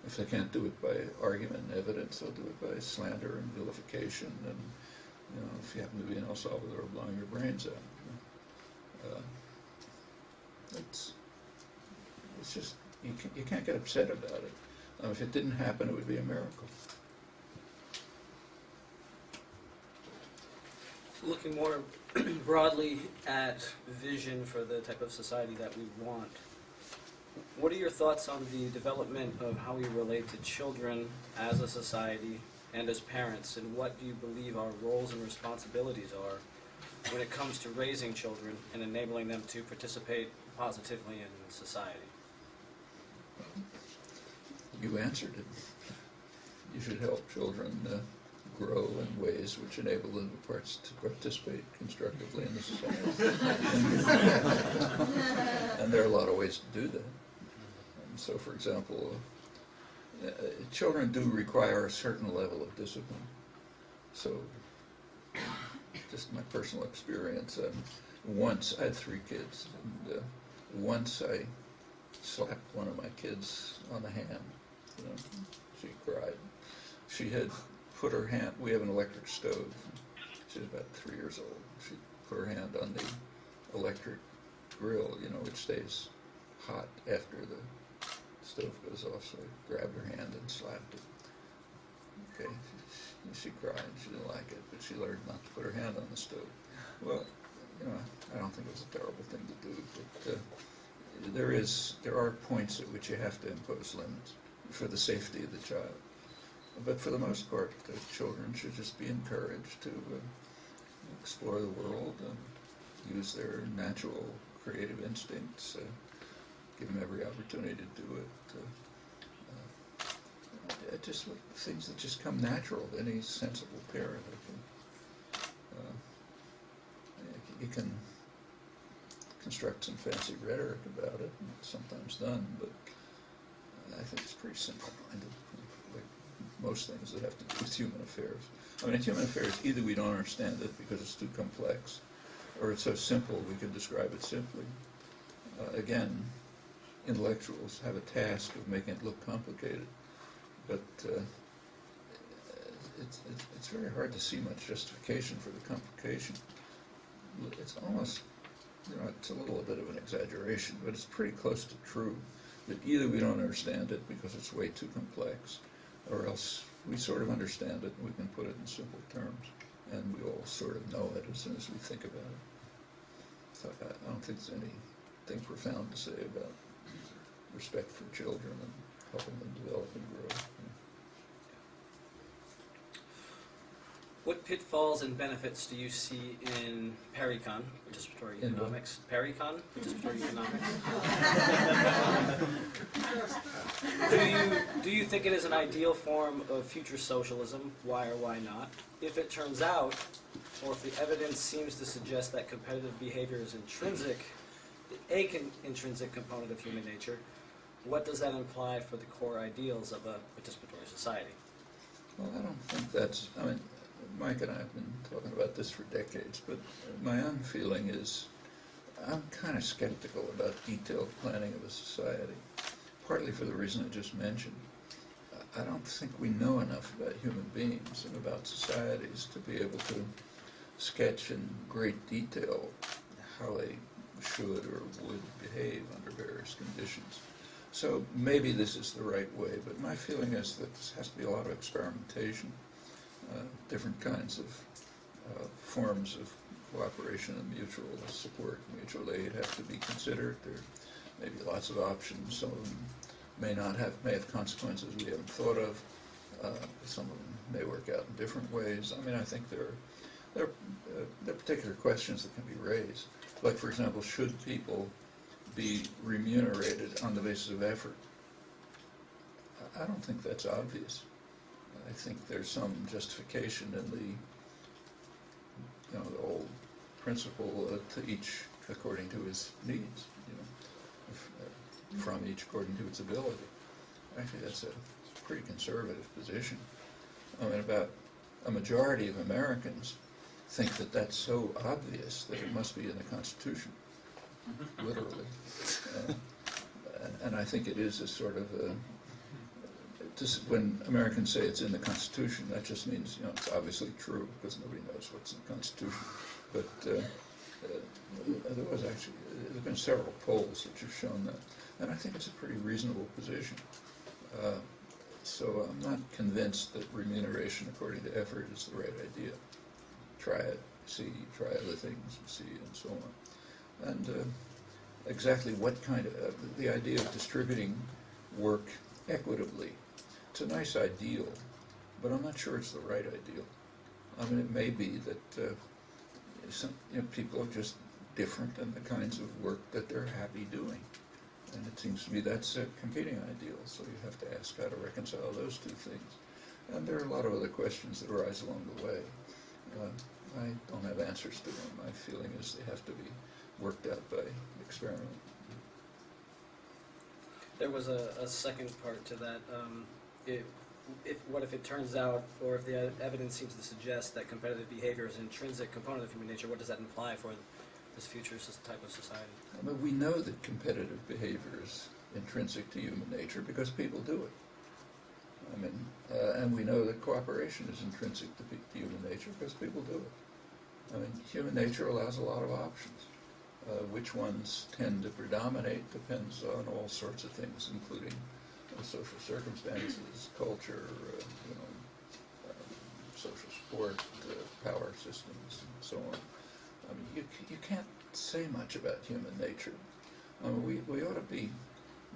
If they can't do it by argument and evidence, they'll do it by slander and vilification, and if you happen to be in El Salvador, blowing your brains out. It's just, you can't get upset about it. If it didn't happen, it would be a miracle. Looking more broadly at vision for the type of society that we want, what are your thoughts on the development of how we relate to children as a society and as parents, and what do you believe our roles and responsibilities are when it comes to raising children and enabling them to participate positively in society? You answered it. You should help children grow in ways which enable them to participate constructively in the society. And there are a lot of ways to do that. And so, for example, children do require a certain level of discipline. So, just my personal experience, once I had 3 kids, and once I slapped one of my kids on the hand. She cried. She had put her hand, we have an electric stove. She was about 3 years old. She put her hand on the electric grill, which stays hot after the stove goes off. So I grabbed her hand and slapped it. Okay, she cried. She didn't like it, but she learned not to put her hand on the stove. Well, I don't think it was a terrible thing to do, but there are points at which you have to impose limits for the safety of the child. But for the most part, children should just be encouraged to explore the world and use their natural creative instincts, give them every opportunity to do it. just things that just come natural to any sensible parent. You can construct some fancy rhetoric about it, and it's sometimes done, but I think it's pretty simple-minded, like most things that have to do with human affairs. I mean, in human affairs, either we don't understand it because it's too complex, or it's so simple we can describe it simply. Again, intellectuals have a task of making it look complicated, but it's very hard to see much justification for the complication. It's almost, it's a little bit of an exaggeration, but it's pretty close to true that either we don't understand it because it's way too complex, or else we sort of understand it and we can put it in simple terms, and we all sort of know it as soon as we think about it. So I don't think there's anything profound to say about respect for children and helping them develop and grow. What pitfalls and benefits do you see in Pericon, participatory In what? economics? Pericon, participatory economics. Do you think it is an ideal form of future socialism? Why or why not? If it turns out, or if the evidence seems to suggest that competitive behavior is intrinsic component of human nature, what does that imply for the core ideals of a participatory society? Well, I don't think that's, I mean, Mike and I have been talking about this for decades, but my own feeling is I'm kind of skeptical about detailed planning of a society, partly for the reason I just mentioned. I don't think we know enough about human beings and about societies to be able to sketch in great detail how they should or would behave under various conditions. So maybe this is the right way, but my feeling is that this has to be a lot of experimentation. Different kinds of forms of cooperation and mutual support, mutual aid have to be considered. There may be lots of options. Some of them may have consequences we haven't thought of. Some of them may work out in different ways. I mean, I think there are particular questions that can be raised. Like, for example, should people be remunerated on the basis of effort? I don't think that's obvious. I think there's some justification in the old principle to each according to his needs, from each according to its ability. Actually, that's a pretty conservative position. I mean, about a majority of Americans think that that's so obvious that it must be in the Constitution, literally. And I think it is a sort of when Americans say it's in the Constitution, that just means, it's obviously true, because nobody knows what's in the Constitution. But there's been several polls which have shown that. And I think it's a pretty reasonable position. So I'm not convinced that remuneration according to effort is the right idea. Try it, see, try other things, see, and so on. And exactly what kind of, the idea of distributing work equitably, it's a nice ideal, but I'm not sure it's the right ideal. I mean, it may be that people are just different in the kinds of work that they're happy doing. And it seems to me that's a competing ideal, so you have to ask how to reconcile those two things. And there are a lot of other questions that arise along the way. I don't have answers to them. My feeling is they have to be worked out by experiment. There was a second part to that. What if it turns out, or if the evidence seems to suggest that competitive behavior is an intrinsic component of human nature, what does that imply for this future type of society? I mean, we know that competitive behavior is intrinsic to human nature because people do it. I mean, and we know that cooperation is intrinsic to human nature because people do it. I mean, human nature allows a lot of options. Which ones tend to predominate depends on all sorts of things, including social circumstances, culture, social support, power systems, and so on. I mean, you can't say much about human nature. I mean, we ought to be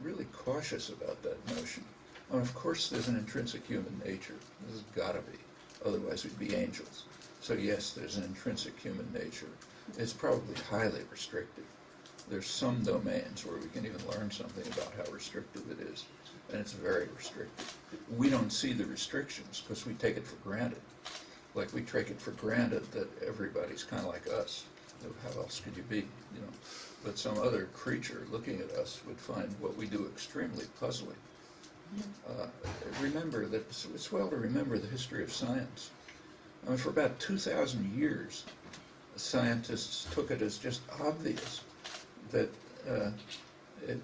really cautious about that notion. I mean, of course, there's an intrinsic human nature. There's got to be. Otherwise, we'd be angels. So yes, there's an intrinsic human nature. It's probably highly restricted. There's some domains where we can even learn something about how restrictive it is, and it's very restrictive. We don't see the restrictions because we take it for granted. Like we take it for granted that everybody's kind of like us. How else could you be, you know? But some other creature looking at us would find what we do extremely puzzling. Remember that it's well to remember the history of science. I mean, for about 2,000 years, scientists took it as just obvious that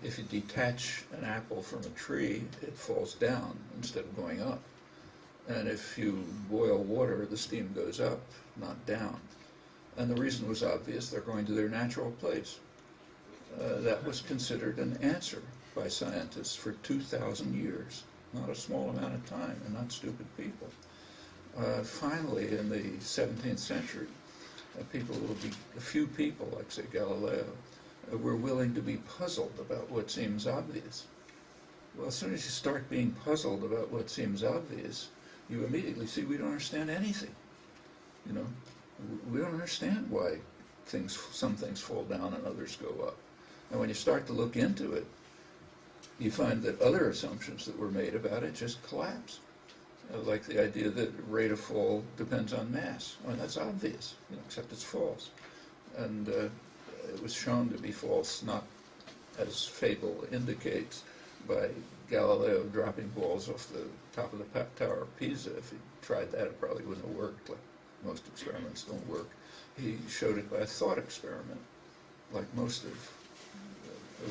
if you detach an apple from a tree, it falls down instead of going up. And if you boil water, the steam goes up, not down. And the reason was obvious, they're going to their natural place. That was considered an answer by scientists for 2,000 years. Not a small amount of time, and not stupid people. Finally, in the 17th century, a few people, like say Galileo, were willing to be puzzled about what seems obvious. Well, as soon as you start being puzzled about what seems obvious, you immediately see we don't understand anything. You know, we don't understand why some things fall down and others go up. And when you start to look into it, you find that other assumptions that were made about it just collapse. Like the idea that rate of fall depends on mass. I mean, that's obvious, you know, except it's false. And it was shown to be false, not as fable indicates, by Galileo dropping balls off the top of the Tower of Pisa. If he tried that, it probably wouldn't have worked. Like most experiments don't work. He showed it by a thought experiment, like most of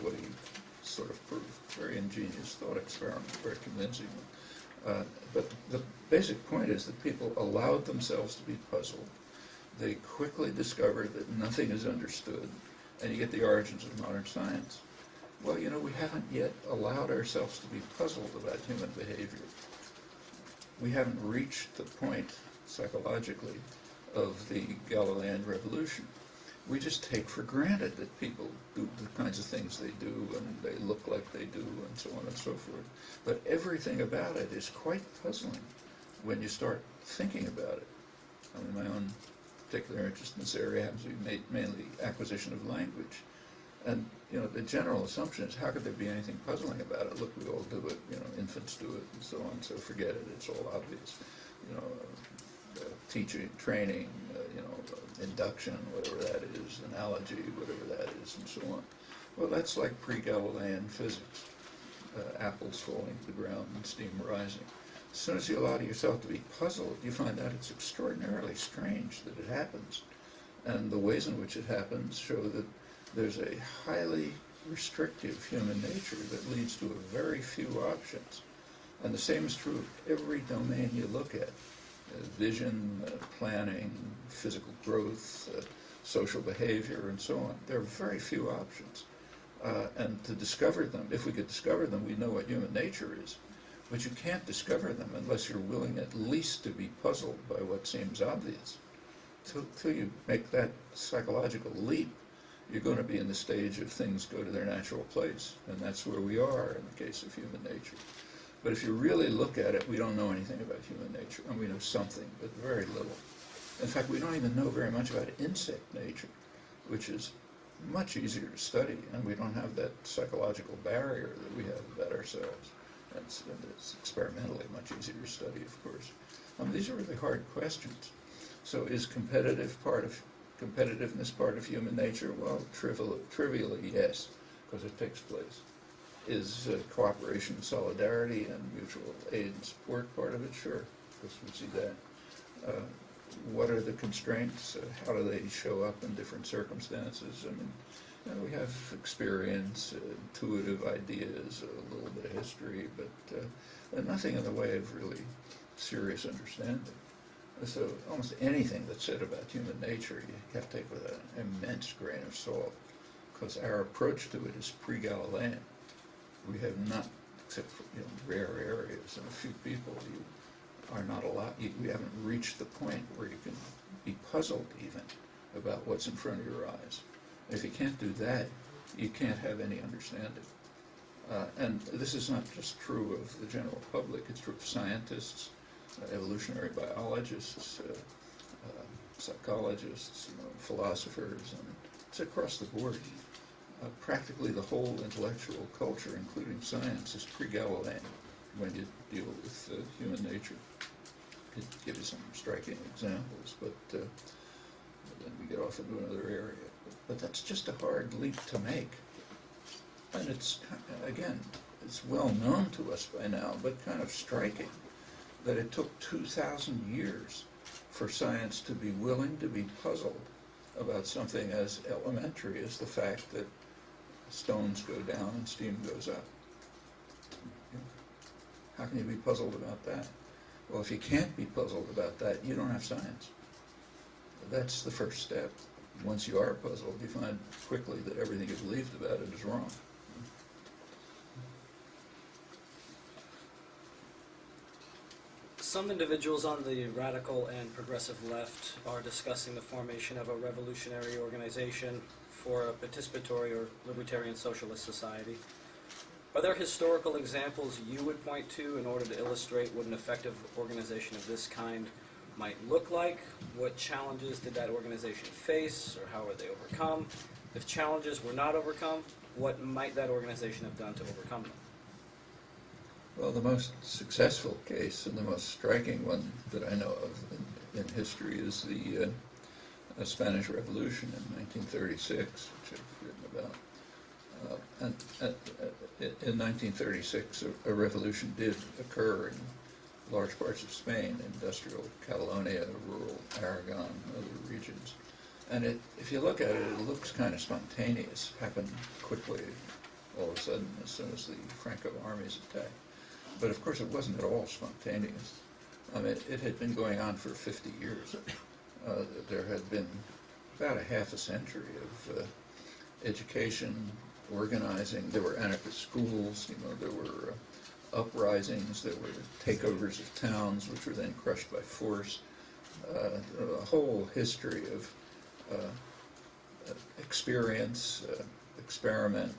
what he sort of proved. Very ingenious thought experiment, very convincing. But the basic point is that people allowed themselves to be puzzled. They quickly discovered that nothing is understood, and you get the origins of modern science. Well, you know, we haven't yet allowed ourselves to be puzzled about human behavior. We haven't reached the point, psychologically, of the Galilean revolution. We just take for granted that people do the kinds of things they do, and they look like they do, and so on and so forth. But everything about it is quite puzzling when you start thinking about it. I mean, my own particular interest in this area happens to be mainly acquisition of language. And, you know, the general assumption is, how could there be anything puzzling about it? Look, we all do it, you know, infants do it, and so on, so forget it, it's all obvious. You know, teaching, training, you know, induction, whatever that is, analogy, whatever that is, and so on. Well, that's like pre-Galilean physics. Apples falling to the ground and steam rising. As soon as you allow yourself to be puzzled, you find out it's extraordinarily strange that it happens. And the ways in which it happens show that there's a highly restrictive human nature that leads to a very few options. And the same is true of every domain you look at. Vision, planning, physical growth, social behavior, and so on. There are very few options. And to discover them, if we could discover them, we'd know what human nature is. But you can't discover them unless you're willing at least to be puzzled by what seems obvious. Till you make that psychological leap, you're going to be in the stage of things go to their natural place. And that's where we are in the case of human nature. But if you really look at it, we don't know anything about human nature. And we know something, but very little. In fact, we don't even know very much about insect nature, which is much easier to study, and we don't have that psychological barrier that we have about ourselves. It's experimentally much easier to study, of course. These are really hard questions. So is competitiveness part of human nature? Well, trivially, yes, because it takes place. Is cooperation, solidarity, and mutual aid and support part of it? Sure, because we see that. What are the constraints? How do they show up in different circumstances? I mean, you know, we have experience, intuitive ideas, a little bit of history, but nothing in the way of really serious understanding. So almost anything that's said about human nature, you have to take with an immense grain of salt, because our approach to it is pre-Galilean. We have not, except for rare areas and a few people, you are not allowed, we haven't reached the point where you can be puzzled even about what's in front of your eyes. If you can't do that, you can't have any understanding. And this is not just true of the general public, it's true of scientists, evolutionary biologists, psychologists, philosophers, and it's across the board. practically the whole intellectual culture, including science, is pre-Galilean when you deal with human nature. I could give you some striking examples, but then we get off into another area. But that's just a hard leap to make. And it's, again, it's well known to us by now, but kind of striking that it took 2,000 years for science to be willing to be puzzled about something as elementary as the fact that stones go down and steam goes up. How can you be puzzled about that? Well, if you can't be puzzled about that, you don't have science. That's the first step. Once you are puzzled, you find quickly that everything you believed about it is wrong. Some individuals on the radical and progressive left are discussing the formation of a revolutionary organization for a participatory or libertarian socialist society. Are there historical examples you would point to in order to illustrate what an effective organization of this kind might look like? What challenges did that organization face, or how were they overcome? If challenges were not overcome, what might that organization have done to overcome them? Well, the most successful case and the most striking one that I know of in history is the Spanish Revolution in 1936, which I've written about. In 1936, a revolution did occur in large parts of Spain, industrial Catalonia, rural Aragon, other regions. And if you look at it, it looks kind of spontaneous, happened quickly, all of a sudden, as soon as the Franco armies attacked. But of course, it wasn't at all spontaneous. I mean, it had been going on for 50 years. There had been about a half a century of education, organizing. There were anarchist schools, there were uprisings, there were takeovers of towns, which were then crushed by force. A whole history of experience, experiment,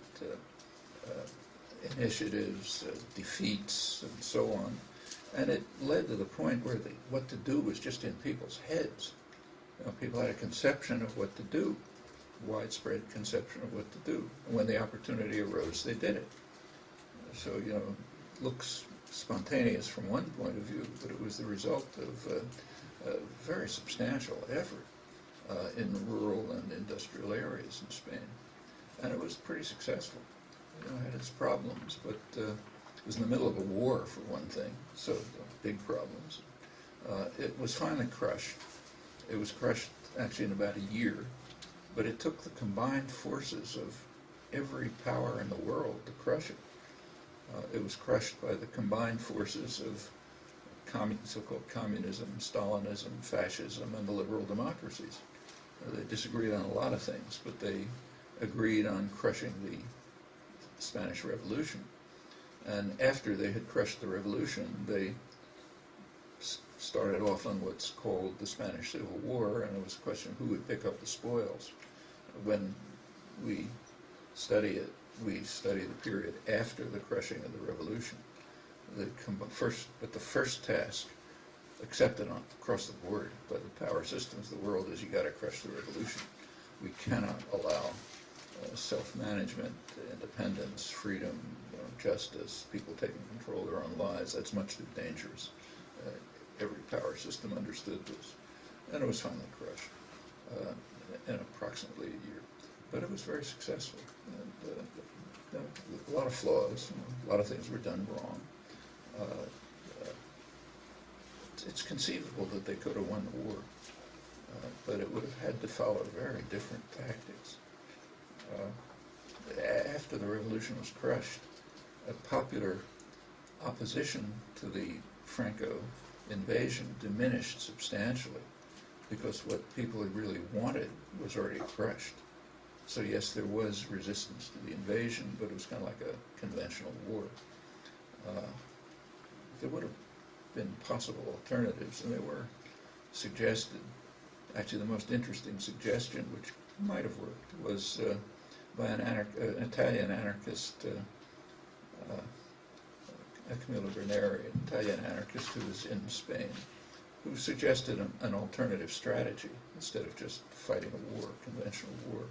initiatives, defeats, and so on. And it led to the point where what to do was just in people's heads. People had a conception of what to do, widespread conception of what to do. And when the opportunity arose, they did it. So, it looks spontaneous from one point of view, but it was the result of a very substantial effort in the rural and industrial areas in Spain. And it was pretty successful. It had its problems, but it was in the middle of a war, for one thing, so big problems. It was finally crushed. It was crushed actually in about a year, but it took the combined forces of every power in the world to crush it. It was crushed by the combined forces of so-called communism, Stalinism, fascism, and the liberal democracies. They disagreed on a lot of things, but they agreed on crushing the Spanish Revolution. And after they had crushed the revolution, they started off on what's called the Spanish Civil War, and it was a question of who would pick up the spoils. When we study it, we study the period after the crushing of the revolution. The first task accepted across the board by the power systems of the world is you got to crush the revolution. We cannot allow self-management, independence, freedom, justice, people taking control of their own lives. That's much too dangerous. Every power system understood this. And it was finally crushed in approximately a year. But it was very successful. And, a lot of flaws, a lot of things were done wrong. It's conceivable that they could have won the war, but it would have had to follow very different tactics. After the revolution was crushed, a popular opposition to the Franco invasion diminished substantially because what people had really wanted was already crushed. So yes, there was resistance to the invasion, but it was kind of like a conventional war. There would have been possible alternatives, and they were suggested. Actually, the most interesting suggestion, which might have worked, was by an Italian anarchist, Camillo Berneri, an Italian anarchist who was in Spain, who suggested an alternative strategy instead of just fighting a war, conventional war.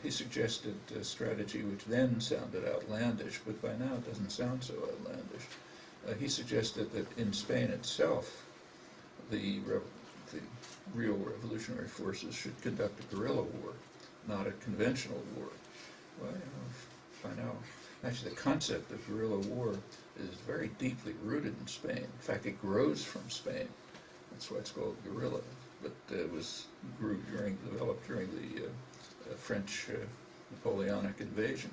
He suggested a strategy which then sounded outlandish, but by now it doesn't sound so outlandish. He suggested that in Spain itself, the real revolutionary forces should conduct a guerrilla war, not a conventional war. Well, by now, actually the concept of guerrilla war is very deeply rooted in Spain. In fact, it grows from Spain. That's why it's called guerrilla. But it developed during the French Napoleonic invasion.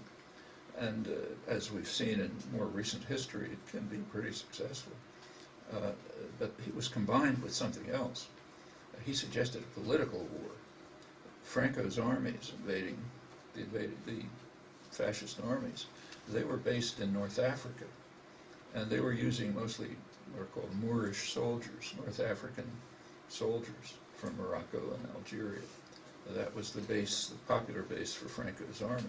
And as we've seen in more recent history, it can be pretty successful. But it was combined with something else. He suggested a political war. Franco's armies the fascist armies, they were based in North Africa. And they were using mostly what are called Moorish soldiers, North African soldiers from Morocco and Algeria. That was the base, the popular base for Franco's army.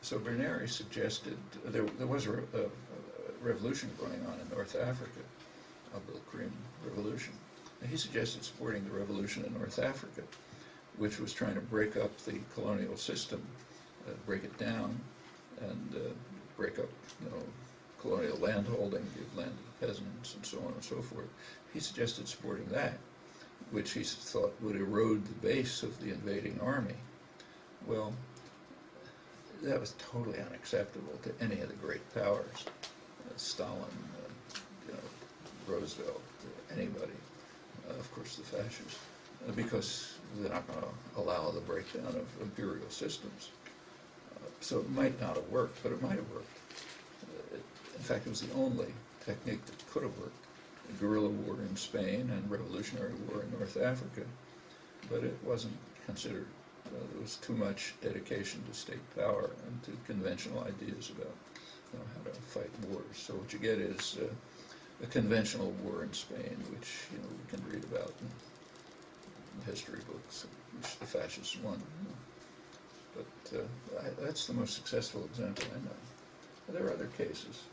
So Berneri suggested, there was a revolution going on in North Africa, Abdel Karim revolution. And he suggested supporting the revolution in North Africa, which was trying to break up the colonial system, break it down, and break up, colonial landholding, give land to the peasants, and so on and so forth. He suggested supporting that, which he thought would erode the base of the invading army. Well, that was totally unacceptable to any of the great powers, Stalin, Roosevelt, anybody, of course the fascists, because they're not going to allow the breakdown of imperial systems. So it might not have worked, but it might have worked. In fact, it was the only technique that could have worked. A guerrilla war in Spain and revolutionary war in North Africa, but it wasn't considered. There was too much dedication to state power and to conventional ideas about how to fight wars. So what you get is a conventional war in Spain, which we can read about in history books, which the fascists won. But that's the most successful example I know. There are other cases,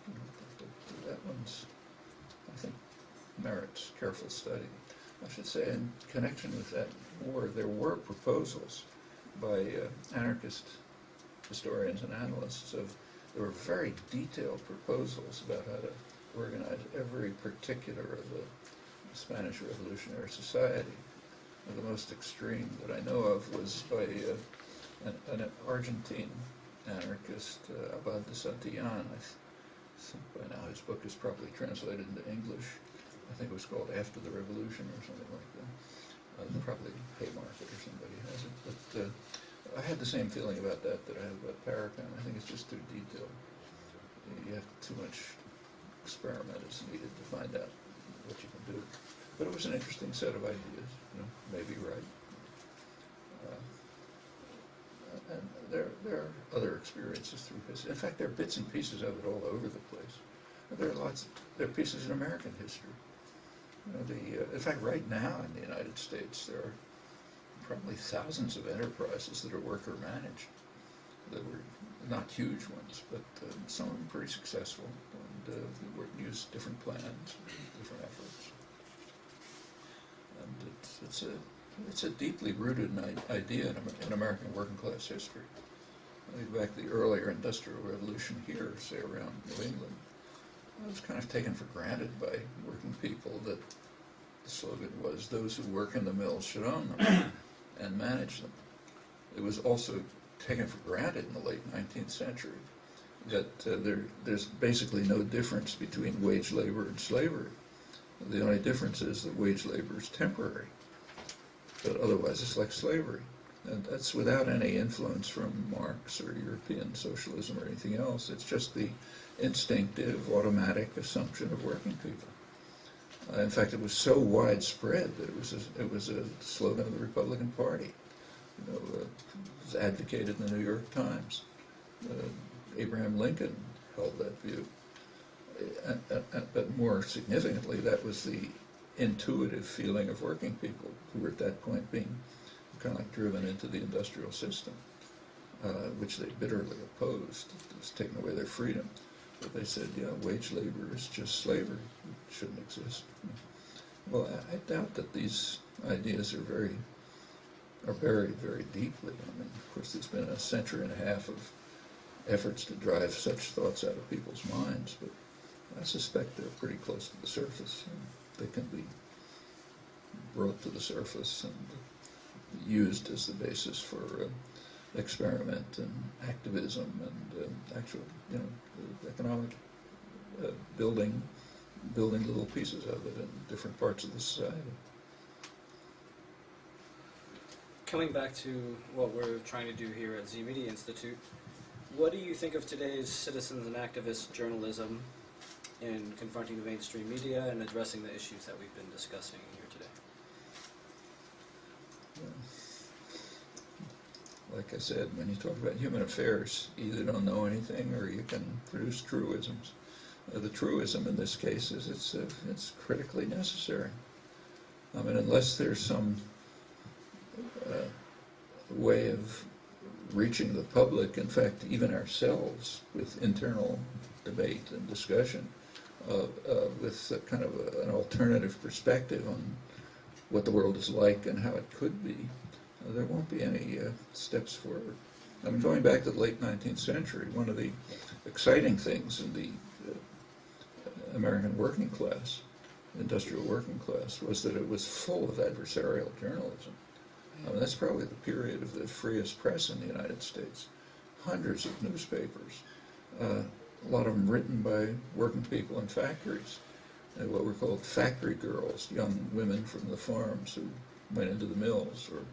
but that one's, I think, merits careful study. I should say, in connection with that war, there were proposals by anarchist historians and analysts there were very detailed proposals about how to organize every particular of the Spanish Revolutionary Society. And the most extreme that I know of was by an Argentine anarchist, Abad de Santillan. I think by now his book is probably translated into English. I think it was called After the Revolution or something like that. Probably Haymarket or somebody has it. But I had the same feeling about that I have about Paracon. I think it's just too detailed. You have too much experiment is needed to find out what you can do. But it was an interesting set of ideas, maybe right. And there are other experiences through history. In fact, there are bits and pieces of it all over the place. There are pieces in American history. In fact, right now in the United States, there are probably thousands of enterprises that are worker managed. That were not huge ones, but some of them pretty successful, and use different plans, different efforts. And it's a deeply rooted idea in American working class history. I think back to the earlier industrial revolution here, say around New England, it was kind of taken for granted by working people that the slogan was, "Those who work in the mills should own them and manage them." It was also taken for granted in the late 19th century that there's basically no difference between wage labor and slavery. The only difference is that wage labor is temporary, but otherwise it's like slavery. And that's without any influence from Marx or European socialism or anything else. It's just the instinctive, automatic assumption of working people. In fact, it was so widespread that it was a slogan of the Republican Party. It was advocated in the New York Times. Abraham Lincoln held that view. But more significantly, that was the intuitive feeling of working people who were at that point being kind of like driven into the industrial system, which they bitterly opposed. It was taking away their freedom. But they said, wage labor is just slavery. It shouldn't exist. Well, I doubt that these ideas are very are buried very deeply. I mean, of course, there's been a century and a half of efforts to drive such thoughts out of people's minds, but I suspect they're pretty close to the surface, and they can be brought to the surface and used as the basis for experiment and activism and actual, economic building little pieces of it in different parts of the society. Coming back to what we're trying to do here at Z Media Institute, what do you think of today's citizens and activist journalism in confronting the mainstream media and addressing the issues that we've been discussing here today? Like I said, when you talk about human affairs, you either don't know anything or you can produce truisms. The truism in this case is it's critically necessary. I mean, unless there's some way of reaching the public, in fact, even ourselves, with internal debate and discussion, with a kind of an alternative perspective on what the world is like and how it could be, there won't be any steps forward. I mean, going back to the late 19th century, one of the exciting things in the American working class, industrial working class, was that it was full of adversarial journalism. I mean, that's probably the period of the freest press in the United States. Hundreds of newspapers, a lot of them written by working people in factories, and what were called factory girls, young women from the farms who went into the mills, or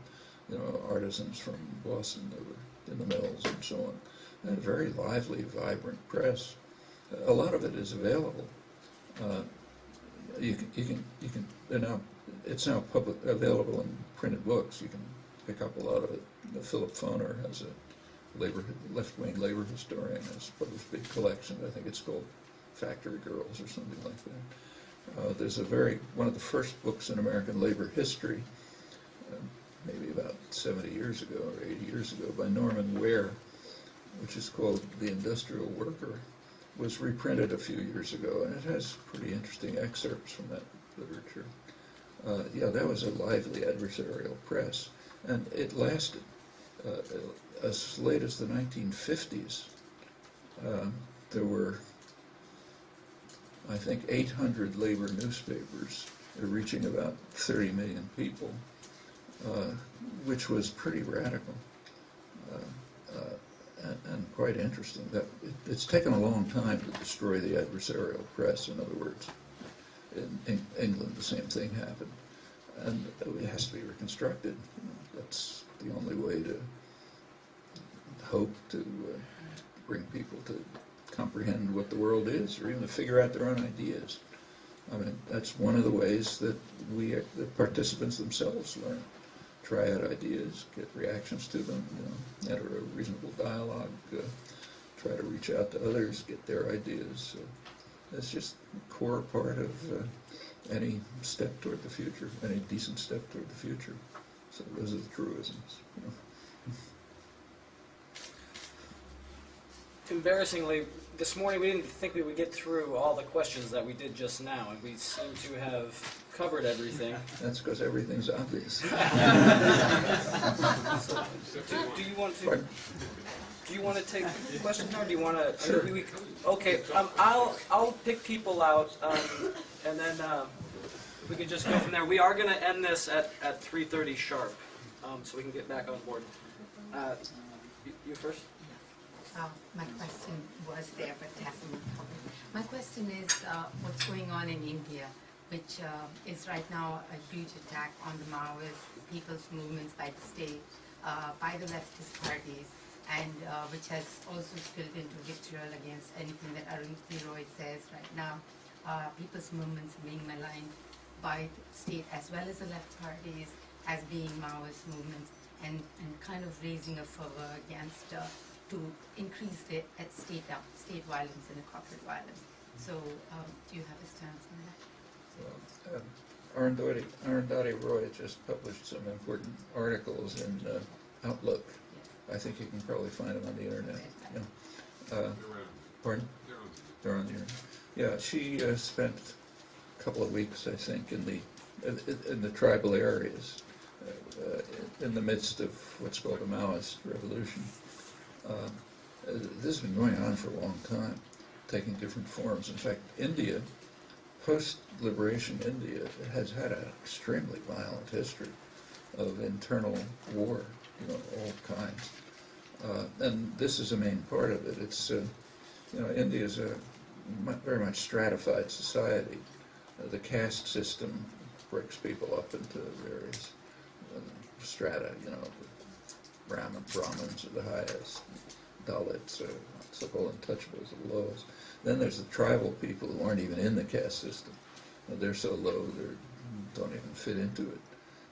artisans from Boston that were in the mills and so on. And a very lively, vibrant press. A lot of it is available. It's now available in printed books. You can pick up a lot of it. Philip Foner has a left-wing labor historian, has published a big collection. I think it's called Factory Girls or something like that. There's one of the first books in American labor history, maybe about 70 years ago or 80 years ago, by Norman Ware, which is called The Industrial Worker, was reprinted a few years ago, and it has pretty interesting excerpts from that literature. That was a lively adversarial press, and it lasted as late as the 1950s. There were, I think, 800 labor newspapers reaching about 30 million people, which was pretty radical and quite interesting. That it's taken a long time to destroy the adversarial press. In other words, in England, the same thing happened, and it has to be reconstructed. That's the only way to hope to bring people to comprehend what the world is, or even to figure out their own ideas. I mean, that's one of the ways that the participants themselves learn. Try out ideas, get reactions to them, enter a reasonable dialogue, try to reach out to others, get their ideas. That's just a core part of any step toward the future, any decent step toward the future. So those are the truisms. Embarrassingly, this morning we didn't think we would get through all the questions that we did just now, and we seem to have covered everything. That's because everything's obvious. Do you want to? Do you want to take questions now, or do you want to? Sure. Okay. I'll pick people out, and then we can just go from there. We are going to end this at 3:30 sharp, so we can get back on board. You first. My question was there, but hasn't been covered. My question is what's going on in India, which is right now a huge attack on the Maoist people's movements by the state, by the leftist parties, and which has also spilled into vitriol against anything that Arundhati Roy says right now. People's movements are being maligned by the state as well as the left parties as being Maoist movements, and kind of raising a fervor against to increase the state violence and the corporate violence. So do you have a stance on that? Arundhati Roy just published some important articles in Outlook. I think you can probably find them on the internet. Pardon? They're on the internet. Yeah, she spent a couple of weeks, I think, in the tribal areas in the midst of what's called the Maoist revolution. This has been going on for a long time, taking different forms. In fact, India, post-liberation India, has had an extremely violent history of internal war, all kinds. And this is a main part of it. It's, India is a very much stratified society. The caste system breaks people up into various strata, Brahmins are the highest, Dalits are so-called untouchables are the lowest. Then there's the tribal people who aren't even in the caste system. They're so low they don't even fit into it.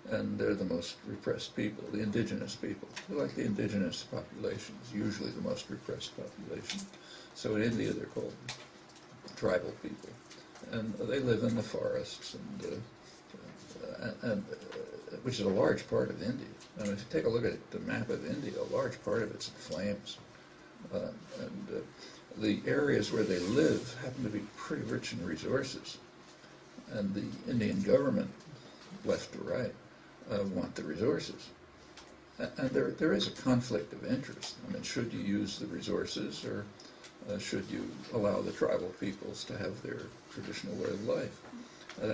And they're the most repressed people, the indigenous people. They're like the indigenous populations, usually the most repressed population. So in India they're called tribal people. And they live in the forests, and which is a large part of India. I mean, if you take a look at the map of India, a large part of it's in flames. The areas where they live happen to be pretty rich in resources. And the Indian government, left to right, want the resources. And there is a conflict of interest. I mean, should you use the resources, or should you allow the tribal peoples to have their traditional way of life?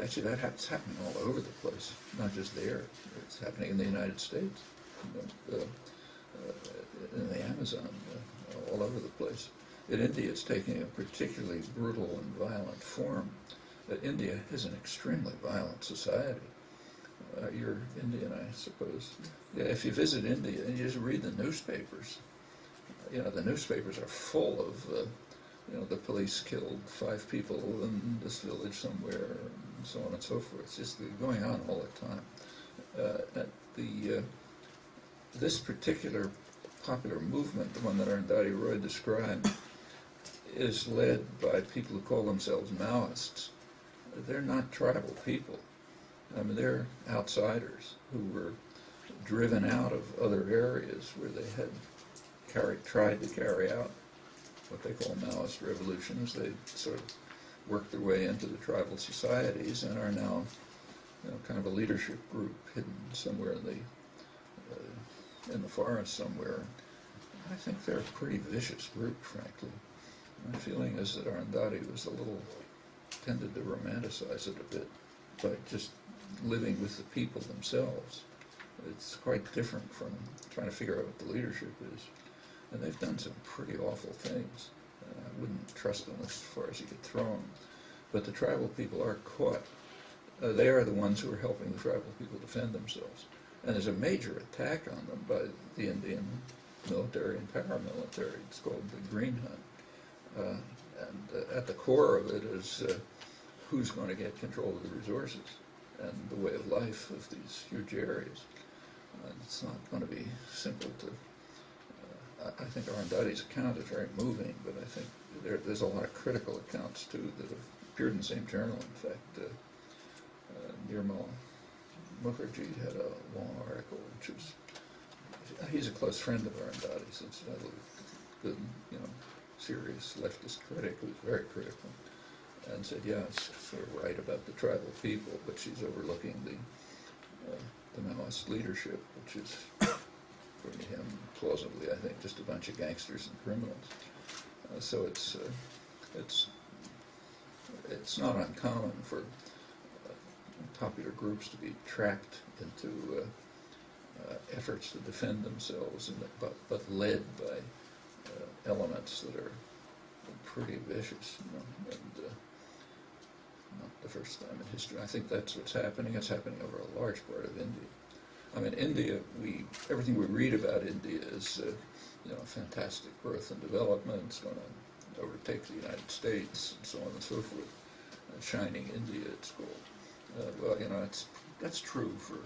Actually, that's happening all over the place, not just there. It's happening in the United States, in the Amazon, all over the place. In India, it's taking a particularly brutal and violent form. India is an extremely violent society. You're Indian, I suppose. Yeah, if you visit India and you just read the newspapers, the newspapers are full of, the police killed 5 people in this village somewhere, and so on and so forth. It's just going on all the time. This particular popular movement, the one that Arundhati Roy described, is led by people who call themselves Maoists. They're not tribal people. I mean, they're outsiders who were driven out of other areas where they had tried to carry out what they call Maoist revolutions. They sort of worked their way into the tribal societies and are now, kind of a leadership group hidden somewhere in the forest somewhere. I think they're a pretty vicious group, frankly. My feeling is that Arundhati was tended to romanticize it a bit by just living with the people themselves. It's quite different from trying to figure out what the leadership is. And they've done some pretty awful things. I wouldn't trust them as far as you could throw them. But the tribal people are caught. They are the ones who are helping the tribal people defend themselves. And there's a major attack on them by the Indian military and paramilitary. It's called the Green Hunt. And at the core of it is who's going to get control of the resources and the way of life of these huge areas. It's not going to be simple to... I think Arundhati's account is very moving, but I think there's a lot of critical accounts, too, that have appeared in the same journal. In fact, Nirmal Mukherjee had a long article, which was... He's a close friend of Arundhati's, incidentally. Good, serious leftist critic who was very critical, and said, yeah, it's sort of right about the tribal people, but she's overlooking the Maoist leadership, which is, according to him, plausibly, I think, just a bunch of gangsters and criminals. So it's not uncommon for popular groups to be trapped into efforts to defend themselves, but led by elements that are pretty vicious, and not the first time in history. I think that's what's happening. It's happening over a large part of India. I mean, India, everything we read about India is, fantastic growth and development. It's going to overtake the United States, and so on and so forth. Shining India, it's called. Well, that's true for,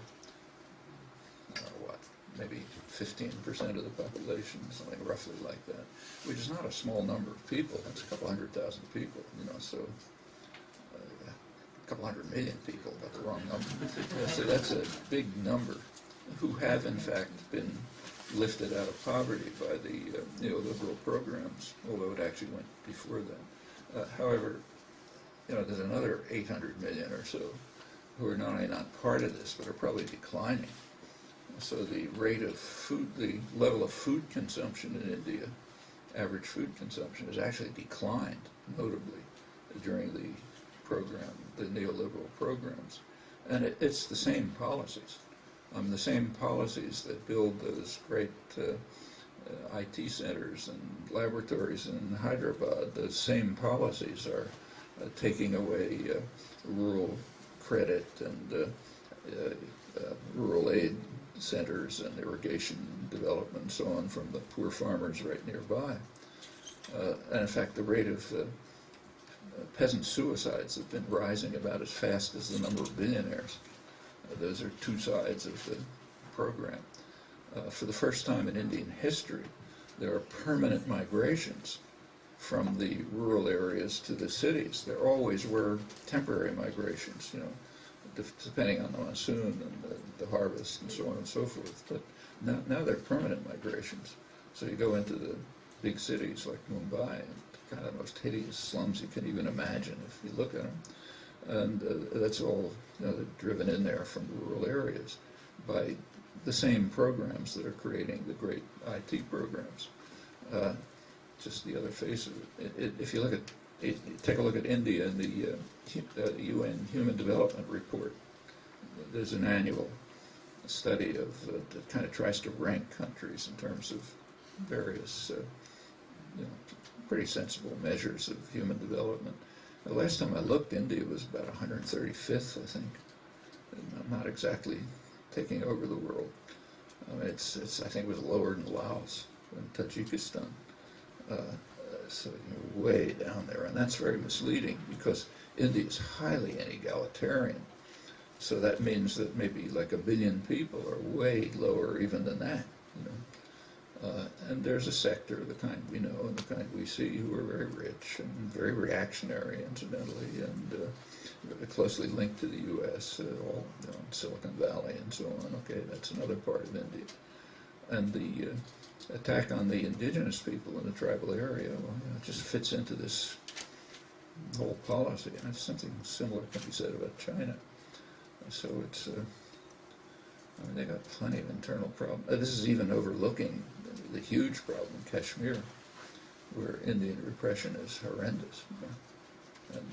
maybe 15% of the population, something roughly like that, which is not a small number of people. That's a couple 100,000 people, so a couple 100 million people, got the wrong number. So that's a big number who have, in fact, been lifted out of poverty by the neoliberal programs, although it actually went before then. However, there's another 800 million or so who are not only not part of this, but are probably declining. So the rate of food, the level of food consumption in India, average food consumption, has actually declined notably during the program, the neoliberal programs. And it's the same policies. The same policies that build those great IT centers and laboratories in Hyderabad, those same policies are taking away rural credit and rural aid centers and irrigation development and so on from the poor farmers right nearby. And in fact, the rate of peasant suicides have been rising about as fast as the number of billionaires. Those are two sides of the program. For the first time in Indian history, there are permanent migrations from the rural areas to the cities. There always were temporary migrations, depending on the monsoon and the harvest and so on and so forth. But now they're permanent migrations. So you go into the big cities like Mumbai, and kind of the most hideous slums you can even imagine if you look at them. And that's all driven in there from rural areas by the same programs that are creating the great IT programs. Just the other face of it. If you look at, take a look at India and the UN Human Development Report. There's an annual study that kind of tries to rank countries in terms of various, pretty sensible measures of human development. The last time I looked, India was about 135th, I think. Not exactly taking over the world. I think it was lower than Laos and Tajikistan. So way down there, and that's very misleading because India is highly inegalitarian. So that means that maybe like 1 billion people are way lower even than that. And there's a sector, the kind we know and the kind we see, who are very rich and very reactionary, incidentally, and closely linked to the U.S., all Silicon Valley and so on. Okay, that's another part of India. And the attack on the indigenous people in the tribal area, it just fits into this whole policy. And something similar can be said about China. So it's, they got plenty of internal problems. This is even overlooking the huge problem in Kashmir, where Indian repression is horrendous. And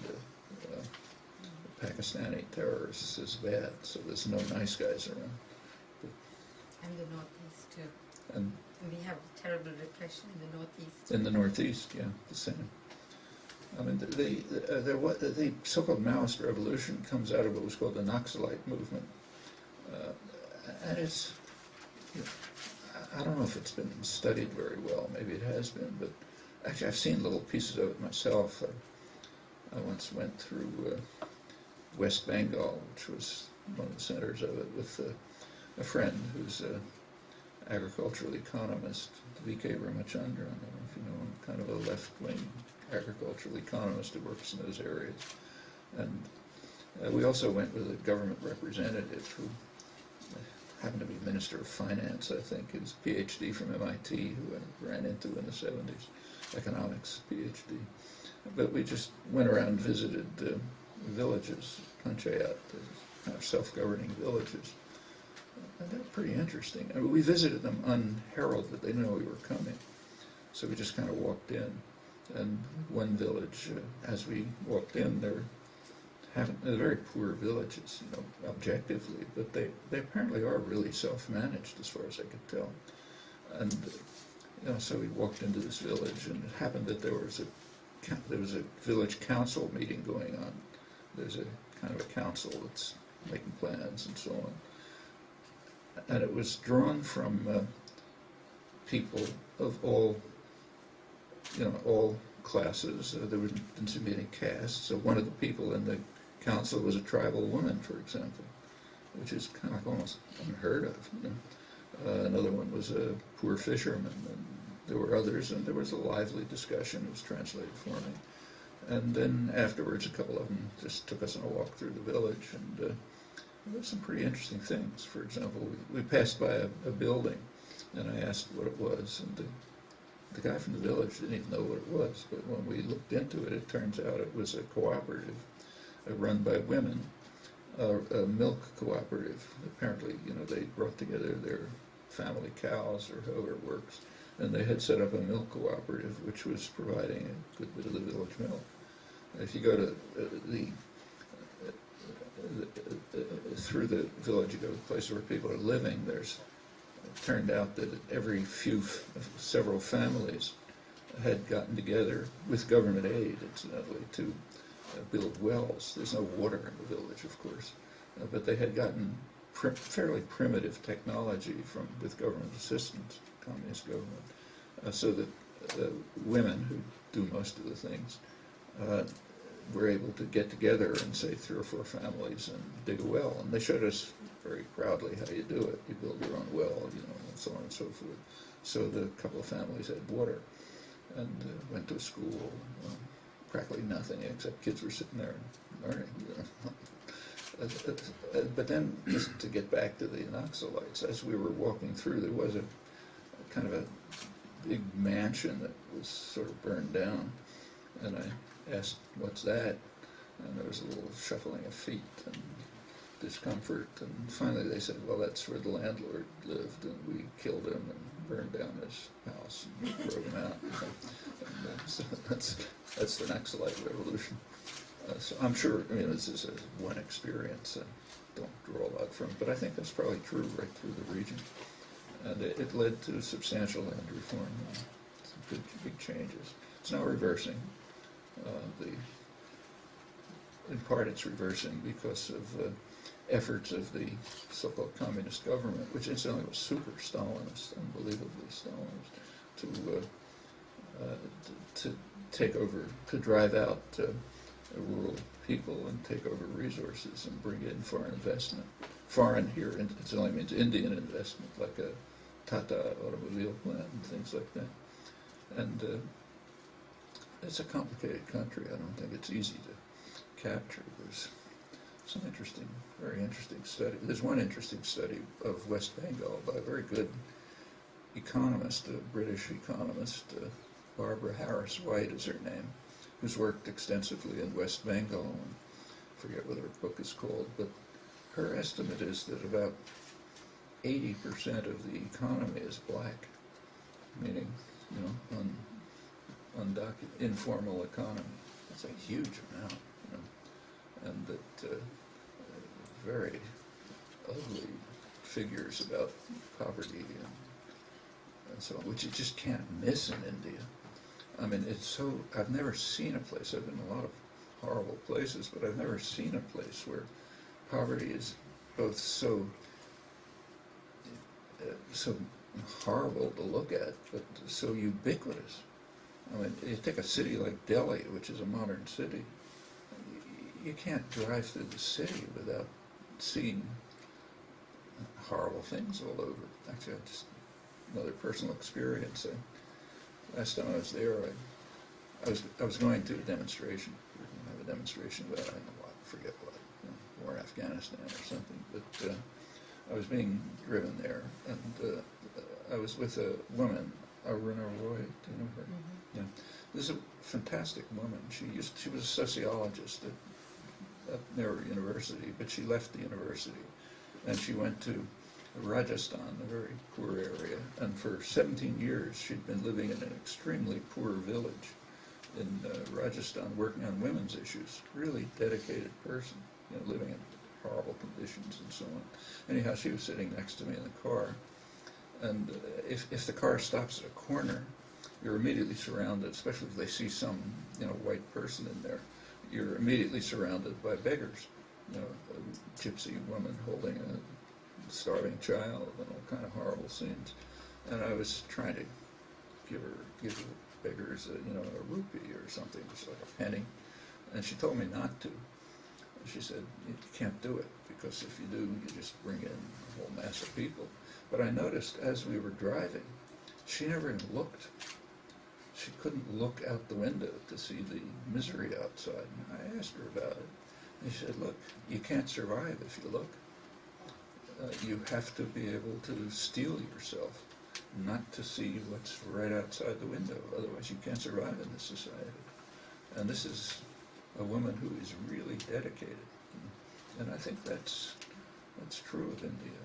Pakistani terrorists is bad, so there's no nice guys around. And the Northeast too. And we have terrible repression in the Northeast. In the Northeast, yeah, the same. I mean, the so-called Maoist revolution comes out of what was called the Naxalite movement. And it's, I don't know if it's been studied very well, maybe it has been, but actually I've seen little pieces of it myself. I once went through West Bengal, which was one of the centers of it, with a friend who's an agricultural economist, V.K. Ramachandran. I don't know if you know him, kind of a left-wing agricultural economist who works in those areas. And we also went with a government representative who happened to be Minister of Finance, I think, his PhD from MIT, who I ran into in the 70s, economics PhD. But we just went around and visited villages, panchayat, kind of self-governing villages. And they're pretty interesting. I mean, we visited them unheralded. They didn't know we were coming. So we just kind of walked in. And one village, as we walked in, they're very poor villages, objectively, but they apparently are really self-managed as far as I could tell. And so we walked into this village, and it happened that there was a village council meeting going on. There's a kind of a council that's making plans and so on. And it was drawn from people of all classes. There didn't seem to be any caste. So one of the people in the council was a tribal woman, for example, which is kind of almost unheard of. Another one was a poor fisherman, and there were others, and there was a lively discussion. It was translated for me. And then afterwards, a couple of them just took us on a walk through the village, and there were some pretty interesting things. For example, we passed by a building, and I asked what it was, and the guy from the village didn't even know what it was, but when we looked into it, it turns out it was a cooperative run by women, a milk cooperative. Apparently, they brought together their family cows or however it works, and they had set up a milk cooperative which was providing a good bit of the village milk. If you go to through the village, you go to places where people are living, it turned out that several families had gotten together with government aid, incidentally, to build wells. There's no water in the village, of course, but they had gotten fairly primitive technology with government assistance, communist government, so that women who do most of the things were able to get together and say 3 or 4 families and dig a well. And they showed us very proudly how you do it. You build your own well, and so on and so forth. So the couple of families had water and went to school. Practically nothing except kids were sitting there and learning. But then, just to get back to the Naxalites, as we were walking through, there was a kind of a big mansion that was sort of burned down, and I asked, "What's that?" And there was a little shuffling of feet and discomfort, and finally they said, "Well, that's where the landlord lived, and we killed him and burned down his house and drove him out." So that's the Naxalite revolution. So I'm sure, this is one experience. I don't draw a lot from it, but I think that's probably true right through the region. And it led to substantial land reform and some big changes. It's now reversing. In part, it's reversing because of efforts of the so-called communist government, which incidentally was super Stalinist, unbelievably Stalinist, to take over, to drive out rural people and take over resources and bring in foreign investment. Foreign here, incidentally, means Indian investment, like a Tata automobile plant and things like that. And it's a complicated country. I don't think it's easy to capture. There's some very interesting study. There's one interesting study of West Bengal by a very good economist, a British economist, Barbara Harris White is her name, who's worked extensively in West Bengal. I forget what her book is called, but her estimate is that about 80% of the economy is black, meaning, informal economy. That's a huge amount, and that very ugly figures about poverty and so on, which you just can't miss in India. I've never seen a place, I've been in a lot of horrible places, but I've never seen a place where poverty is both so horrible to look at, but so ubiquitous. You take a city like Delhi, which is a modern city, you can't drive through the city without seeing horrible things all over. Actually, just another personal experience. Last time I was there, I was going to a demonstration. We were going to have a demonstration about, I don't know what, forget what, war in Afghanistan or something. But I was being driven there, and I was with a woman, Aruna Roy. Do you know her? Mm-hmm. Yeah. This is a fantastic woman. She was a sociologist at Nehru University, but she left the university, and she went to Rajasthan, a very poor area, and for 17 years she'd been living in an extremely poor village in Rajasthan, working on women's issues. Really dedicated person, living in horrible conditions and so on. Anyhow, she was sitting next to me in the car, and if the car stops at a corner, you're immediately surrounded, especially if they see some white person in there, you're immediately surrounded by beggars. A gypsy woman holding a starving child and all kind of horrible scenes. And I was trying to give the beggars a rupee or something, just like a penny. And she told me not to. She said, "You can't do it, because if you do, you just bring in a whole mass of people." But I noticed as we were driving, she never even looked. She couldn't look out the window to see the misery outside. And I asked her about it. And she said, "Look, you can't survive if you look. You have to be able to steel yourself not to see what's right outside the window. Otherwise you can't survive in this society." And this is a woman who is really dedicated. And I think that's true of India.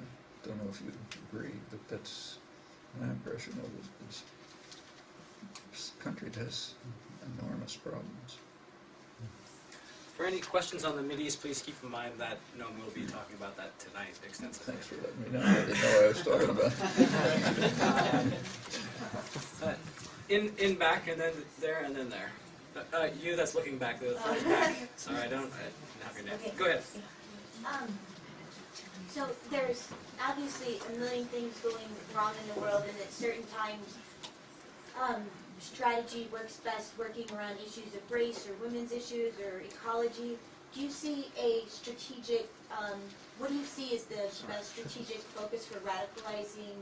Don't know if you agree, but that's my impression of it. It's a country that has enormous problems. For any questions on the Mideast, please keep in mind that Noam will be talking about that tonight extensively. Thanks for letting me know. I didn't know what I was talking about. In back, and then there, and then there. You that's looking back, the first back. Sorry, I don't have your name. Okay. Go ahead. So there's obviously a million things going wrong in the world, and at certain times, strategy works best working around issues of race or women's issues or ecology. Do you see a strategic, what do you see as the best strategic focus for radicalizing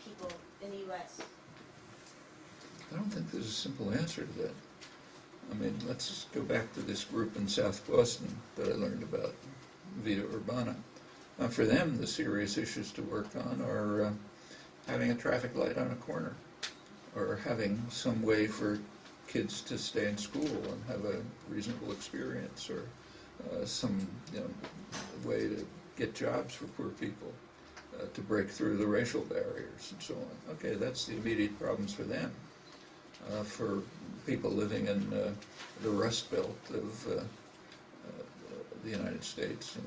people in the U.S.? I don't think there's a simple answer to that. I mean, let's just go back to this group in South Boston that I learned about, Vita Urbana. For them, the serious issues to work on are having a traffic light on a corner, or having some way for kids to stay in school and have a reasonable experience, or some way to get jobs for poor people, to break through the racial barriers and so on. Okay, that's the immediate problems for them. For people living in the Rust Belt of the United States,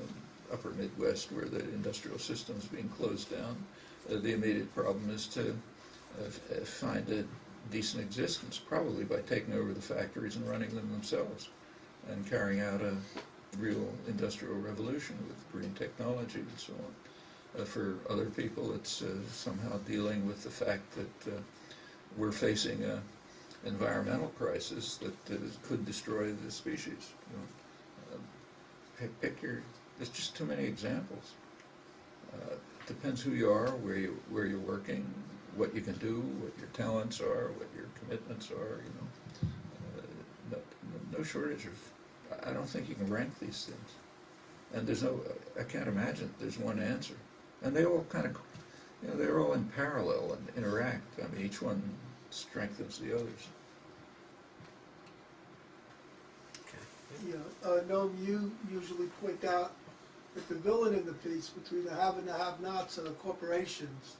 upper Midwest, where the industrial system is being closed down, the immediate problem is to find a decent existence, probably by taking over the factories and running them themselves, and carrying out a real industrial revolution with green technology and so on. For other people, it's somehow dealing with the fact that we're facing an environmental crisis that could destroy the species. Pick your. There's just too many examples. Depends who you are, where you're working, what you can do, what your talents are, what your commitments are. No shortage of. I don't think you can rank these things, and there's no. I can't imagine there's one answer, and they all kind of, they're all in parallel and interact. I mean, each one strengthens the others. Yeah, Noam, you usually point out that the villain in the piece between the have and the have-nots are the corporations.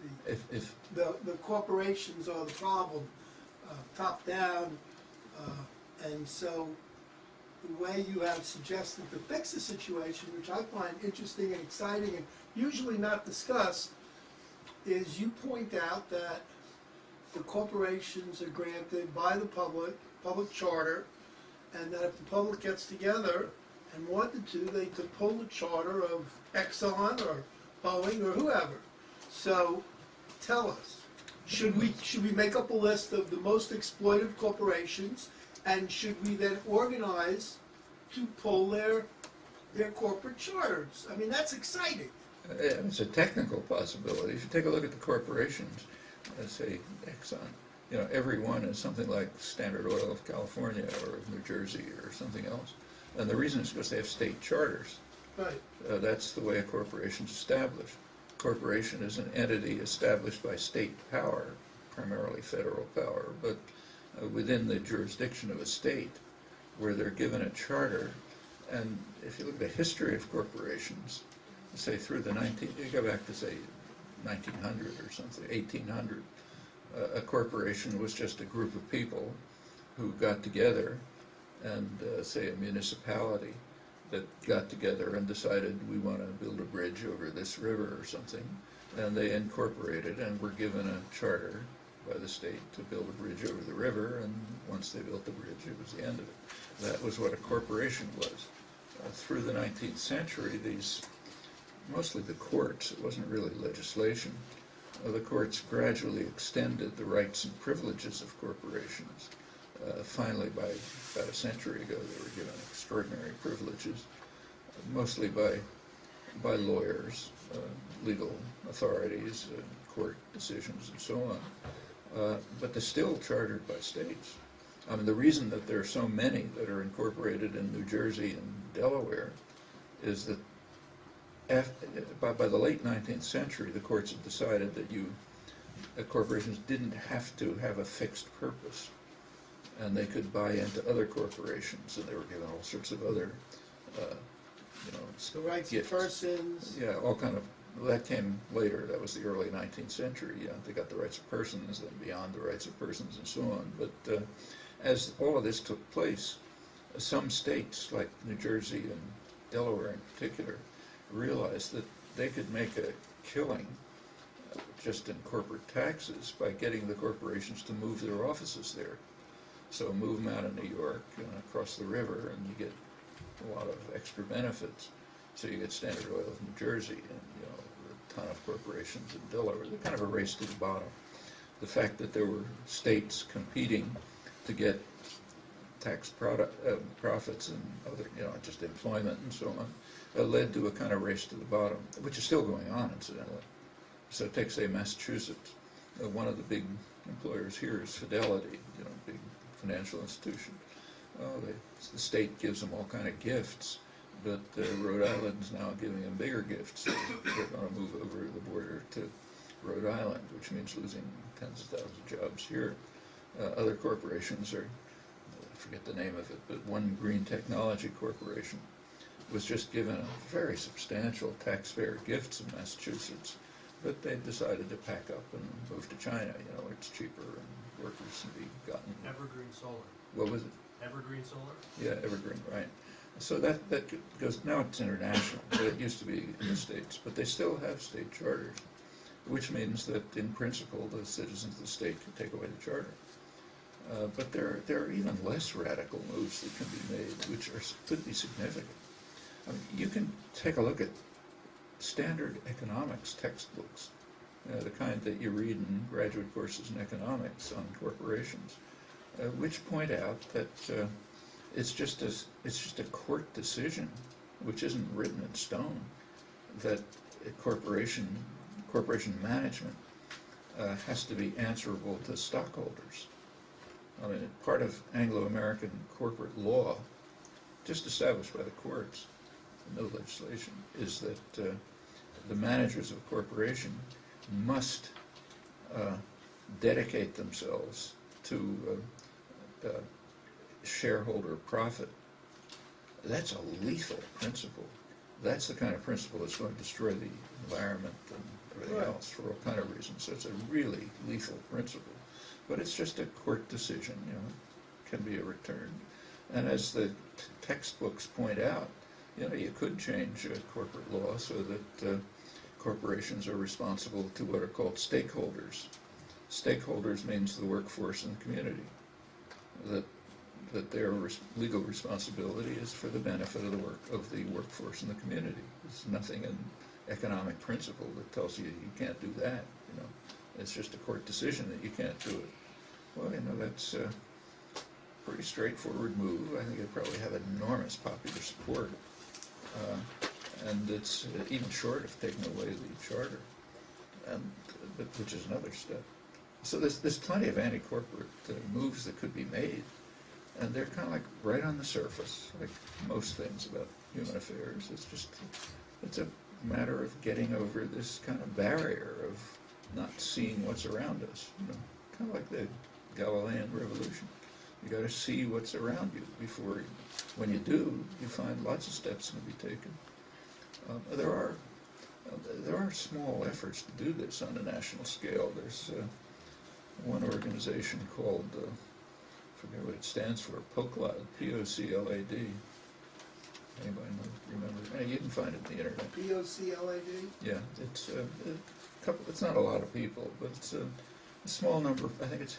The corporations are the problem, top down, and so the way you have suggested to fix the situation, which I find interesting and exciting and usually not discussed, is you point out that the corporations are granted by the public charter, and that if the public gets together and wanted to, they could pull the charter of Exxon or Boeing or whoever. So tell us, should we make up a list of the most exploitive corporations, and should we then organize to pull their corporate charters? I mean, that's exciting. It's a technical possibility. If you take a look at the corporations, let's say Exxon, every one is something like Standard Oil of California or of New Jersey or something else. And the reason is because they have state charters. Right. That's the way a corporation is established. Corporation is an entity established by state power, primarily federal power, but within the jurisdiction of a state, where they're given a charter. And if you look at the history of corporations, say through the you go back to say 1900 or something, 1800, a corporation was just a group of people who got together, and say a municipality that got together and decided we want to build a bridge over this river or something, and they incorporated and were given a charter by the state to build a bridge over the river, and once they built the bridge, it was the end of it. That was what a corporation was. Through the 19th century, mostly the courts, it wasn't really legislation, the courts gradually extended the rights and privileges of corporations. Finally, by about a century ago, they were given extraordinary privileges, mostly by lawyers, legal authorities, court decisions, and so on. But they're still chartered by states. I mean, the reason that there are so many that are incorporated in New Jersey and Delaware is that by the late 19th century, the courts had decided that corporations didn't have to have a fixed purpose, and they could buy into other corporations, and they were given all sorts of other you know, The rights gifts. of persons. Yeah, all kind of, that came later. That was the early 19th century. Yeah, they got the rights of persons, then beyond the rights of persons and so on. But as all of this took place, some states, like New Jersey and Delaware in particular, realized that they could make a killing just in corporate taxes by getting the corporations to move their offices there. So move them out of New York and across the river, and you get a lot of extra benefits. So you get Standard Oil of New Jersey and, you know, a ton of corporations in Delaware. They're kind of a race to the bottom. The fact that there were states competing to get tax profits and other, you know, just employment and so on, led to a kind of race to the bottom, which is still going on, incidentally. So take, say, Massachusetts. One of the big employers here is Fidelity, you know, big financial institution. The state gives them all kind of gifts, but Rhode Island's now giving them bigger gifts. So they're going to move over the border to Rhode Island, which means losing tens of thousands of jobs here. Other corporations are, I forget the name of it, but one green technology corporation was just given a very substantial taxpayer gifts in Massachusetts, but they decided to pack up and move to China, you know, where it's cheaper and workers can be gotten. Evergreen Solar. What was it? Evergreen Solar? Yeah, Evergreen, right. So that goes, now it's international, but it used to be in the States, but they still have state charters, which means that in principle the citizens of the state can take away the charter. But there are even less radical moves that can be made, which could be significant. I mean, you can take a look at standard economics textbooks, the kind that you read in graduate courses in economics on corporations, which point out that it's just a court decision, which isn't written in stone, that corporation management has to be answerable to stockholders. I mean, part of Anglo-American corporate law, just established by the courts, no legislation, is that the managers of a corporation must dedicate themselves to shareholder profit. That's a lethal principle. That's the kind of principle that's going to destroy the environment and everything else for all kind of reasons. So it's a really lethal principle. But it's just a court decision, you know, can be overturned. And as the textbooks point out, you know, you could change corporate law so that corporations are responsible to what are called stakeholders. Stakeholders means the workforce and the community. That their legal responsibility is for the benefit of the workforce and the community. There's nothing in economic principle that tells you can't do that. You know, it's just a court decision that you can't do it. Well, you know, that's a pretty straightforward move. I think it probably have enormous popular support, and it's even short of taking away the charter, which is another step. So there's plenty of anti-corporate moves that could be made, and they're kind of like right on the surface, like most things about human affairs. It's a matter of getting over this kind of barrier of not seeing what's around us. You know, kind of like the Galilean revolution. You got to see what's around you before, when you do, you find lots of steps can be taken. There are small efforts to do this on a national scale. There's one organization called, I forget what it stands for, POCLAD, P-O-C-L-A-D. Anybody remember? You can find it on the internet. P-O-C-L-A-D? Yeah, it's not a lot of people, but it's a small number. I think it's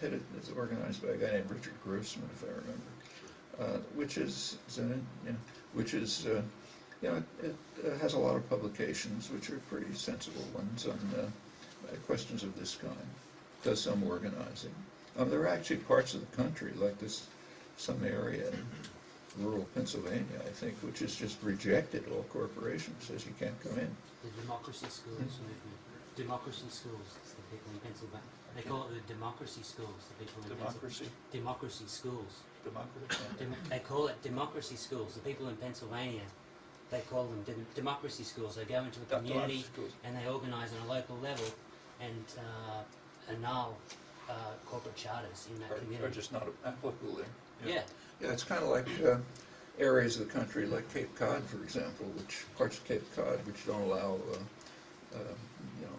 organized by a guy named Richard Grossman, if I remember, it has a lot of publications, which are pretty sensible ones on questions of this kind. Does some organizing. There are actually parts of the country, like some area in rural Pennsylvania, I think, which has just rejected all corporations, says you can't come in. The democracy schools movement. Democracy schools, it's the people in Pennsylvania. They call it the democracy schools, the people in Pennsylvania. Democracy schools. They call it democracy schools. The people in Pennsylvania, they call them democracy schools. They go into a community and they organise on a local level and annul corporate charters in that community. Are just not applicable there. Yeah. Yeah, it's kind of like areas of the country like Cape Cod, for example, which parts of Cape Cod which don't allow you know,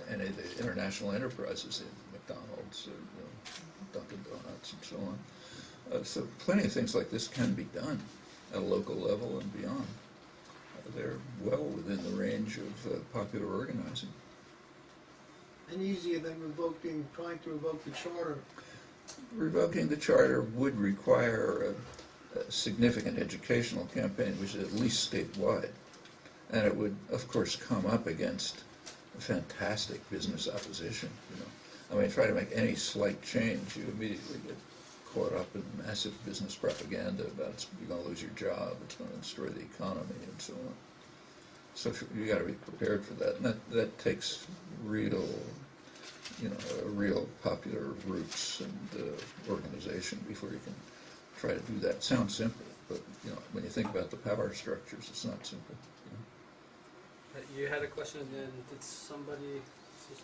any of the international enterprises in McDonald's, Dunkin' Donuts, and so on. So plenty of things like this can be done at a local level and beyond. They're well within the range of popular organizing. And easier than trying to revoke the charter. Revoking the charter would require a significant educational campaign, which is at least statewide. And it would, of course, come up against fantastic business opposition. You know, I mean, try to make any slight change, you immediately get caught up in massive business propaganda about you're going to lose your job, it's going to destroy the economy, and so on. So you got to be prepared for that, and that takes real, you know, real popular roots and organization before you can try to do that. Sounds simple, but you know, when you think about the power structures, it's not simple. You know? You had a question, and then did somebody?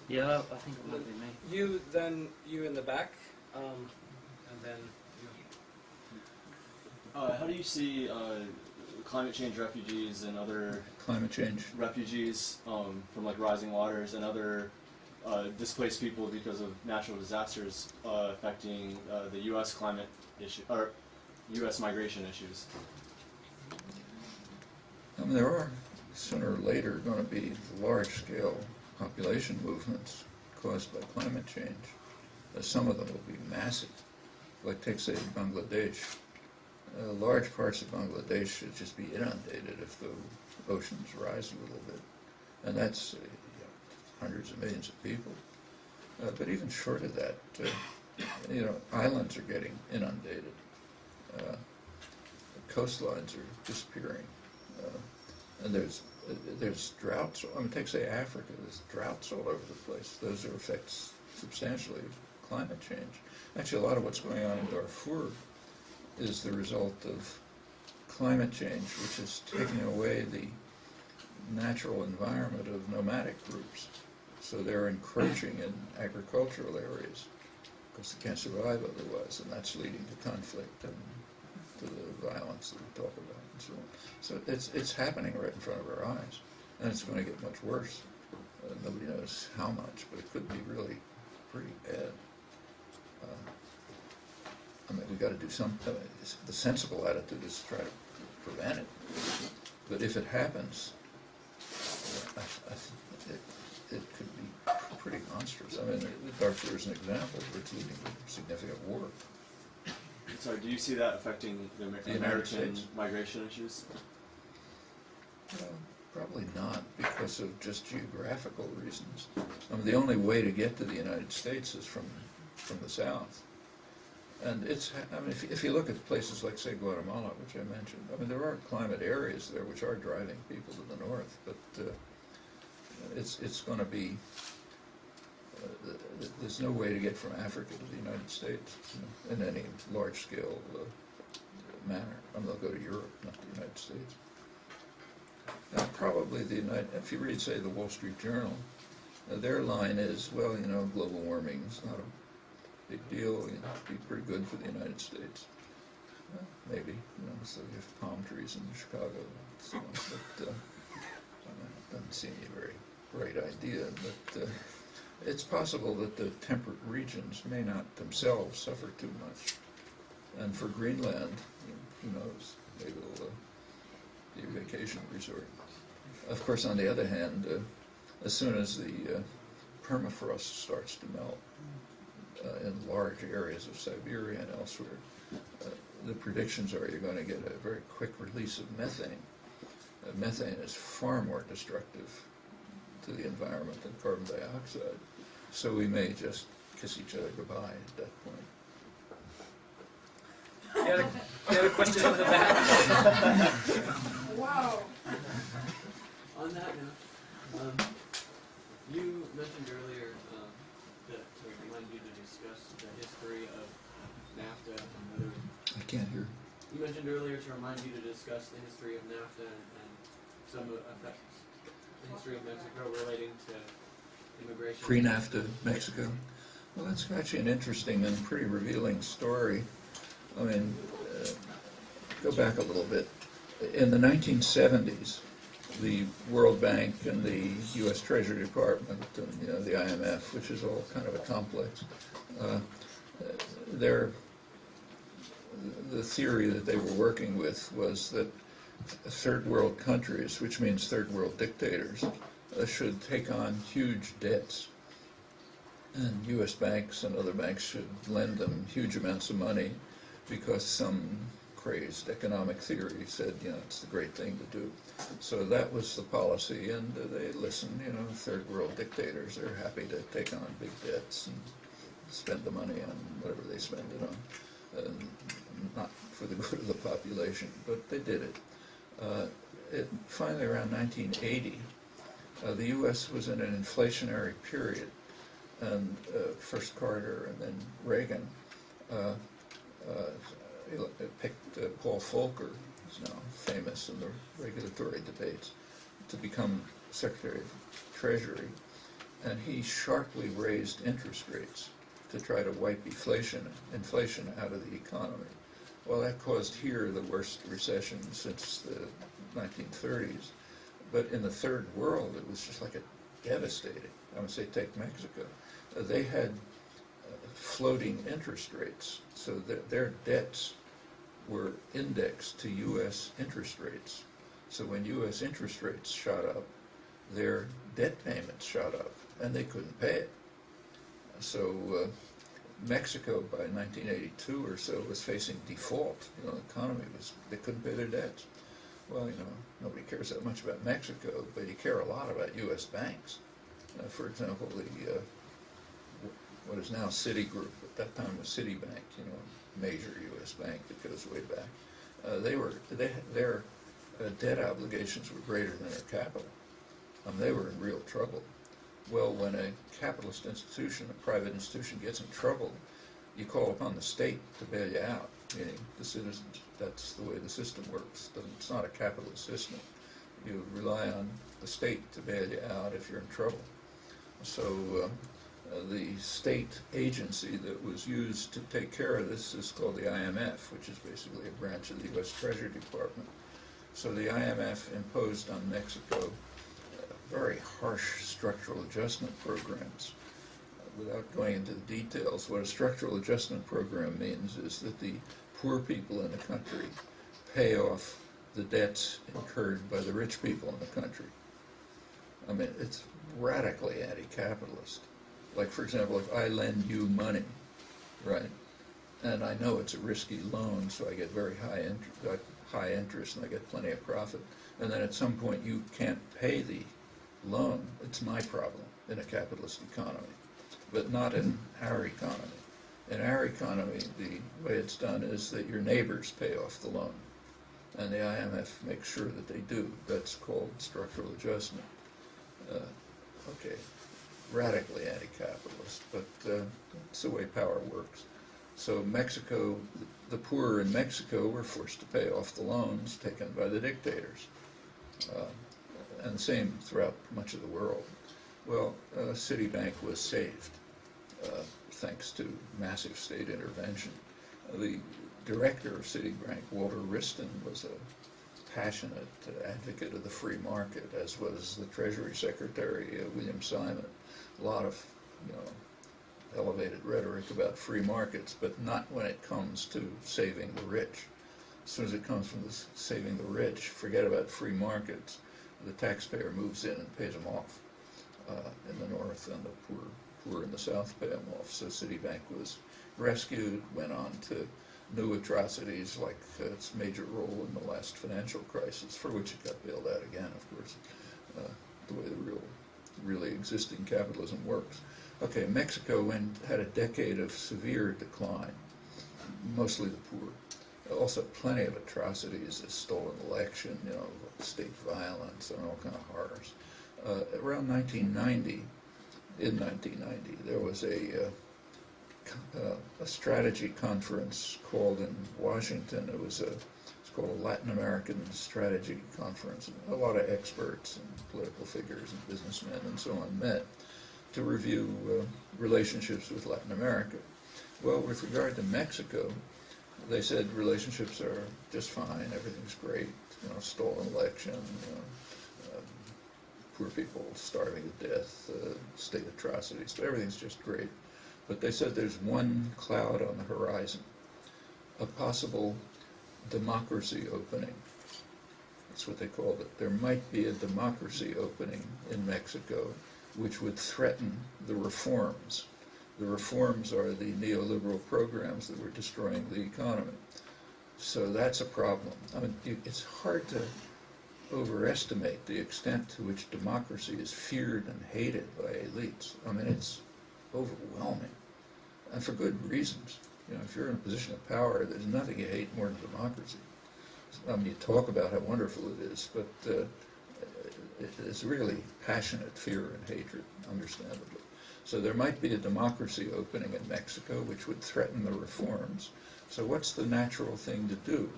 Yeah, I think it might be me. You in the back, and then. How do you see climate change refugees and other climate change refugees from like rising waters and other displaced people because of natural disasters affecting the U.S. climate issue or U.S. migration issues? I mean, there are sooner or later going to be large-scale population movements caused by climate change. Some of them will be massive. Like, take, say, Bangladesh. Large parts of Bangladesh should just be inundated if the oceans rise a little bit. And that's hundreds of millions of people. But even short of that, you know, islands are getting inundated. Coastlines are disappearing. And there's droughts. I mean, take, say, Africa. There's droughts all over the place. Those are effects substantially of climate change. Actually, a lot of what's going on in Darfur is the result of climate change, which is taking away the natural environment of nomadic groups. So they're encroaching in agricultural areas because they can't survive otherwise, and that's leading to conflict and to the violence that we talk about and so on. So it's happening right in front of our eyes, and it's going to get much worse. Nobody knows how much, but it could be really pretty bad. I mean, we've got to do something. The sensible attitude is to try to prevent it. But if it happens, I think it could be pretty monstrous. I mean, Darfur is an example where it's leading to significant war. Sorry, do you see that affecting the American migration issues? Probably not, because of just geographical reasons. I mean, the only way to get to the United States is from the south. And I mean, if you look at places like, say, Guatemala, which I mentioned, I mean, there are climate areas there which are driving people to the north, but it's going to be, there's no way to get from Africa to the United States, you know, in any large-scale manner. I mean, they'll go to Europe, not the United States. Probably if you read, say, the Wall Street Journal, their line is, well, you know, global warming is not a big deal, you know, it'd be pretty good for the United States. Maybe, you know, so you have palm trees in Chicago and so on, but it doesn't seem a very bright idea, but it's possible that the temperate regions may not themselves suffer too much. And for Greenland, who knows, maybe it'll be a vacation resort. Of course, on the other hand, as soon as the permafrost starts to melt in large areas of Siberia and elsewhere, the predictions are you're going to get a very quick release of methane. Methane is far more destructive to the environment than carbon dioxide. So we may just kiss each other goodbye at that point. You had a question in the back? Wow. On that note, you mentioned earlier that to remind you to discuss the history of NAFTA and other... I can't hear. You mentioned earlier to remind you to discuss the history of NAFTA and some effects, the history of Mexico relating to immigration. Pre-NAFTA Mexico. Well, that's actually an interesting and pretty revealing story. I mean, go back a little bit. In the 1970s, the World Bank and the U.S. Treasury Department and the IMF, which is all kind of a complex, the theory that they were working with was that third world countries, which means third world dictators, should take on huge debts. And U.S. banks and other banks should lend them huge amounts of money because some crazed economic theory said, it's the great thing to do. So that was the policy, and they listened. Third world dictators are happy to take on big debts and spend the money on whatever they spend it on. Not for the good of the population, but they did it. Finally, around 1980, the U.S. was in an inflationary period, and first Carter and then Reagan picked Paul Volcker, who's now famous in the regulatory debates, to become Secretary of Treasury, and he sharply raised interest rates to try to wipe inflation out of the economy. Well, that caused here the worst recession since the 1930s. But in the third world, it was just like a devastating. I would say take Mexico. They had floating interest rates, so that their debts were indexed to U.S. interest rates. So when U.S. interest rates shot up, their debt payments shot up, and they couldn't pay it. So Mexico, by 1982 or so, was facing default. The economy they couldn't pay their debts. Well, nobody cares that much about Mexico, but you care a lot about U.S. banks. For example, what is now Citigroup, at that time was Citibank, major U.S. bank that goes way back. Their debt obligations were greater than their capital. They were in real trouble. Well, when a capitalist institution, a private institution, gets in trouble, you call upon the state to bail you out, meaning the citizens. That's the way the system works. It's not a capitalist system. You rely on the state to bail you out if you're in trouble. So the state agency that was used to take care of this is called the IMF, which is basically a branch of the U.S. Treasury Department. So the IMF imposed on Mexico very harsh structural adjustment programs. Without going into the details, what a structural adjustment program means is that the poor people in the country pay off the debts incurred by the rich people in the country. It's radically anti-capitalist. Like, for example, if I lend you money, right, and I know it's a risky loan, so I get very high interest and I get plenty of profit, and then at some point you can't pay the loan, it's my problem in a capitalist economy, but not in our economy. In our economy, the way it's done is that your neighbors pay off the loan, and the IMF makes sure that they do. That's called structural adjustment. Okay, radically anti-capitalist, but it's the way power works. So Mexico, the poor in Mexico were forced to pay off the loans taken by the dictators. And the same throughout much of the world. Well, Citibank was saved thanks to massive state intervention. The director of Citibank, Walter Wriston, was a passionate advocate of the free market, as was the Treasury Secretary, William Simon. A lot of elevated rhetoric about free markets, but not when it comes to saving the rich. As soon as it comes from saving the rich, forget about free markets. The taxpayer moves in and pays them off in the north, and the poor in the south pay them off. So Citibank was rescued, went on to new atrocities like its major role in the last financial crisis, for which it got bailed out again, of course, the way the really existing capitalism works. Okay, Mexico had a decade of severe decline, mostly the poor. Also plenty of atrocities, a stolen election, state violence, and all kind of horrors. Around 1990, there was a strategy conference called in Washington. It's called a Latin American Strategy Conference. And a lot of experts and political figures and businessmen and so on met to review relationships with Latin America. Well, with regard to Mexico, They said relationships are just fine, everything's great, stolen election, poor people starving to death, state atrocities, but everything's just great. But they said there's one cloud on the horizon, a possible democracy opening. That's what they called it. There might be a democracy opening in Mexico which would threaten the reforms. The reforms are the neoliberal programs that were destroying the economy. So that's a problem. I mean, it's hard to overestimate the extent to which democracy is feared and hated by elites. I mean, it's overwhelming, and for good reasons. If you're in a position of power, there's nothing you hate more than democracy. I mean, you talk about how wonderful it is, but it's really passionate fear and hatred, understandably. So there might be a democracy opening in Mexico which would threaten the reforms. So what's the natural thing to do?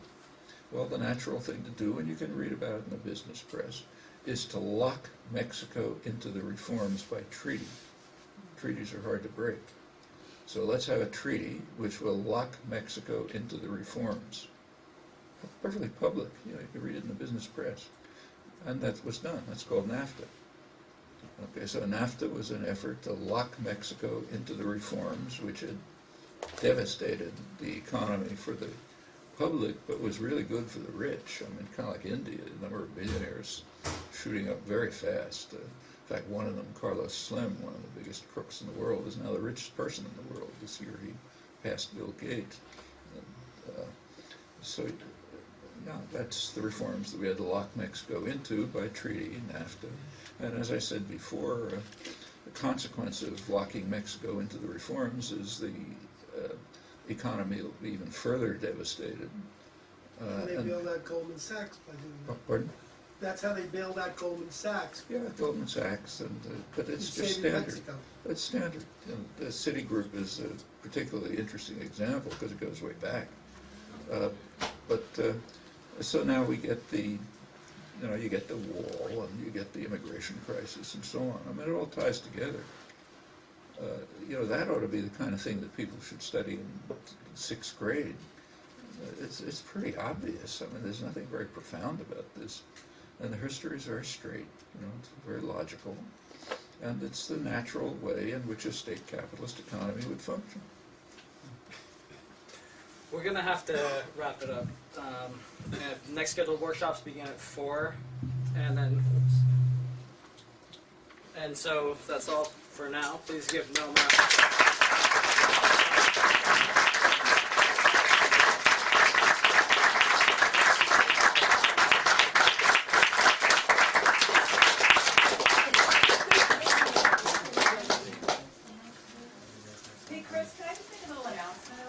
Well, the natural thing to do, and you can read about it in the business press, is to lock Mexico into the reforms by treaty. Treaties are hard to break. So let's have a treaty which will lock Mexico into the reforms. Perfectly public, you can read it in the business press. And that was done. That's called NAFTA. Okay, so NAFTA was an effort to lock Mexico into the reforms, which had devastated the economy for the public, but was really good for the rich. I mean, kind of like India, the number of billionaires shooting up very fast. In fact, one of them, Carlos Slim, one of the biggest crooks in the world, is now the richest person in the world. This year he passed Bill Gates. So, that's the reforms that we had to lock Mexico into by treaty, NAFTA. And as I said before, the consequence of locking Mexico into the reforms is the economy will be even further devastated. They bailed out Goldman Sachs by doing that. Pardon? That's how they bailed out Goldman Sachs. Yeah, Goldman Sachs, but it's just saving standard. Mexico. It's standard. The Citigroup is a particularly interesting example because it goes way back. So now we get the, you get the wall and you get the immigration crisis and so on. I mean, it all ties together. That ought to be the kind of thing that people should study in 6th grade. It's pretty obvious. I mean, there's nothing very profound about this. And the history is very straight, it's very logical. And it's the natural way in which a state capitalist economy would function. We're going to have to wrap it up. Next scheduled workshops begin at 4, and so that's all for now. Please give Noam Hey Chris, can I just make a little announcement?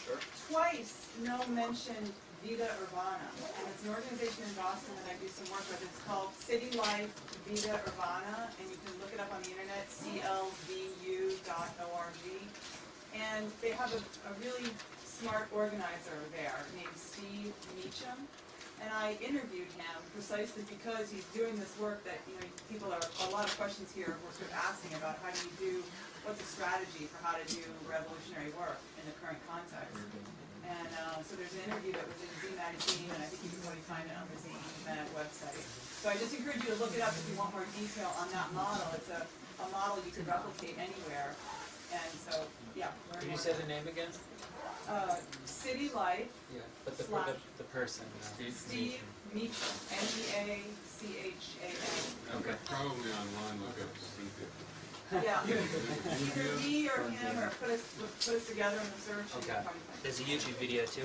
Sure. Twice, Noam mentioned Vida Urbana, and it's an organization in Boston that I do some work with. It's called City Life Vida Urbana, and you can look it up on the internet, clvu.org. And they have a really smart organizer there named Steve Meacham, and I interviewed him precisely because he's doing this work that, people are, a lot of questions here we're sort of asking about how do you do, what's a strategy for how to do revolutionary work in the current context. And so there's an interview that was in Z Magazine, and I think you can probably find it on the Z Mag website. So I just encourage you to look it up if you want more detail on that model. It's a model you can replicate anywhere. And so, yeah. Can you say the name again? City Life. Yeah, but the person. Steve Meacham. M-E-A-C-H-A-M. Okay. Probably online, look up Cynthia. Yeah. Either me or him, or put us together in the search. Okay. There's a YouTube video too.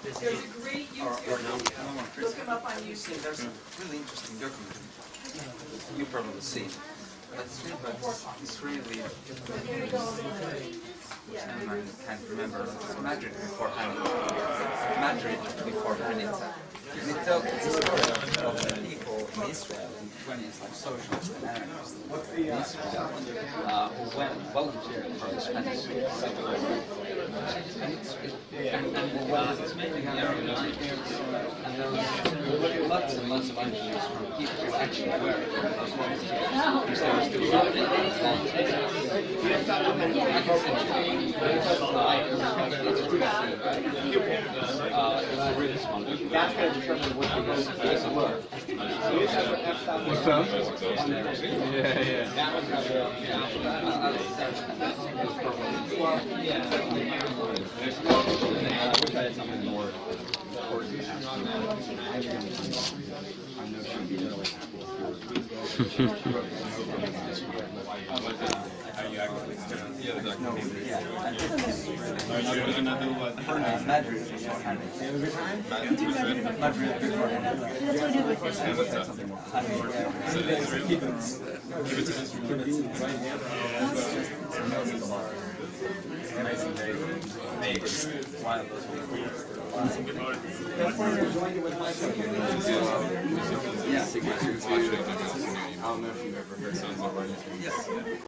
There's a great YouTube video. Look him up on YouTube. There's a really interesting document. You probably see. But it's really. I can't remember. It's Madrid before Hanita. And it tells the story of the people in Israel in the 20s, like socialists and anarchists in Israel, who went volunteering for the Spanish Civil War. And it's mainly in the early 90s. And lots and lots of interviews from people who actually were because there was still a lot of That's going to determine what the goals were. What's that? I don't know if you've ever heard Sons of Yes.